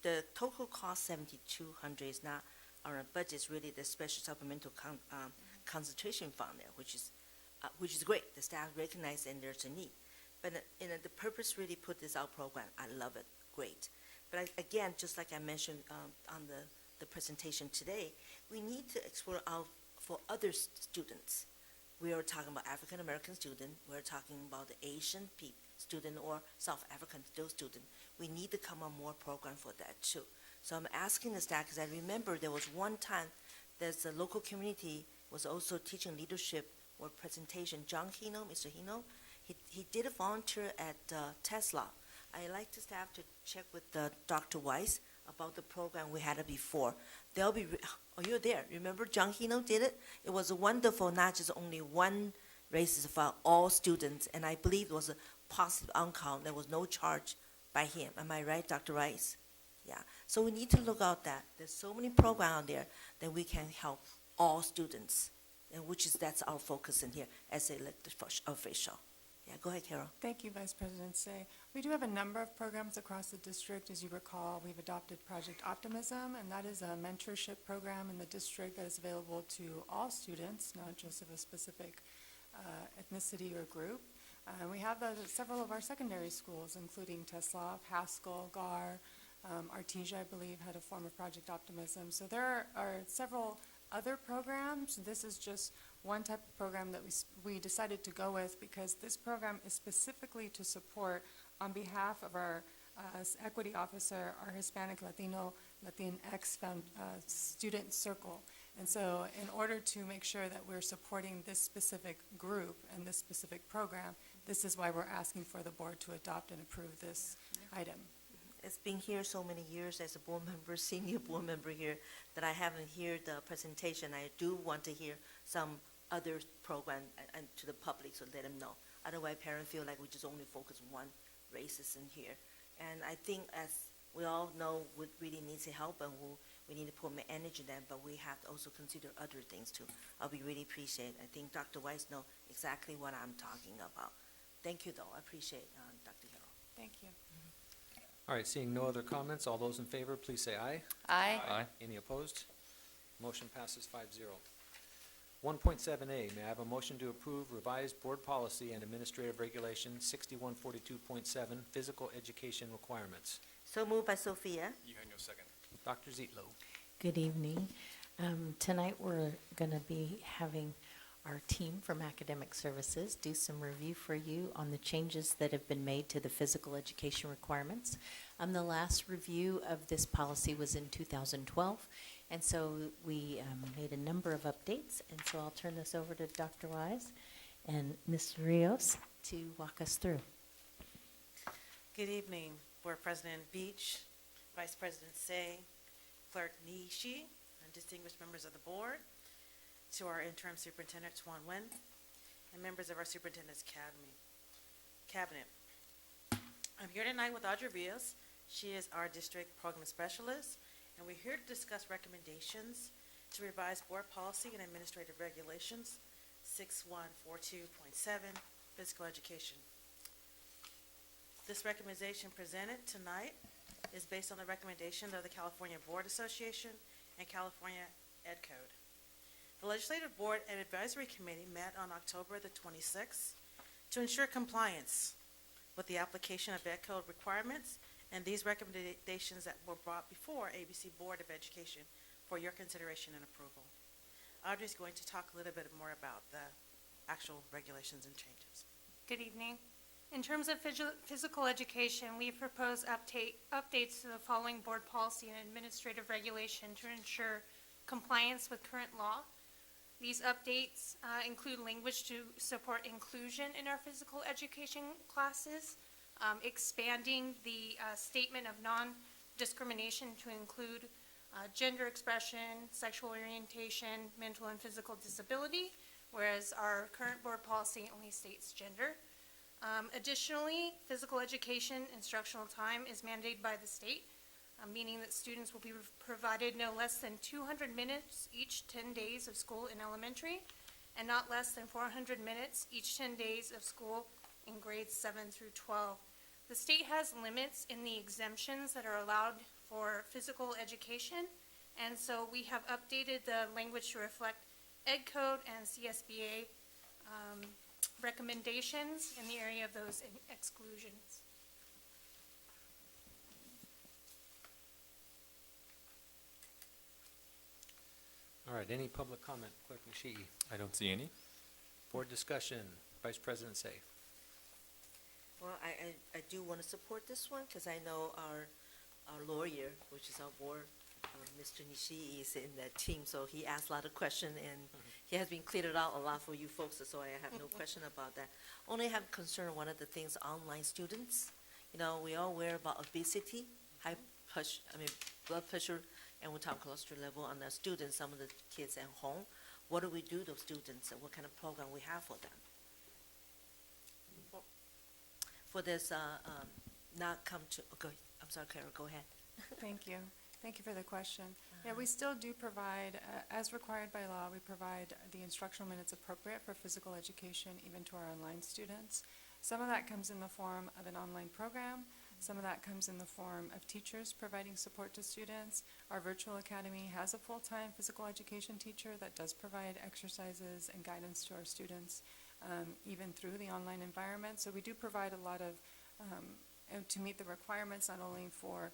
S2: The total cost $7,200 is not our budget, it's really the special supplemental concentration fund there, which is great. The staff recognize and there's a need. But the purpose really put this out program, I love it, great. But again, just like I mentioned on the presentation today, we need to explore out for other students. We are talking about African American student, we're talking about the Asian student or South African student. We need to come up more program for that too. So I'm asking the staff, because I remember there was one time there's a local community was also teaching leadership or presentation. John Hino, Mr. Hino, he did a volunteer at Tesla. I like the staff to check with Dr. Weiss about the program we had it before. They'll be, oh, you're there. Remember John Hino did it? It was wonderful, not just only one races for all students, and I believe it was a positive outcome. There was no charge by him. Am I right, Dr. Rice? Yeah. So we need to look out that. There's so many programs out there that we can help all students, and that's our focus in here as an elected official. Yeah, go ahead, Carol.
S17: Thank you, Vice President Say. We do have a number of programs across the district. As you recall, we've adopted Project Optimism, and that is a mentorship program in the district that is available to all students, not just of a specific ethnicity or group. We have several of our secondary schools, including Tesla, Haskell, GAR, Artesia, I believe, had a form of Project Optimism. So there are several other programs. This is just one type of program that we decided to go with because this program is specifically to support, on behalf of our equity officer, our Hispanic, Latino, Latinx student circle. And so in order to make sure that we're supporting this specific group and this specific program, this is why we're asking for the board to adopt and approve this item.
S2: It's been here so many years as a board member, senior board member here, that I haven't heard the presentation. I do want to hear some other program and to the public, so let them know. Otherwise, parents feel like we just only focus on one races in here. And I think, as we all know, we really needs help, and we need to put more energy in that, but we have to also consider other things too. I'll be really appreciate. I think Dr. Weiss knows exactly what I'm talking about. Thank you, though. I appreciate Dr. Hill.
S17: Thank you.
S1: All right, seeing no other comments, all those in favor, please say aye.
S9: Aye.
S3: Aye.
S1: Any opposed? Motion passes 5-0. 1.7A, may I have a motion to approve revised board policy and administrative regulation 6142.7, physical education requirements?
S2: So moved by Sophia.
S7: Eugenio, second.
S1: Dr. Zietlow.
S8: Good evening. Tonight we're going to be having our team from Academic Services do some review for you on the changes that have been made to the physical education requirements. The last review of this policy was in 2012, and so we made a number of updates, and so I'll turn this over to Dr. Wise and Ms. Rios to walk us through.
S10: Good evening, Board President Beach, Vice President Say, Clerk Nishi, and distinguished members of the board, to our interim superintendent, Tuan Nguyen, and members of our superintendent's cabinet. I'm here tonight with Audrey Rios. She is our district program specialist, and we're here to discuss recommendations to revise board policy and administrative regulations 6142.7, physical education. This recommendation presented tonight is based on the recommendation of the California Board Association and California Ed Code. The Legislative Board and Advisory Committee met on October the 26th to ensure compliance with the application of Ed Code requirements, and these recommendations that were brought before ABC Board of Education for your consideration and approval. Audrey is going to talk a little bit more about the actual regulations and changes.
S12: Good evening. In terms of physical education, we propose updates to the following board policy and administrative regulation to ensure compliance with current law. These updates include language to support inclusion in our physical education classes, expanding the statement of non-discrimination to include gender expression, sexual orientation, mental and physical disability, whereas our current board policy only states gender. Additionally, physical education instructional time is mandated by the state, meaning that students will be provided no less than 200 minutes each 10 days of school in elementary, and not less than 400 minutes each 10 days of school in grades 7 through 12. The state has limits in the exemptions that are allowed for physical education, and so we have updated the language to reflect Ed Code and CSBA recommendations in the area of those exclusions.
S1: All right, any public comment? Clerk Nishii.
S3: I don't see any.
S1: Board discussion, Vice President Say.
S2: Well, I do want to support this one because I know our lawyer, which is our board, Mr. Nishii is in that team, so he asked a lot of questions and he has been cleared it out a lot for you folks, so I have no question about that. Only have concern one of the things, online students. You know, we all worry about obesity, blood pressure, and we talk cholesterol level on the students, some of the kids at home. What do we do to those students and what kind of program we have for them? For this, not come to, okay, I'm sorry, Carol, go ahead.
S17: Thank you. Thank you for the question. Yeah, we still do provide, as required by law, we provide the instructional minutes appropriate for physical education even to our online students. Some of that comes in the form of an online program. Some of that comes in the form of teachers providing support to students. Our virtual academy has a full-time physical education teacher that does provide exercises and guidance to our students, even through the online environment. So we do provide a lot of, to meet the requirements, not only for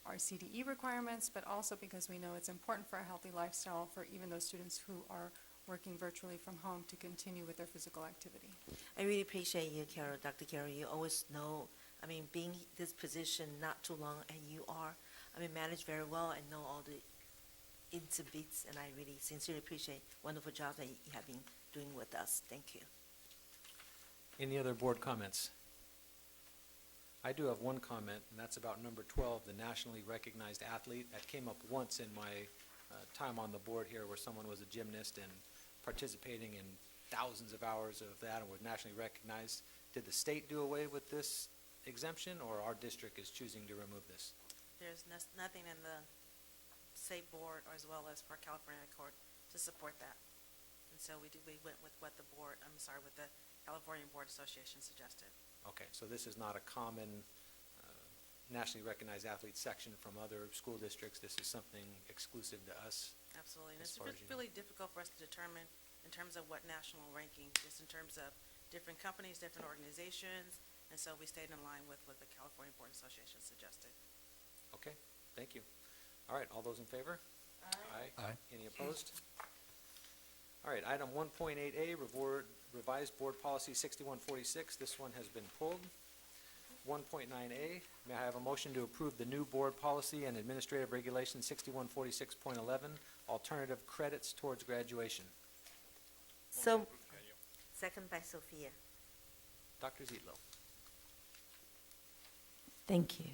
S17: our CDE requirements, but also because we know it's important for a healthy lifestyle for even those students who are working virtually from home to continue with their physical activity.
S2: I really appreciate you, Carol, Dr. Carol. You always know, I mean, being this position not too long, and you are, I mean, manage very well and know all the ins and bits, and I really sincerely appreciate wonderful job that you have been doing with us. Thank you.
S1: Any other board comments? I do have one comment, and that's about number 12, the nationally recognized athlete. That came up once in my time on the board here where someone was a gymnast and participating in thousands of hours of that and was nationally recognized. Did the state do away with this exemption, or our district is choosing to remove this?
S10: There's nothing in the state board or as well as for California Court to support that. And so we went with what the California Board Association suggested.
S1: Okay, so this is not a common nationally recognized athlete section from other school districts. This is something exclusive to us.
S10: Absolutely, and
S1: as
S10: it's
S1: far as you know.
S10: really difficult for us to determine in terms of what national ranking, just in terms of different companies, different organizations, and so we stayed in line with what the California Board Association suggested.
S1: Okay, thank you. All right, all those in favor? Aye.
S3: Aye.
S1: Any opposed? All right, item 1.8A, revised board policy 6146. This one has been pulled. 1.9A, may I have a motion to approve the new board policy and administrative regulation 6146.11, alternative credits towards graduation?
S2: So, second by Sophia.
S1: Dr. Zietlow.
S8: Thank you.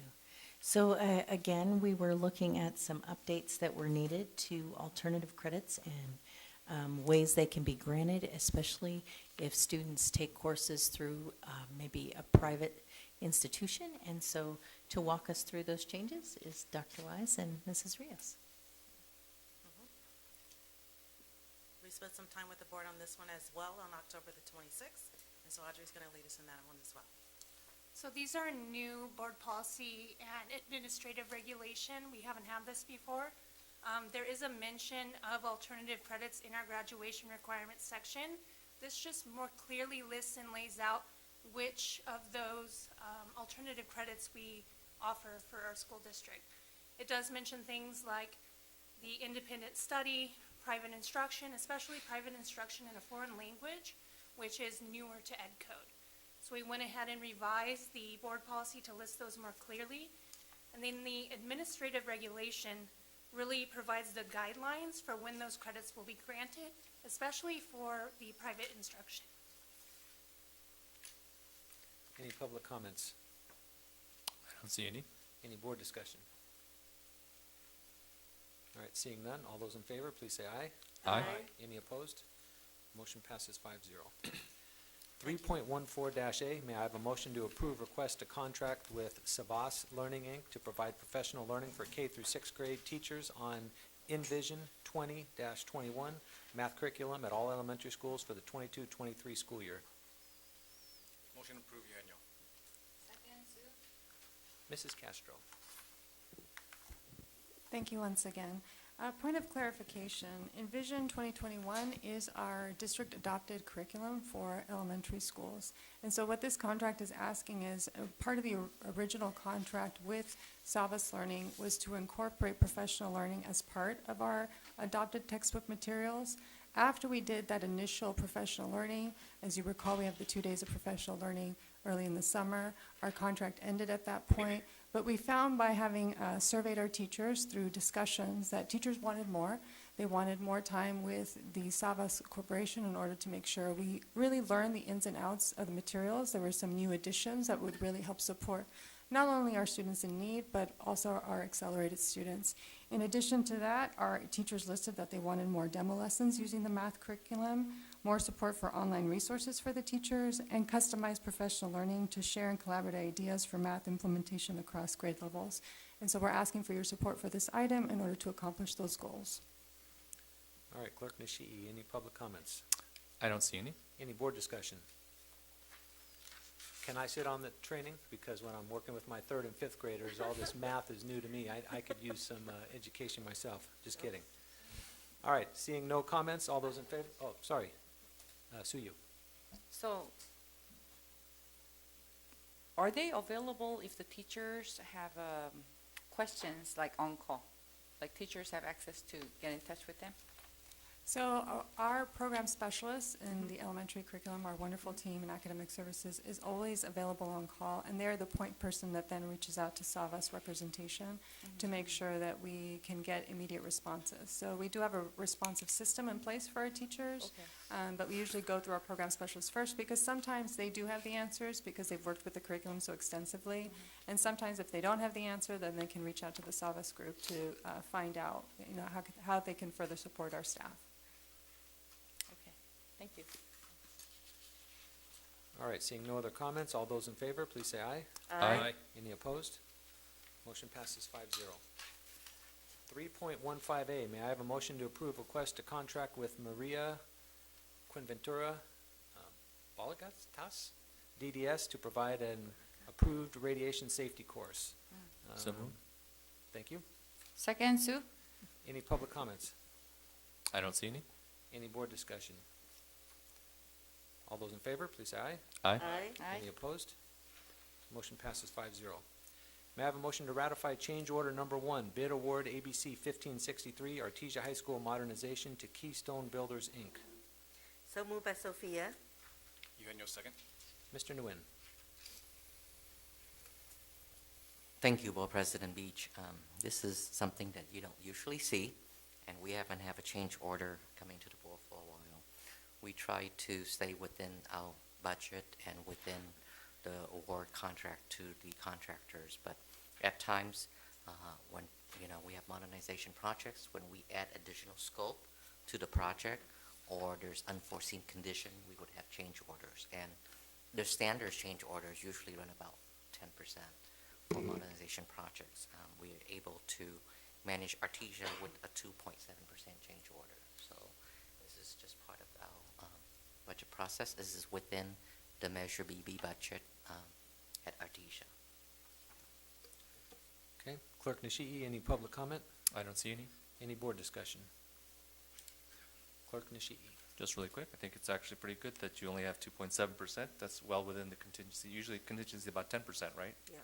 S8: So again, we were looking at some updates that were needed to alternative credits and ways they can be granted, especially if students take courses through maybe a private institution. And so to walk us through those changes is Dr. Wise and Mrs. Rios.
S10: We spent some time with the board on this one as well on October the 26th, and so Audrey's going to lead us in that one as well.
S12: So these are new board policy and administrative regulation. We haven't had this before. There is a mention of alternative credits in our graduation requirements section. This just more clearly lists and lays out which of those alternative credits we offer for our school district. It does mention things like the independent study, private instruction, especially private instruction in a foreign language, which is newer to Ed Code. So we went ahead and revised the board policy to list those more clearly. And then the administrative regulation really provides the guidelines for when those credits will be granted, especially for the private instruction.
S1: Any public comments?
S3: I don't see any.
S1: Any board discussion? All right, seeing none, all those in favor, please say aye.
S3: Aye.
S1: Any opposed? Motion passes 5-0. 3.14-A, may I have a motion to approve request to contract with Savas Learning, Inc. to provide professional learning for K through 6th grade teachers on InVision 20-21 math curriculum at all elementary schools for the 22-23 school year.
S7: Motion approved, Eugenio.
S1: Mrs. Castro.
S17: Thank you once again. Point of clarification, Envision 2021 is our district-adopted curriculum for elementary schools. And so what this contract is asking is, part of the original contract with Savas Learning was to incorporate professional learning as part of our adopted textbook materials. After we did that initial professional learning, as you recall, we have the 2 days of professional learning early in the summer. Our contract ended at that point. But we found by having surveyed our teachers through discussions that teachers wanted more. They wanted more time with the Savas Corporation in order to make sure we really learned the ins and outs of the materials. There were some new additions that would really help support not only our students in need, but also our accelerated students. In addition to that, our teachers listed that they wanted more demo lessons using the math curriculum, more support for online resources for the teachers, and customized professional learning to share and collaborate ideas for math implementation across grade levels. And so we're asking for your support for this item in order to accomplish those goals.
S1: All right, Clerk Nishii, any public comments?
S3: I don't see any.
S1: Any board discussion? Can I sit on the training? Because when I'm working with my 3rd and 5th graders, all this math is new to me. I could use some education myself. Just kidding. All right, seeing no comments, all those in favor? Oh, sorry. Suyu.
S4: So, are they available if the teachers have questions like on call? Like teachers have access to get in touch with them?
S17: So our program specialists in the elementary curriculum, our wonderful team in academic services, is always available on call, and they're the point person that then reaches out to Savas representation to make sure that we can get immediate responses. So we do have a responsive system in place for our teachers, but we usually go through our program specialists first because sometimes they do have the answers because they've worked with the curriculum so extensively, and sometimes if they don't have the answer, then they can reach out to the Savas group to find out, how they can further support our staff.
S4: Thank you.
S1: All right, seeing no other comments, all those in favor, please say aye.
S3: Aye.
S1: Any opposed? Motion passes 5-0. 3.15A, may I have a motion to approve request to contract with Maria Quinventura Balagas, DDS, to provide an approved radiation safety course.
S3: So moved.
S1: Thank you.
S4: Second, Sue?
S1: Any public comments?
S3: I don't see any.
S1: Any board discussion? All those in favor, please say aye.
S3: Aye.
S1: Any opposed? Motion passes 5-0. May I have a motion to ratify change order number 1, bid award ABC 1563, Artesia High School modernization to Keystone Builders, Inc.
S2: So moved by Sophia.
S7: Eugenio, second.
S1: Mr. Nguyen.
S16: Thank you, Board President Beach. This is something that you don't usually see, and we haven't had a change order coming to the board for a while. We try to stay within our budget and within the award contract to the contractors, but at times when we have modernization projects, when we add additional scope to the project or there's unforeseen condition, we would have change orders. And the standard change orders usually run about 10% for modernization projects. We are able to manage Artesia with a 2.7% change order. So this is just part of our budget process. This is within the Measure BB budget at Artesia.
S1: Okay. Clerk Nishii, any public comment?
S3: I don't see any.
S1: Any board discussion? Clerk Nishii.
S3: Just really quick, I think it's actually pretty good that you only have 2.7%. That's well within the contingency. Usually contingency about 10%, right?
S2: Yeah.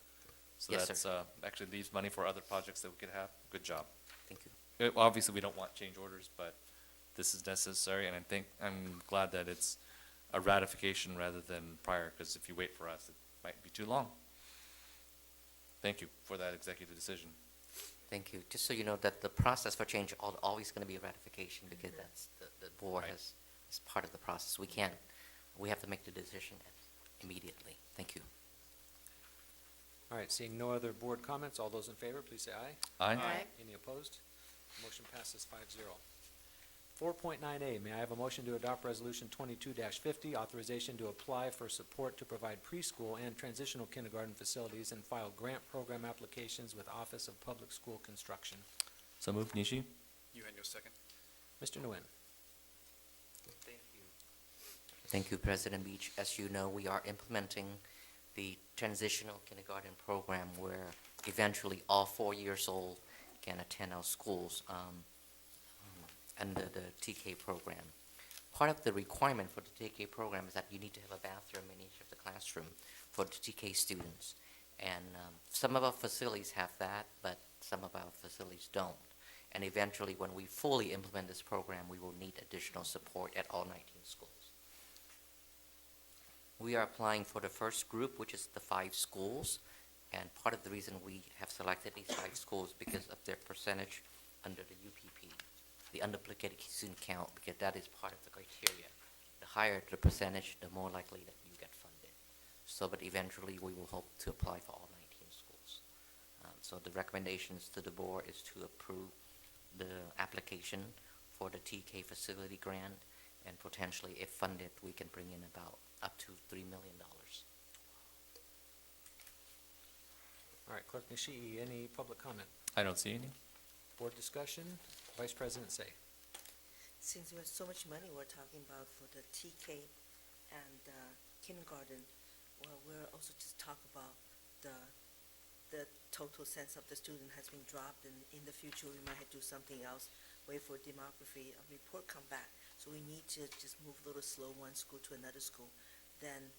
S3: So
S16: Yes,
S3: that's actually leaves money for other projects that we could have. Good job.
S16: Thank you.
S3: Obviously, we don't want change orders, but this is necessary, and I'm glad that it's a ratification rather than prior, because if you wait for us, it might be too long. Thank you for that executive decision.
S16: Thank you. Just so you know that the process for change is always going to be ratification because that's the board
S3: Right.
S16: is part of the process. We have to make the decision immediately. Thank you.
S1: All right, seeing no other board comments, all those in favor, please say aye.
S3: Aye.
S2: Aye.
S1: Any opposed? Motion passes 5-0. 4.9A, may I have a motion to adopt Resolution 22-50, authorization to apply for support to provide preschool and transitional kindergarten facilities and file grant program applications with Office of Public School Construction.
S3: So moved, Nishi.
S7: Eugenio second.
S1: Mr. Nguyen.
S16: Thank you, President Beach. As you know, we are implementing the transitional kindergarten program where eventually all 4 years old can attend our schools under the TK program. Part of the requirement for the TK program is that you need to have a bathroom in each of the classroom for the TK students. And some of our facilities have that, but some of our facilities don't. And eventually, when we fully implement this program, we will need additional support at all 19 schools. We are applying for the first group, which is the 5 schools. And part of the reason we have selected these 5 schools because of their percentage under the UPP, the unduplicated student count, because that is part of the criteria. The higher the percentage, the more likely that you get funded. So, but eventually we will hope to apply for all 19 schools. So the recommendations to the board is to approve the application for the TK facility grant, and potentially, if funded, we can bring in about up to $3 million.
S1: All right, Clerk Nishii, any public comment?
S3: I don't see any.
S1: Board discussion? Vice President Say.
S2: Since we have so much money we're talking about for the TK and kindergarten, well, we're also just talk about the total sense of the student has been dropped, and in the future we might have to do something else, wait for demography, a report come back. So we need to just move a little slow one school to another school, then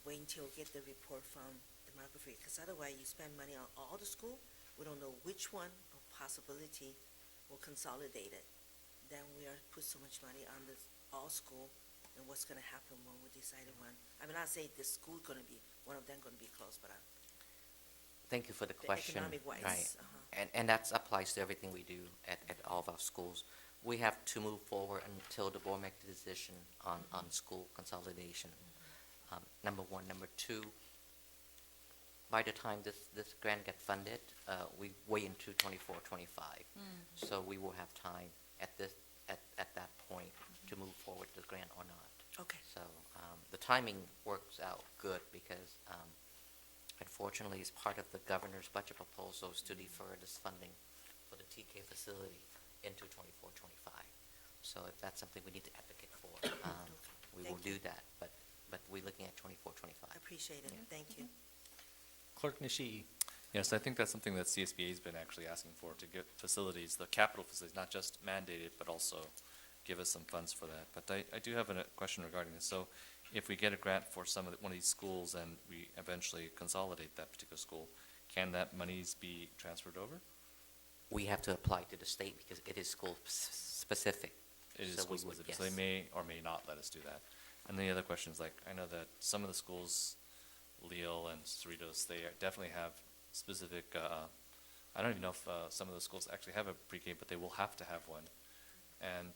S2: wait until we get the report from demography, because otherwise you spend money on all the school, we don't know which one or possibility will consolidate it. Then we are put so much money on the all school, and what's gonna happen when we decided one. I mean, not say this school gonna be, one of them gonna be closed, but
S16: Thank you for the question.
S2: economic-wise,
S16: Right. And that applies to everything we do at all of our schools. We have to move forward until the board makes the decision on school consolidation. Number one. Number two, by the time this grant gets funded, we wait into 24-25. So we will have time at that point to move forward the grant or not.
S2: Okay.
S16: So the timing works out good because unfortunately, it's part of the governor's budget proposals to defer this funding for the TK facility into 24-25. So if that's something we need to advocate for, we will do that. But we're looking at 24-25.
S2: I appreciate it, thank you.
S1: Clerk Nishii.
S3: Yes, I think that's something that CSBA has been actually asking for, to get facilities, the capital facilities, not just mandated, but also give us some funds for that. But I do have a question regarding this. So if we get a grant for one of these schools and we eventually consolidate that particular school, can that monies be transferred over?
S16: We have to apply to the state because it is school specific.
S3: It is
S16: So
S3: school
S16: we would,
S3: specific, so they
S16: yes.
S3: may or may not let us do that. And the other question is, like, I know that some of the schools, Leal and Cerritos, they definitely have specific, I don't even know if some of the schools actually have a pre-K, but they will have to have one. And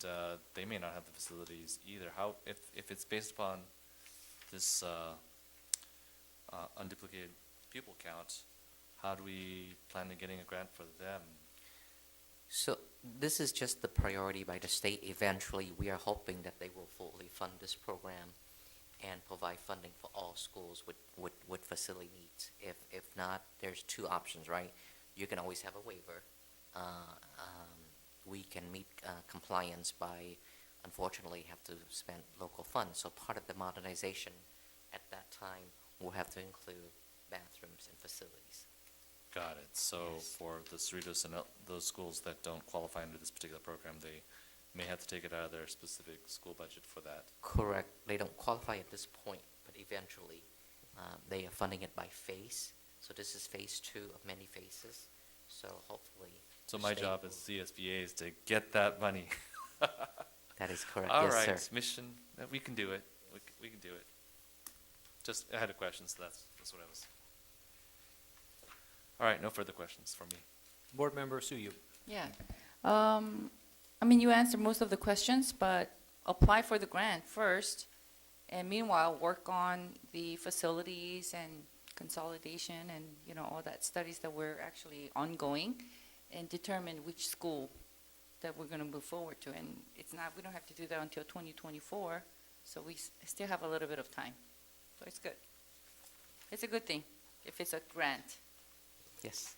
S3: they may not have the facilities either. How, if it's based upon this unduplicated pupil count, how do we plan on getting a grant for them?
S16: So this is just the priority by the state. Eventually, we are hoping that they will fully fund this program and provide funding for all schools with facility needs. If not, there's 2 options, right? You can always have a waiver. We can meet compliance by, unfortunately, have to spend local funds. So part of the modernization at that time will have to include bathrooms and facilities.
S3: Got it. So
S16: Yes.
S3: for the Cerritos and those schools that don't qualify under this particular program, they may have to take it out of their specific school budget for that.
S16: Correct. They don't qualify at this point, but eventually they are funding it by phase. So this is phase 2 of many phases. So hopefully.
S3: So
S16: the
S3: my
S16: state
S3: job
S16: will-
S3: as CSBA is to get that money.
S16: That is correct.
S3: All
S16: Yes,
S3: right,
S16: sir.
S3: mission, we can do it. We can do it. Just, I had a question, so that's what I was. All right, no further questions from me.
S1: Board Member Suyu.
S9: Yeah. I mean, you answered most of the questions, but apply for the grant first, and meanwhile, work on the facilities and consolidation and, all that studies that we're actually ongoing. and determine which school that we're going to move forward to. And it's not, we don't have to do that until 2024, so we still have a little bit of time. So it's good. It's a good thing if it's a grant.
S16: Yes.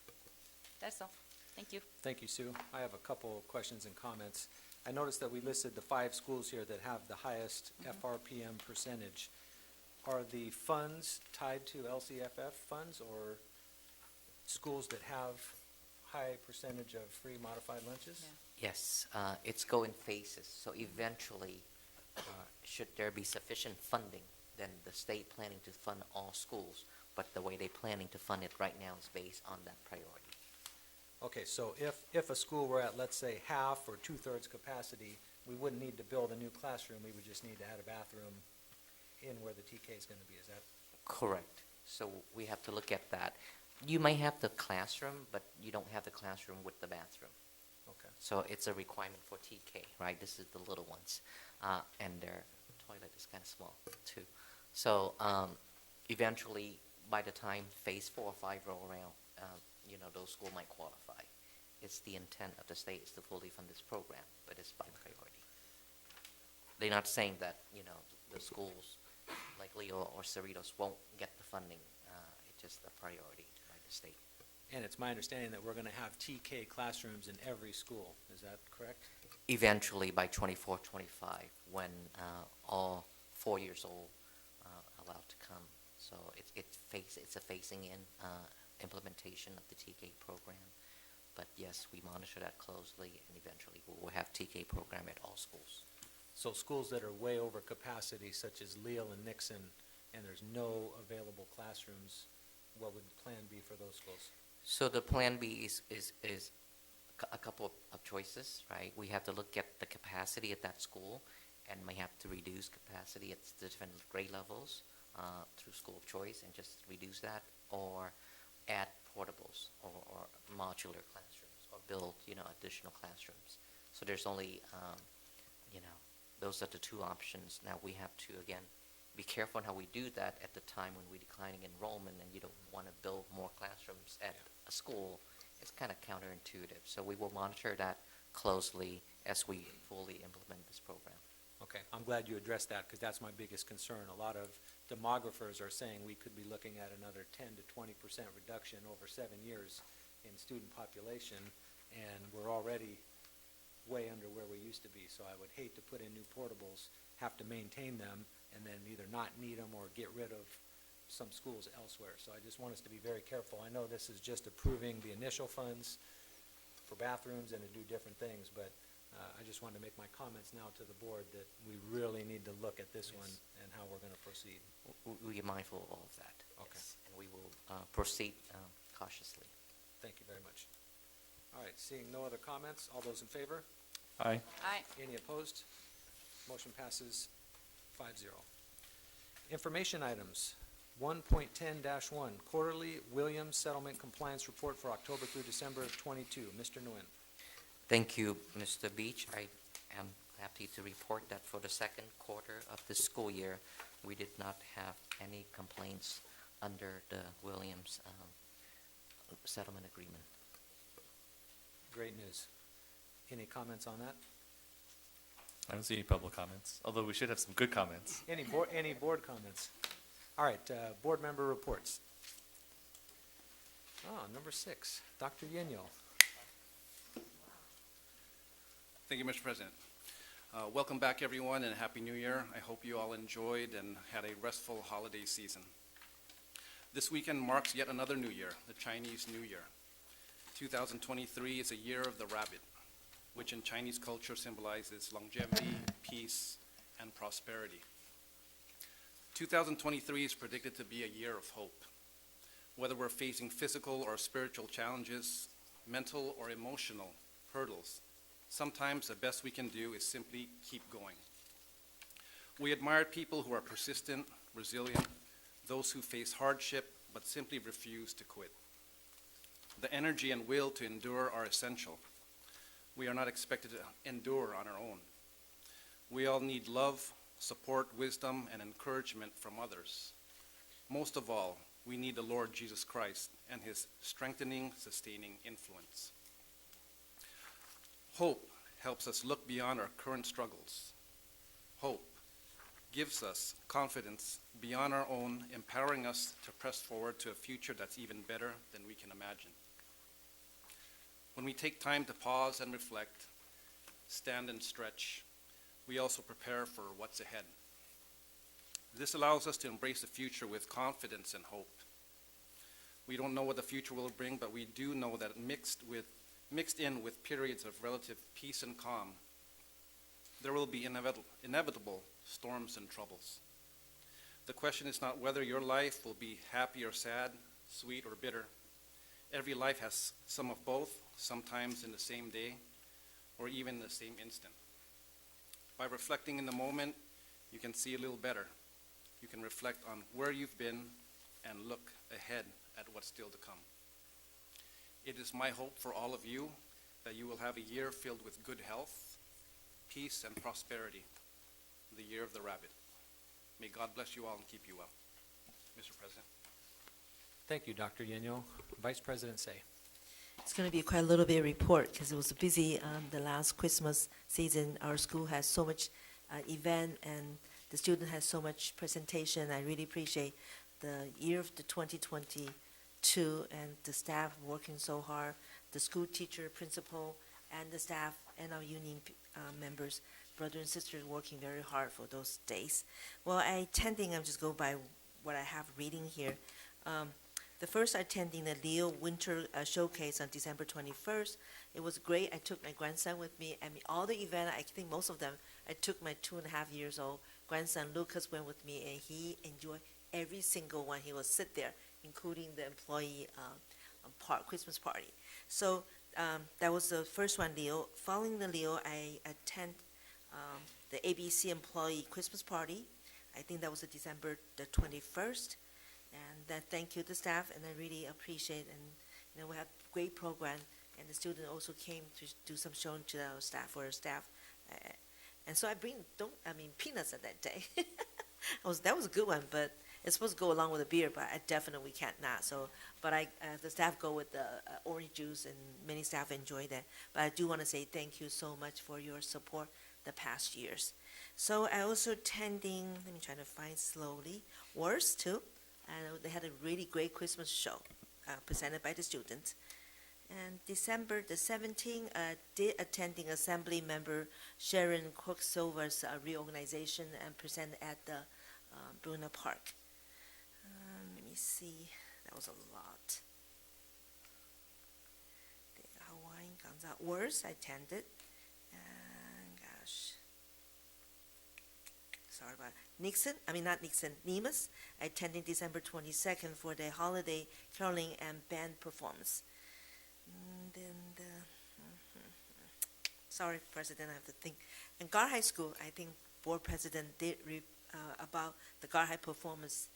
S9: That's all. Thank you.
S1: Thank you, Sue. I have a couple questions and comments. I noticed that we listed the 5 schools here that have the highest FRPM percentage. Are the funds tied to LCFF funds or schools that have high percentage of free modified lunches?
S16: Yes, it's go in phases. So eventually, should there be sufficient funding, then the state planning to fund all schools. But the way they're planning to fund it right now is based on that priority.
S1: Okay, so if a school were at, let's say, half or 2/3 capacity, we wouldn't need to build a new classroom, we would just need to add a bathroom in where the TK is going to be, is that?
S16: Correct. So we have to look at that. You may have the classroom, but you don't have the classroom with the bathroom.
S1: Okay.
S16: So it's a requirement for TK, right? This is the little ones. And their toilet is kind of small, too. So eventually, by the time phase 4 or 5 roll around, those schools might qualify. It's the intent of the state is to fully fund this program, but it's by priority. They're not saying that, the schools like Leo or Cerritos won't get the funding. It's just a priority by the state.
S1: And it's my understanding that we're going to have TK classrooms in every school, is that correct?
S16: Eventually, by 24, 25, when all 4 years old allowed to come. So it's a phasing in implementation of the TK program. But yes, we monitor that closely, and eventually we will have TK program at all schools.
S1: So schools that are way over capacity, such as Leal and Nixon, and there's no available classrooms, what would the plan be for those schools?
S16: So the plan B is a couple of choices, right? We have to look at the capacity at that school, and may have to reduce capacity at the different grade levels through school of choice, and just reduce that, or add portables or modular classrooms, or build additional classrooms. So there's only those are the 2 options. Now we have to again be careful on how we do that at the time when we're declining enrollment, and you don't want to build more classrooms at a school. It's kind of counterintuitive. So we will monitor that closely as we fully implement this program.
S1: Okay, I'm glad you addressed that, because that's my biggest concern. A lot of demographers are saying we could be looking at another 10 to 20% reduction over 7 years in student population, and we're already way under where we used to be. So I would hate to put in new portables, have to maintain them, and then either not need them or get rid of some schools elsewhere. So I just want us to be very careful. I know this is just approving the initial funds for bathrooms and to do different things, but I just wanted to make my comments now to the board that we really need to look at this one and how we're going to proceed.
S16: We are mindful of all of that.
S1: Okay.
S16: Yes, and we will proceed cautiously.
S1: Thank you very much. All right, seeing no other comments, all those in favor?
S3: Aye.
S9: Aye.
S1: Any opposed? Motion passes 5-0. Information items. 1.10-1, Quarterly Williams Settlement Compliance Report for October through December of '22. Mr. Nguyen.
S16: Thank you, Mr. Beach. I am happy to report that for the second quarter of the school year, we did not have any complaints under the Williams settlement agreement.
S1: Great news. Any comments on that?
S3: I don't see any public comments, although we should have some good comments.
S1: Any board comments? All right, board member reports. Number 6, Dr. Yenyo.
S7: Thank you, Mr. President. Welcome back, everyone, and Happy New Year. I hope you all enjoyed and had a restful holiday season. This weekend marks yet another new year, the Chinese New Year. 2023 is a year of the rabbit, which in Chinese culture symbolizes longevity, peace, and prosperity. 2023 is predicted to be a year of hope. Whether we're facing physical or spiritual challenges, mental or emotional hurdles, sometimes the best we can do is simply keep going. We admire people who are persistent, resilient, those who face hardship but simply refuse to quit. The energy and will to endure are essential. We are not expected to endure on our own. We all need love, support, wisdom, and encouragement from others. Most of all, we need the Lord Jesus Christ and his strengthening, sustaining influence. Hope helps us look beyond our current struggles. Hope gives us confidence beyond our own, empowering us to press forward to a future that's even better than we can imagine. When we take time to pause and reflect, stand and stretch, we also prepare for what's ahead. This allows us to embrace the future with confidence and hope. We don't know what the future will bring, but we do know that mixed in with periods of relative peace and calm, there will be inevitable storms and troubles. The question is not whether your life will be happy or sad, sweet or bitter. Every life has some of both, sometimes in the same day, or even the same instant. By reflecting in the moment, you can see a little better. You can reflect on where you've been and look ahead at what's still to come. It is my hope for all of you that you will have a year filled with good health, peace, and prosperity, the year of the rabbit. May God bless you all and keep you well. Mr. President.
S1: Thank you, Dr. Yenyo. Vice President Say.
S2: It's going to be quite a little bit of report because it was busy the last Christmas season. Our school has so much event and the student has so much presentation. I really appreciate the year of the 2022 and the staff working so hard, the school teacher, principal, and the staff and our union members, brothers and sisters working very hard for those days. Well, I'm just go by what I have reading here. The first attending the Leo Winter Showcase on December 21st. It was great. I took my grandson with me. I mean, all the event, I think most of them, I took my 2.5 years old grandson Lucas went with me, and he enjoyed every single one. He would sit there, including the employee Christmas party. So that was the first one, Leo. Following the Leo, I attend the ABC employee Christmas party. I think that was December the 21st. And thank you to staff, and I really appreciate, and we have great program, and the student also came to do some showing to our staff, for our staff. And so I bring, peanuts at that day. That was a good one, but it's supposed to go along with a beer, but I definitely can't not. So, but the staff go with the orange juice, and many staff enjoy that. But I do want to say thank you so much for your support the past years. So I also attending, let me try to find slowly, WORS too. And they had a really great Christmas show presented by the students. And December the 17th, did attending Assembly Member Sharon Quicksilver's reorganization and present at the Bruno Park. Let me see, that was a lot. The Hawaiian Gonzalez WORS I attended. And gosh. Sorry about Nemus, attending December 22nd for the holiday caroling and band performance. Sorry, President, I have to think. In Gar High School, I think board president did about the Gar High performance,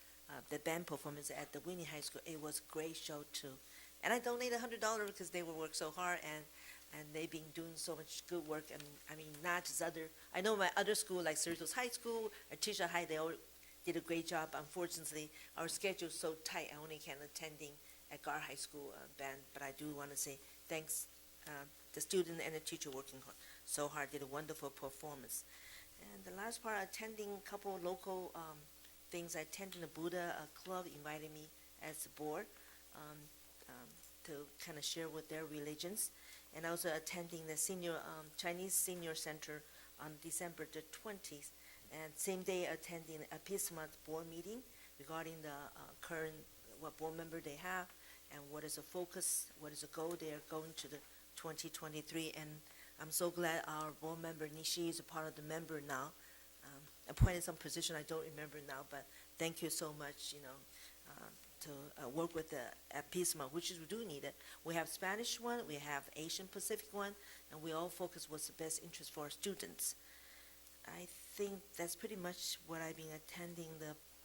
S2: the band performance at the Winnie High School. It was a great show too. And I donated $100 because they worked so hard, and they've been doing so much good work. And I mean, not just I know my other school, like Cerritos High School, Artesia High, they all did a great job. Unfortunately, our schedule is so tight, I only can attending at Gar High School band. But I do want to say thanks, the student and the teacher working so hard, did a wonderful performance. And the last part, attending a couple of local things. I attended the Buddha Club, invited me as a board to kind of share with their religions. And also attending the Chinese Senior Center on December the 20th. And same day attending a ABCUSD board meeting regarding the current, what board member they have, and what is the focus, what is the goal they are going to the 2023. And I'm so glad our board member Nishi is a part of the member now. Appointed some position I don't remember now, but thank you so much, to work with the ABCUSD, which is we do need it. We have Spanish one, we have Asian Pacific one, and we all focus what's the best interest for our students. I think that's pretty much what I've been attending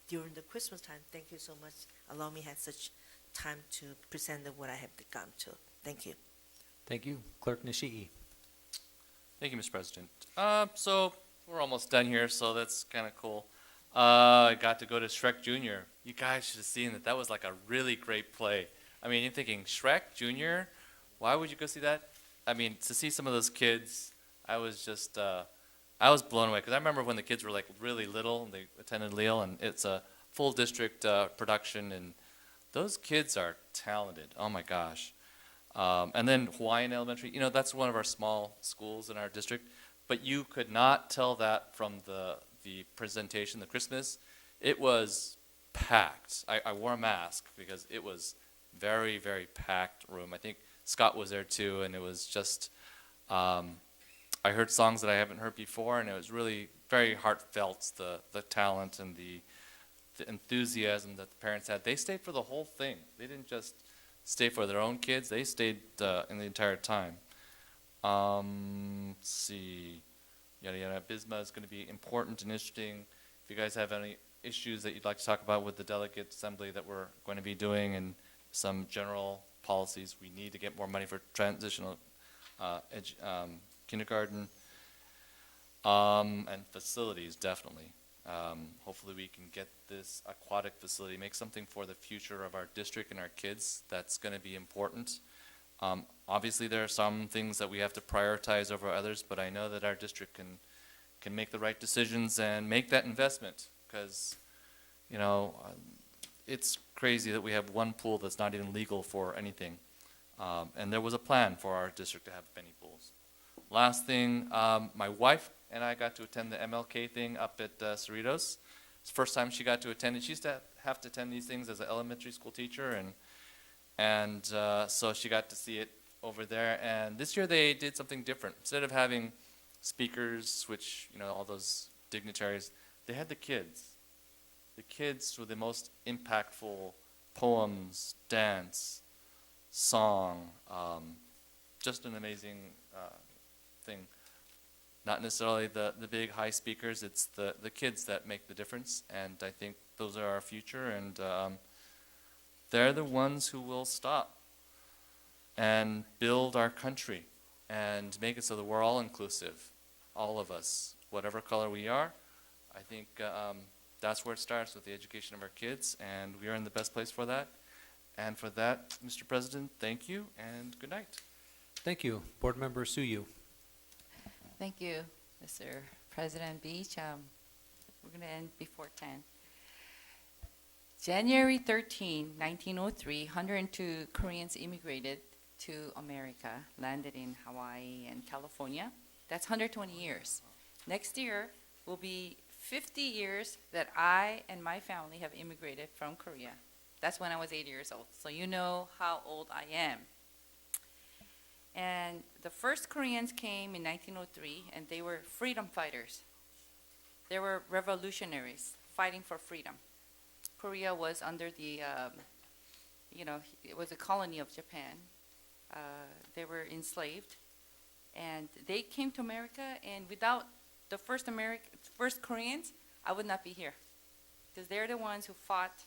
S2: during the Christmas time. Thank you so much. Allow me to have such time to present what I have gone to. Thank you.
S1: Thank you. Clerk Nishii.
S3: Thank you, Mr. President. So we're almost done here, so that's kind of cool. I got to go to Shrek Jr. You guys should have seen that. That was like a really great play. I mean, you're thinking, Shrek Jr.? Why would you go see that? I mean, to see some of those kids, I was just, I was blown away. Because I remember when the kids were like really little, and they attended Lille, and it's a full district production, and those kids are talented. Oh my gosh. And then Hawaiian Elementary, you know, that's one of our small schools in our district, but you could not tell that from the presentation, the Christmas. It was packed. I wore a mask because it was very, very packed room. I think Scott was there too, and it was just, I heard songs that I haven't heard before, and it was really very heartfelt, the talent and the enthusiasm that the parents had. They stayed for the whole thing. They didn't just stay for their own kids. They stayed in the entire time. Let's see. Yada yada. BISMA is going to be important and interesting. If you guys have any issues that you'd like to talk about with the delegate assembly that we're going to be doing, and some general policies, we need to get more money for transitional kindergarten and facilities, definitely. Hopefully we can get this aquatic facility, make something for the future of our district and our kids. That's going to be important. Obviously there are some things that we have to prioritize over others, but I know that our district can make the right decisions and make that investment, because, you know, it's crazy that we have one pool that's not even legal for anything. And there was a plan for our district to have many pools. Last thing, my wife and I got to attend the MLK thing up at Cerritos. It's the first time she got to attend it. She used to have to attend these things as an elementary school teacher, and so she got to see it over there. And this year they did something different. Instead of having speakers, which, you know, all those dignitaries, they had the kids. The kids were the most impactful poems, dance, song, just an amazing thing. Not necessarily the big high speakers, it's the kids that make the difference, and I think those are our future, and they're the ones who will stop and build our country and make it so that we're all inclusive, all of us, whatever color we are. I think that's where it starts, with the education of our kids, and we are in the best place for that. And for that, Mr. President, thank you, and good night.
S1: Thank you. Board Member Suyu.
S9: Thank you, Mr. President Beach. We're going to end before 10. January 13, 1903, 102 Koreans immigrated to America, landed in Hawaii and California. That's 120 years. Next year will be 50 years that I and my family have immigrated from Korea. That's when I was 8 years old. So you know how old I am. And the first Koreans came in 1903, and they were freedom fighters. They were revolutionaries fighting for freedom. Korea was under the, it was a colony of Japan. They were enslaved, and they came to America, and without the first Koreans, I would not be here, because they're the ones who fought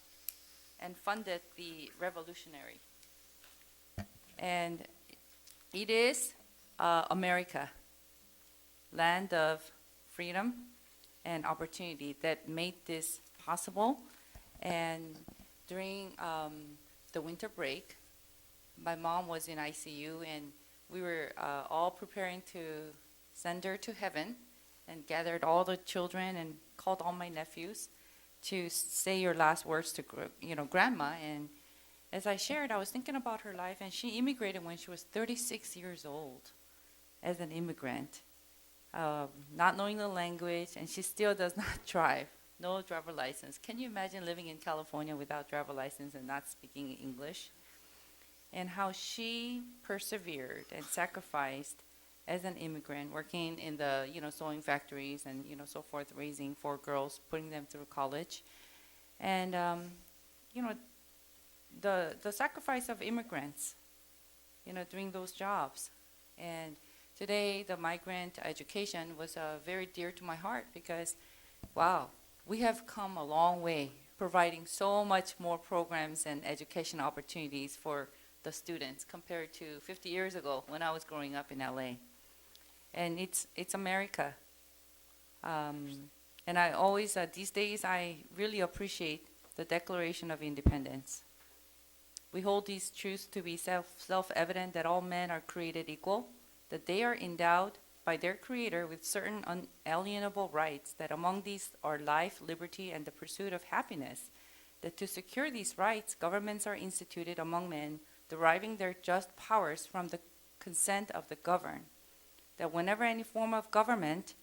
S9: and funded the revolutionary. And it is America, land of freedom and opportunity, that made this possible. And during the winter break, my mom was in ICU, and we were all preparing to send her to heaven, and gathered all the children and called all my nephews to say your last words to grandma. And as I shared, I was thinking about her life, and she immigrated when she was 36 years old as an immigrant, not knowing the language, and she still does not drive, no driver license. Can you imagine living in California without driver license and not speaking English? And how she persevered and sacrificed as an immigrant, working in the sewing factories and so forth, raising 4 girls, putting them through college, and the sacrifice of immigrants, doing those jobs. And today, the migrant education was very dear to my heart, because, wow, we have come a long way, providing so much more programs and education opportunities for the students compared to 50 years ago when I was growing up in LA. And it's America. And I always, these days, I really appreciate the Declaration of Independence. We hold these truths to be self-evident, that all men are created equal that they are endowed by their Creator with certain unalienable rights, that among these are life, liberty, and the pursuit of happiness, that to secure these rights, governments are instituted among men, deriving their just powers from the consent of the governed, that whenever any form of government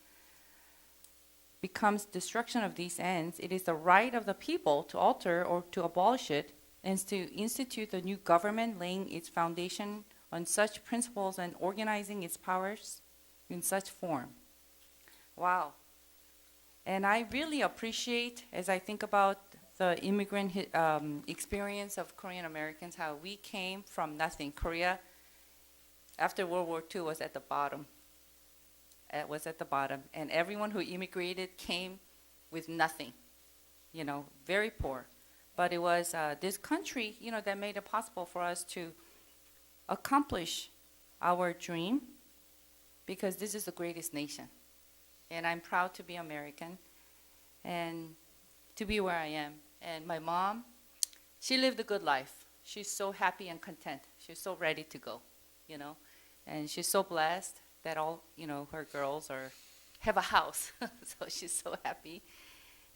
S9: becomes destruction of these ends, it is the right of the people to alter or to abolish it, and to institute a new government, laying its foundation on such principles and organizing its powers in such form. Wow. And I really appreciate, as I think about the immigrant experience of Korean Americans, how we came from nothing. Korea, after World War II, was at the bottom. It was at the bottom. And everyone who immigrated came with nothing, very poor. But it was this country, that made it possible for us to accomplish our dream, because this is the greatest nation. And I'm proud to be American and to be where I am. And my mom, she lived a good life. She's so happy and content. She's so ready to go, And she's so blessed that all, her girls have a house. So she's so happy.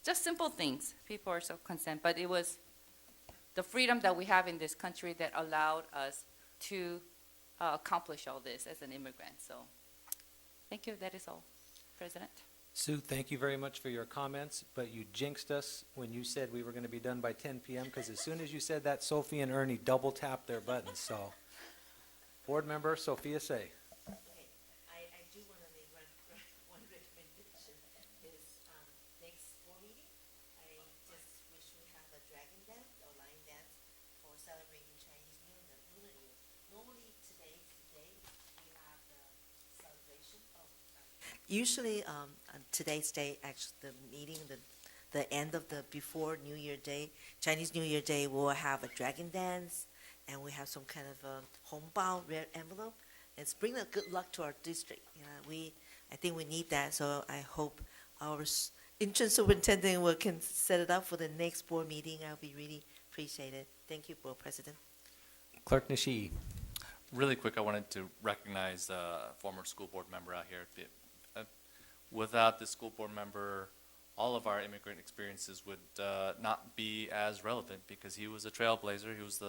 S9: Just simple things. People are so content. But it was the freedom that we have in this country that allowed us to accomplish all this as an immigrant. So thank you. That is all, President.
S1: Sue, thank you very much for your comments, but you jinxed us when you said we were going to be done by 10 p.m. because as soon as you said that, Sophie and Ernie double tapped their buttons. So, Board Member Sophia Say.
S2: I do want to make one recommendation. Is next board meeting, I just wish we have a dragon dance or lion dance for celebrating Chinese Lunar Year. Normally today we have the celebration of. Usually on today's day, actually the meeting, the end of the before New Year Day, Chinese New Year Day, we'll have a dragon dance, and we have some kind of hongbao red envelope. It's bringing a good luck to our district. I think we need that. So I hope our interim superintendent can set it up for the next board meeting. I'll be really appreciated. Thank you, Board President.
S1: Clerk Nishi.
S3: Really quick, I wanted to recognize a former school board member out here. Without this school board member, all of our immigrant experiences would not be as relevant, because he was a trailblazer. He was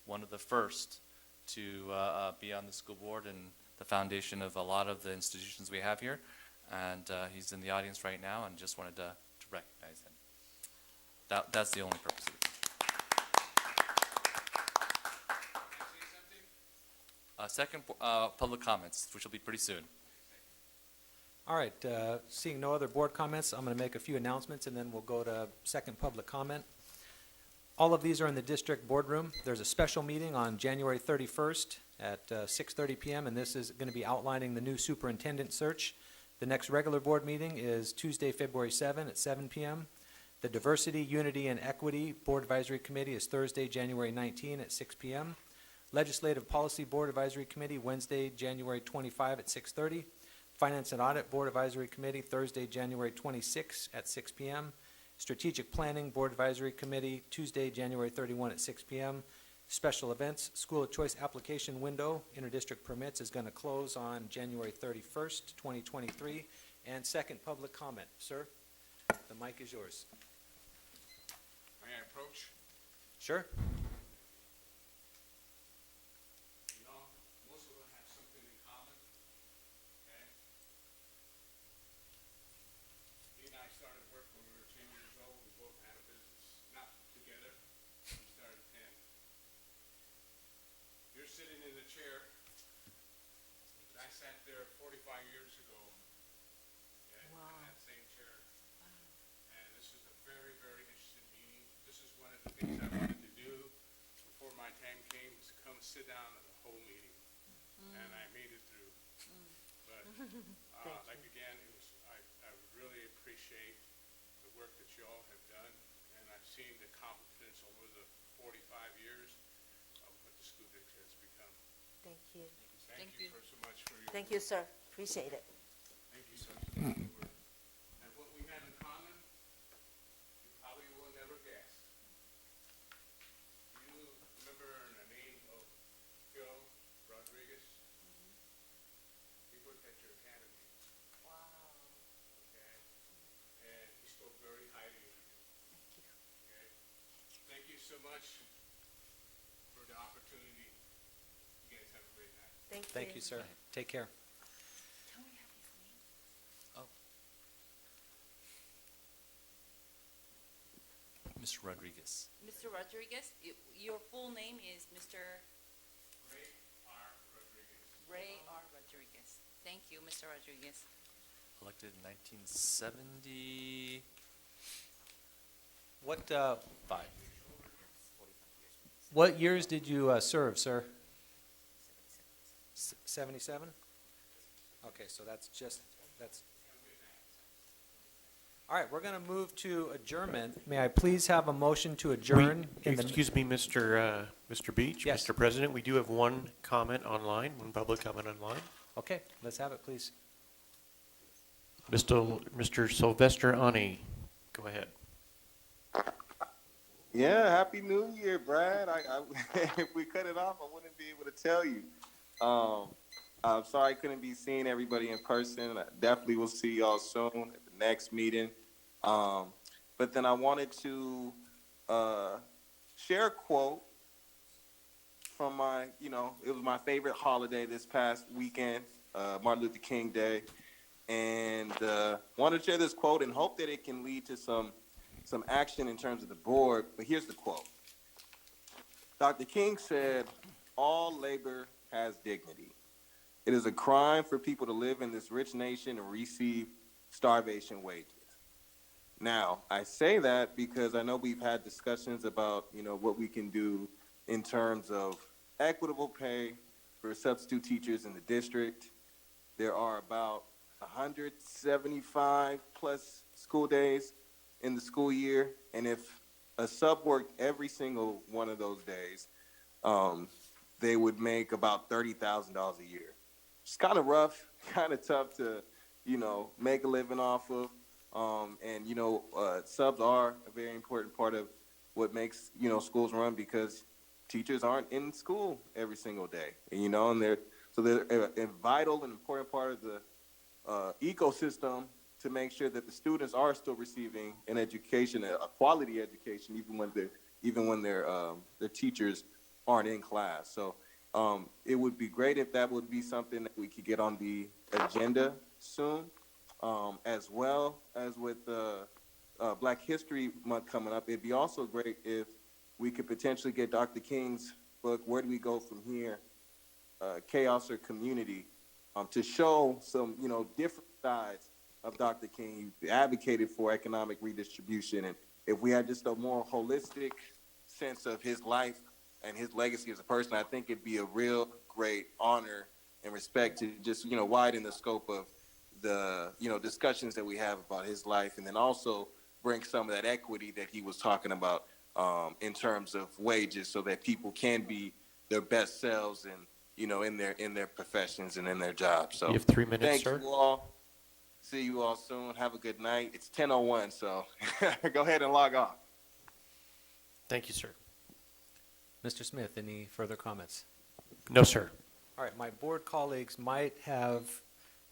S3: one of the first to be on the school board and the foundation of a lot of the institutions we have here. And he's in the audience right now, and just wanted to recognize him. That's the only purpose of it. Second, public comments, which will be pretty soon.
S1: All right, seeing no other board comments, I'm going to make a few announcements, and then we'll go to second public comment. All of these are in the district boardroom. There's a special meeting on January 31st at 6:30 p.m., and this is going to be outlining the new superintendent search. The next regular board meeting is Tuesday, February 7 at 7 p.m. The Diversity, Unity, and Equity Board Advisory Committee is Thursday, January 19 at 6 p.m. Legislative Policy Board Advisory Committee, Wednesday, January 25 at 6:30. Finance and Audit Board Advisory Committee, Thursday, January 26 at 6 p.m. Strategic Planning Board Advisory Committee, Tuesday, January 31 at 6 p.m. Special Events School of Choice Application Window, Interdistrict Permits, is going to close on January 31st, 2023. And second public comment. Sir, the mic is yours.
S13: May I approach?
S1: Sure.
S13: Most of them have something in common. Okay? He and I started work when we were 10 years old. We both had a business, not together. We started at 10. You're sitting in the chair that I sat there 45 years ago. Okay, in that same chair. And this is a very, very interesting meeting. This is one of the things I wanted to do before my time came, is to come sit down at the whole meeting. And I made it through. But like again, I really appreciate the work that you all have done, and I've seen the accomplishments over the 45 years of what the school district has become.
S2: Thank you.
S13: Thank you so much for your
S2: Thank you, sir. Appreciate it.
S13: Thank you, sir. And what we have in common, you probably will never guess. Do you remember the name of Phil Rodriguez? so much for the opportunity. You guys have a great night.
S1: Thank you, sir. Take care.
S3: Mr. Rodriguez.
S9: Mr. Rodriguez, your full name is Mr.
S13: Ray R. Rodriguez.
S9: Ray R. Rodriguez. Thank you, Mr. Rodriguez.
S3: Elected in 1970.
S1: What years did you serve, sir? 77? Okay, so that's. All right, we're going to move to adjournment. May I please have a motion to adjourn?
S14: Excuse me, Mr. Beach?
S1: Yes.
S14: Mr. President, we do have one comment online, one public comment online.
S1: Okay, let's have it, please.
S14: Mr. Sylvester Ani, go ahead.
S15: Yeah, Happy New Year, Brad. If we cut it off, I wouldn't be able to tell you. I'm sorry I couldn't be seeing everybody in person. I definitely will see y'all soon at the next meeting. But then I wanted to share a quote from it was my favorite holiday this past weekend, Martin Luther King Day. And wanted to share this quote and hope that it can lead to some action in terms of the board. But here's the quote. Dr. King said, "All labor has dignity. It is a crime for people to live in this rich nation and receive starvation wages." Now, I say that because I know we've had discussions about, what we can do in terms of equitable pay for substitute teachers in the district. There are about 175 plus school days in the school year, and if a sub worked every single one of those days, they would make about $30,000 a year. It's kind of rough, kind of tough to, make a living off of. Subs are a very important part of what makes, schools run, because teachers aren't in school every single day, and they're a vital and important part of the ecosystem to make sure that the students are still receiving an education, a quality education, even when their teachers aren't in class. So it would be great if that would be something that we could get on the agenda soon, as well as with Black History Month coming up. It'd be also great if we could potentially get Dr. King's book, Where Do We Go From Here? Chaos or Community, to show some, different sides of Dr. King. He advocated for economic redistribution, and if we had just a more holistic sense of his life and his legacy as a person, I think it'd be a real great honor and respect to just, widen the scope of the, discussions that we have about his life, and then also bring some of that equity that he was talking about in terms of wages, so that people can be their best selves and, in their professions and in their jobs. So
S14: You have 3 minutes,
S15: thank
S14: sir.
S15: you all. See you all soon. Have a good night. It's 10:01, so go ahead and log off.
S14: Thank you, sir.
S1: Mr. Smith, any further comments?
S14: No, sir.
S1: All right, my board colleagues might have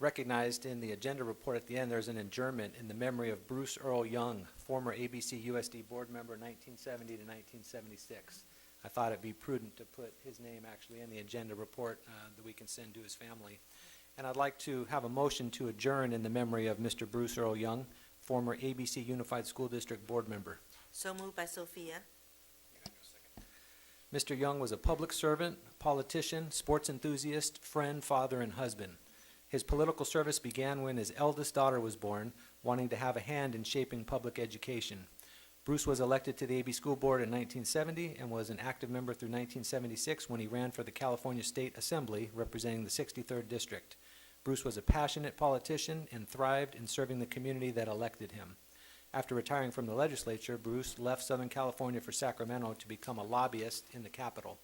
S1: recognized in the agenda report at the end, there's an adjournment in the memory of Bruce Earl Young, former ABCUSD board member, 1970 to 1976. I thought it'd be prudent to put his name actually in the agenda report that we can send to his family. And I'd like to have a motion to adjourn in the memory of Mr. Bruce Earl Young, former ABC Unified School District board member.
S2: So moved by Sophia.
S1: Mr. Young was a public servant, politician, sports enthusiast, friend, father, and husband. His political service began when his eldest daughter was born, wanting to have a hand in shaping public education. Bruce was elected to the AB School Board in 1970 and was an active member through 1976 when he ran for the California State Assembly representing the 63rd District. Bruce was a passionate politician and thrived in serving the community that elected him. After retiring from the legislature, Bruce left Southern California for Sacramento to become a lobbyist in the capital.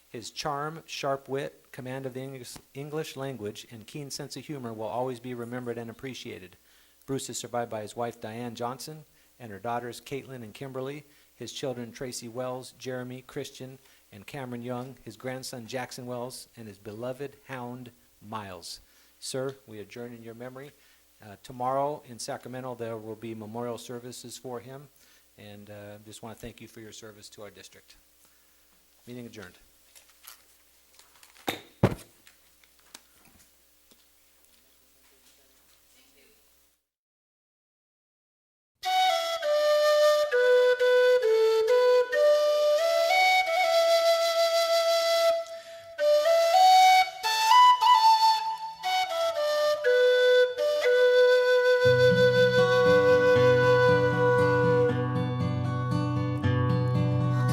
S1: His charm, sharp wit, command of the English language, and keen sense of humor will always be remembered and appreciated. Bruce is survived by his wife, Diane Johnson, and her daughters, Caitlin and Kimberly, his children, Tracy Wells, Jeremy, Christian, and Cameron Young, his grandson, Jackson Wells, and his beloved hound, Miles. Sir, we adjourn in your memory. Tomorrow in Sacramento, there will be memorial services for him, And just want to thank you for your service to our district. Meeting adjourned.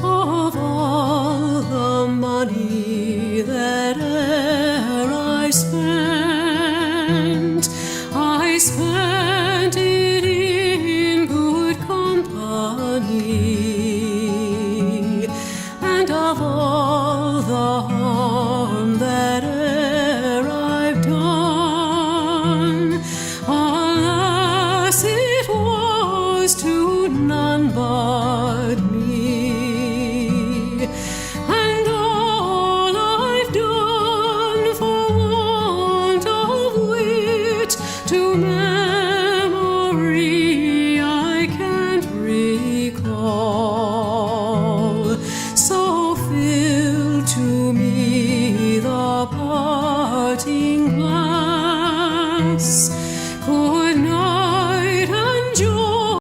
S18: Of all the money that e'er I spent it in good company, and of all the harm that e'er I've done, alas, it was to none but me. And all I've done for want of wit to memory I can't recall. So fill to me the parting glass.